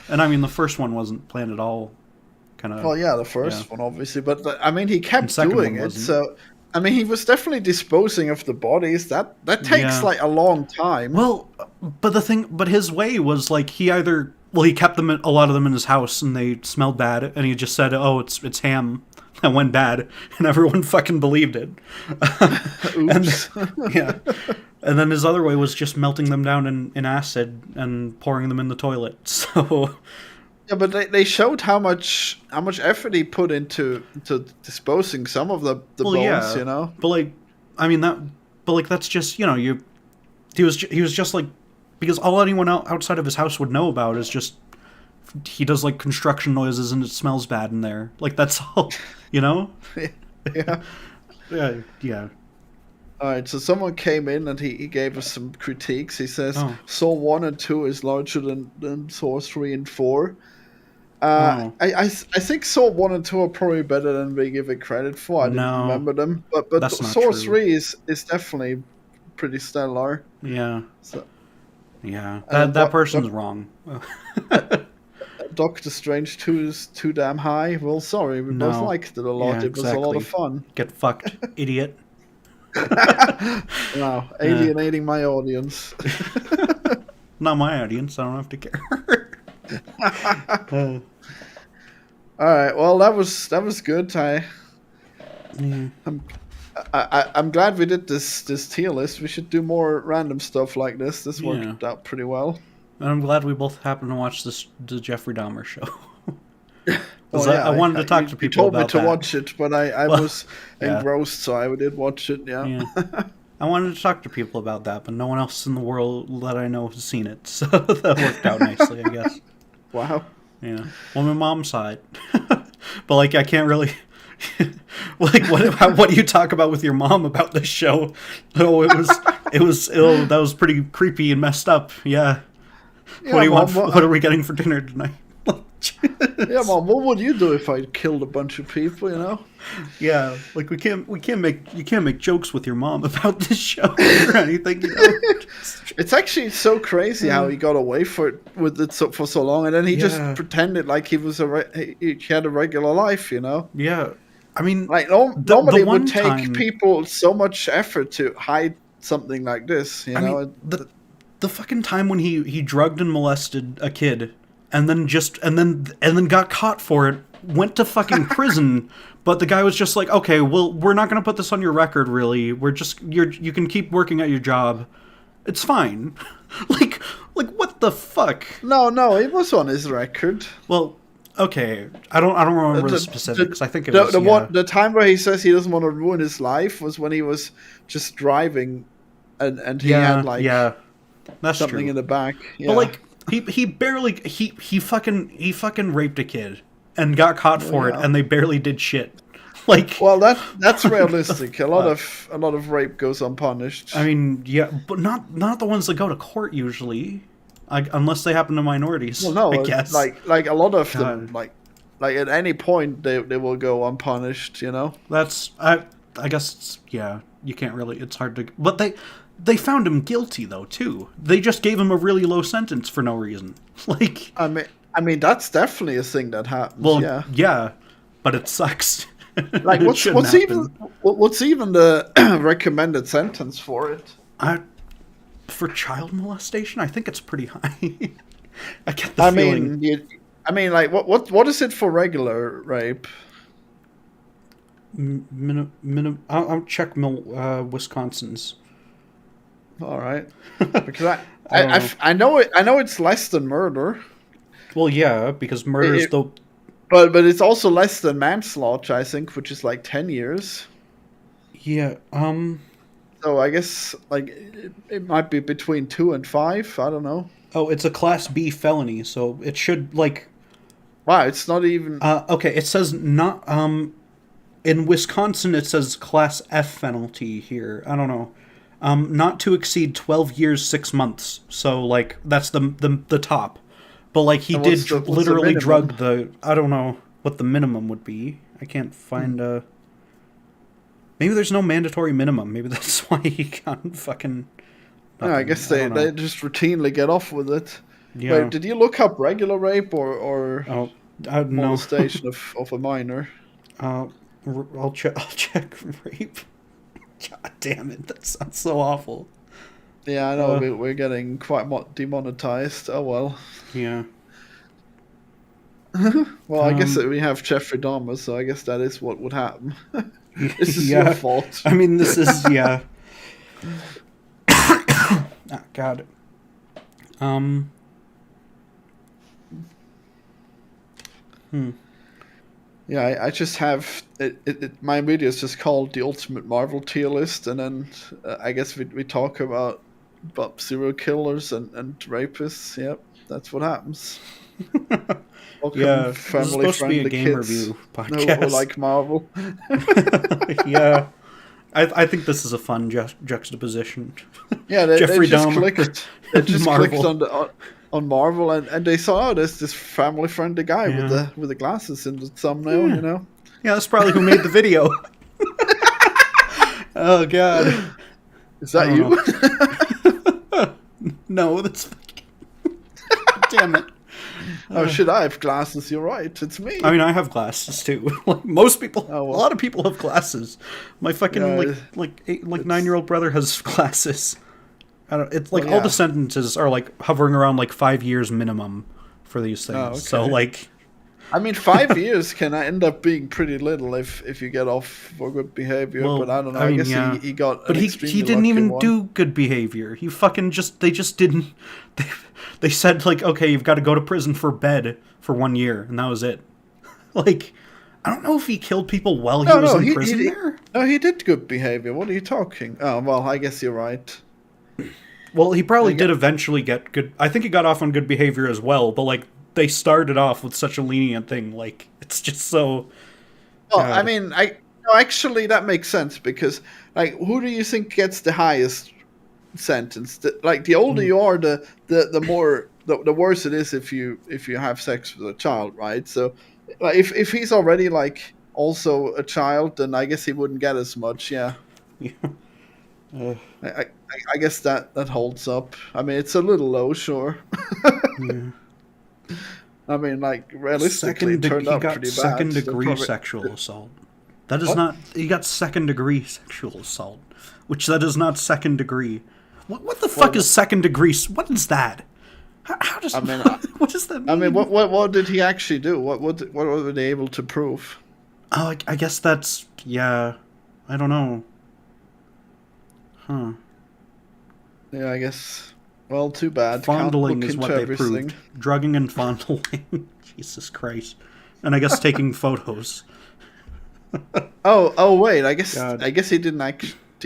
And I mean, the first one wasn't planned at all. Kind of. Well, yeah, the first one obviously, but I mean, he kept doing it. So I mean, he was definitely disposing of the bodies. That takes like a long time. Well, but his way was like he kept a lot of them in his house, and they smelled bad, and he just said, "Oh, it's ham." That went bad, and everyone fucking believed it. Oops. And then his other way was just melting them down in acid and pouring them in the toilet. So yeah, but they showed how much effort he put into disposing some of the bones, But like, I mean that's just he was just like, because all anyone outside of his house would know about is just he does like construction noises and it smells bad in there. Like that's all, Yeah. Yeah. All right, so someone came in and he gave us some critiques. He says Saw 1 and 2 is larger than Saw 3 and 4. I think Saw 1 and 2 are probably better than we give it credit for. I didn't remember them. But Saw 3 is definitely pretty stellar. Yeah. So, yeah, that person's wrong. Doctor Strange 2 is too damn high. Well, sorry, we both liked it a lot. Yeah, It was a lot of fun. Get fucked, idiot. Wow, alienating my audience. Not my audience. I don't have to care. All right. Well, that was good. I'm glad we did this tier list. We should do more random stuff like this. This worked out pretty well. And I'm glad we both happened to watch the Jeffrey Dahmer show. Well, I wanted to talk to people about that. You told me to watch it, but I was engrossed, so I did watch it. Yeah. I wanted to talk to people about that, but no one else in the world that I know has seen it, so that worked out nicely, I guess. Wow. Yeah. Well, my mom saw it, but like I can't really. Like what do you talk about with your mom about this show? Oh, it was that was pretty creepy and messed up. Yeah. What do you want? What are we getting for dinner tonight? Yeah, Mom. What would you do if I killed a bunch of people? You know? Yeah, like you can't make jokes with your mom about this show or anything. You know? It's actually so crazy how he got away with it for so long, and then he just pretended like he was he had a regular life. You know? Yeah. I mean, like normally it would take people so much effort to hide something like this. You know? Mean, the fucking time when he drugged and molested a kid. And then got caught for it, went to fucking prison, but the guy was just like, okay, well, we're not going to put this on your record, really. You can keep working at your job. It's fine. like what the fuck? No, it was on his record. Well, okay. I don't remember the specifics. I think it was the time where he says he doesn't want to ruin his life was when he was just driving and he had like that's something true. in the back. Yeah. But like he barely he fucking raped a kid and got caught for it, and they barely did shit. Like, well, that's realistic. A lot of rape goes unpunished. I mean, yeah, but not the ones that go to court usually, unless they happen to minorities. Well, no, I guess like a lot of them, like at any point they will go unpunished. You know, that's I guess you can't really. It's hard to, but They found him guilty though too. They just gave him a really low sentence for no reason. Like, I mean that's definitely a thing that happens. Well, yeah, but it sucks. Like, what's even the recommended sentence for it? For child molestation, I think it's pretty high. I get the feeling. Like, what is it for regular rape? I'll check Wisconsin's. All right, because I know it's less than murder. Well, yeah, because murder is the. But it's also less than manslaughter, I think, which is like 10 years. Yeah. So I guess like it might be between 2 and 5. I don't know. Oh, it's a Class B felony, so it should like. Wow, it's not even. Okay, it says not. In Wisconsin, it says Class F penalty here. I don't know. Not to exceed 12 years 6 months. So like that's the top. But like he did literally drug the. I don't know what the minimum would be. I can't find Maybe there's no mandatory minimum. Maybe that's why he got fucking. Yeah, I guess they just routinely get off with it. Yeah. Wait, did you look up regular rape or molestation of a minor? I'll check rape. God damn it! That sounds so awful. Yeah, I know we're getting quite demonetized. Oh well. Yeah. Well, I guess that we have Jeffrey Dahmer, so I guess that is what would happen. This is your fault. I mean, this is oh, God. Yeah, I just have my video is just called the Ultimate Marvel Tier List, and then I guess we talk about serial killers and rapists. Yep, that's what happens. Welcome, family friendly game kids review podcast. who like Marvel. Yeah, I think this is a fun juxtaposition. Yeah, Jeffrey they just Dahmer. clicked on Marvel, and they saw there's this family friendly guy with the glasses in the thumbnail. You know. Yeah, that's probably who made the video. Oh God. Is that you? No, that's damn it. Oh shit! I have glasses. You're right. It's me. I mean, I have glasses too. Like most people, Oh, well. a lot of people have glasses. My fucking Yeah, 9-year-old brother has glasses. I don't. It's like Well, all the yeah. sentences are like hovering around like 5 years minimum for these things. Oh, okay. So like, I mean, 5 years can end up being pretty little if you get off for good behavior. well, But I don't know. I I mean, guess yeah. he got. But an he extremely didn't lucky even one. do good behavior. He fucking they just didn't. They said like, okay, you've got to go to prison for bed for 1 year, and that was it. Like, I don't know if he killed people while he was in prison there. No, he did good behavior. What are you talking? Oh well, I guess you're right. Well, he probably did eventually get good. I think he got off on good behavior as well, but like they started off with such a lenient thing. Like it's just so. Well, God. I mean, no, actually that makes sense because like, who do you think gets the highest sentence? Like the older you are, the more the worse it is if you have sex with a child, right? So, like, if he's already like also a child, then I guess he wouldn't get as much. Yeah. Yeah. I guess that holds up. I mean, it's a little low, sure. Yeah. I mean, like, realistically, it turned out pretty bad. Second So degree probably- sexual assault. That is What? not. He got second degree sexual assault, which that is not second degree. What the fuck is second degree? What is that? How does? I mean, what does that mean? I mean, what did he actually do? What were they able to prove? Oh, I guess that's yeah. I don't know. Huh. Yeah, I guess. Well, too bad. Fondling Can't look is what into they everything. proved. Drugging and fondling. Jesus Christ. And I guess taking photos. Oh, wait. I guess God. he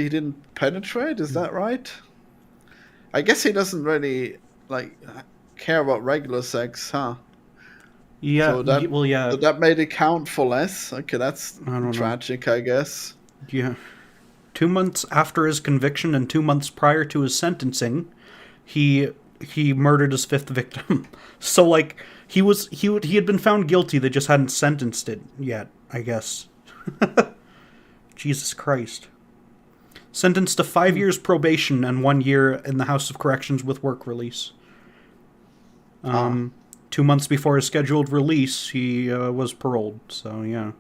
didn't penetrate. Is that right? I guess he doesn't really like care about regular sex, huh? Yeah. So that, well, yeah. So that made it count for less. Okay, that's I don't know. tragic, I guess. Yeah. 2 months after his conviction and 2 months prior to his sentencing, he murdered his fifth victim. So like he had been found guilty, they just hadn't sentenced it yet, I guess. Jesus Christ. Sentenced to 5 years probation and 1 year in the House of Corrections with work release. 2 months before his scheduled release, he was paroled. So yeah.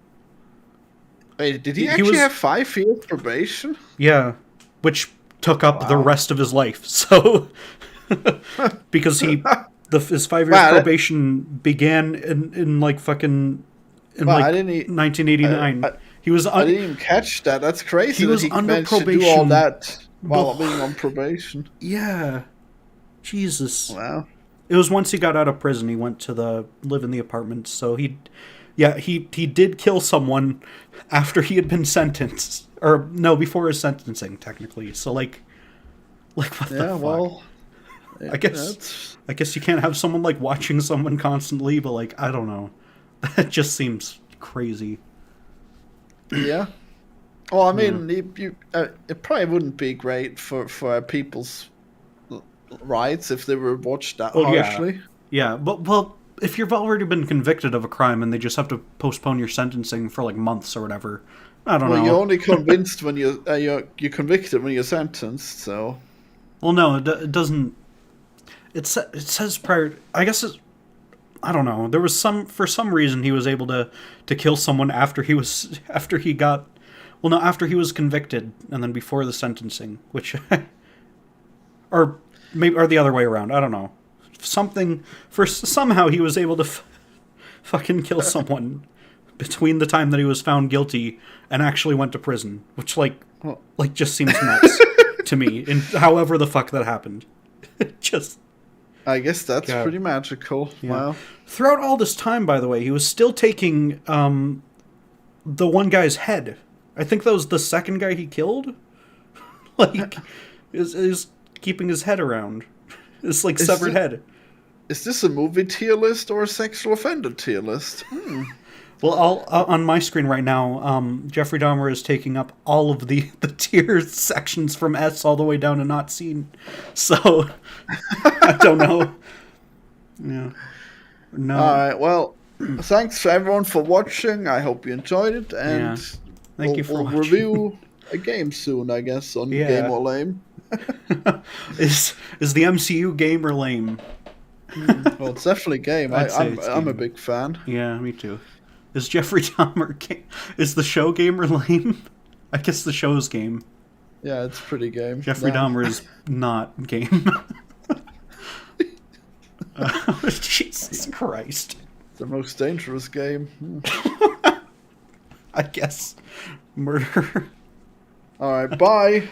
Wait, did he actually have 5 years probation? Yeah, which took up the rest of his life. So, because his 5 years probation began in like fucking in like 1989. He was. I didn't even catch that. That's crazy. He was under managed probation. to do all that while being on probation. Yeah, Jesus. Wow. It was once he got out of prison, he went to live in the apartment. So he did kill someone after he had been sentenced, or no, before his sentencing, technically. So like what the fuck? Well, I guess you can't have someone like watching someone constantly, but like I don't know, that just seems crazy. Yeah. Well, I mean, it probably wouldn't be great for people's rights if they were watched that harshly. Yeah, but well, if you've already been convicted of a crime and they just have to postpone your sentencing for like months or whatever, I don't know. Well, you're only convinced when you're convicted when you're sentenced. So. Well, no, it doesn't. It says prior. I guess I don't know. There was for some reason he was able to kill someone after he was convicted and then before the sentencing, which or the other way around. I don't know. Somehow he was able to fucking kill someone between the time that he was found guilty and actually went to prison, which like just seems nuts to me. And however the fuck that happened, just. I guess that's pretty magical. Yeah. Wow. Throughout all this time, by the way, he was still taking the one guy's head. I think that was the second guy he killed. Like, is keeping his head around. It's like severed head. Is this a movie tier list or a sexual offender tier list? Well, on my screen right now, Jeffrey Dahmer is taking up all of the tier sections from S all the way down to not seen. So, I don't know. Yeah. No. All right. Well, thanks for everyone for watching. I hope you enjoyed it, and Thank you for watching. Review a game soon, I guess, on Yeah. Game or Lame. Is the MCU game or lame? Well, it's definitely game. I'm a big fan. Yeah, me too. Is Jeffrey Dahmer is the show game or lame? I guess the show's game. Yeah, it's pretty game. Jeffrey Dahmer is not game. Jesus Christ. The most dangerous game. I guess. Murder. Alright, bye.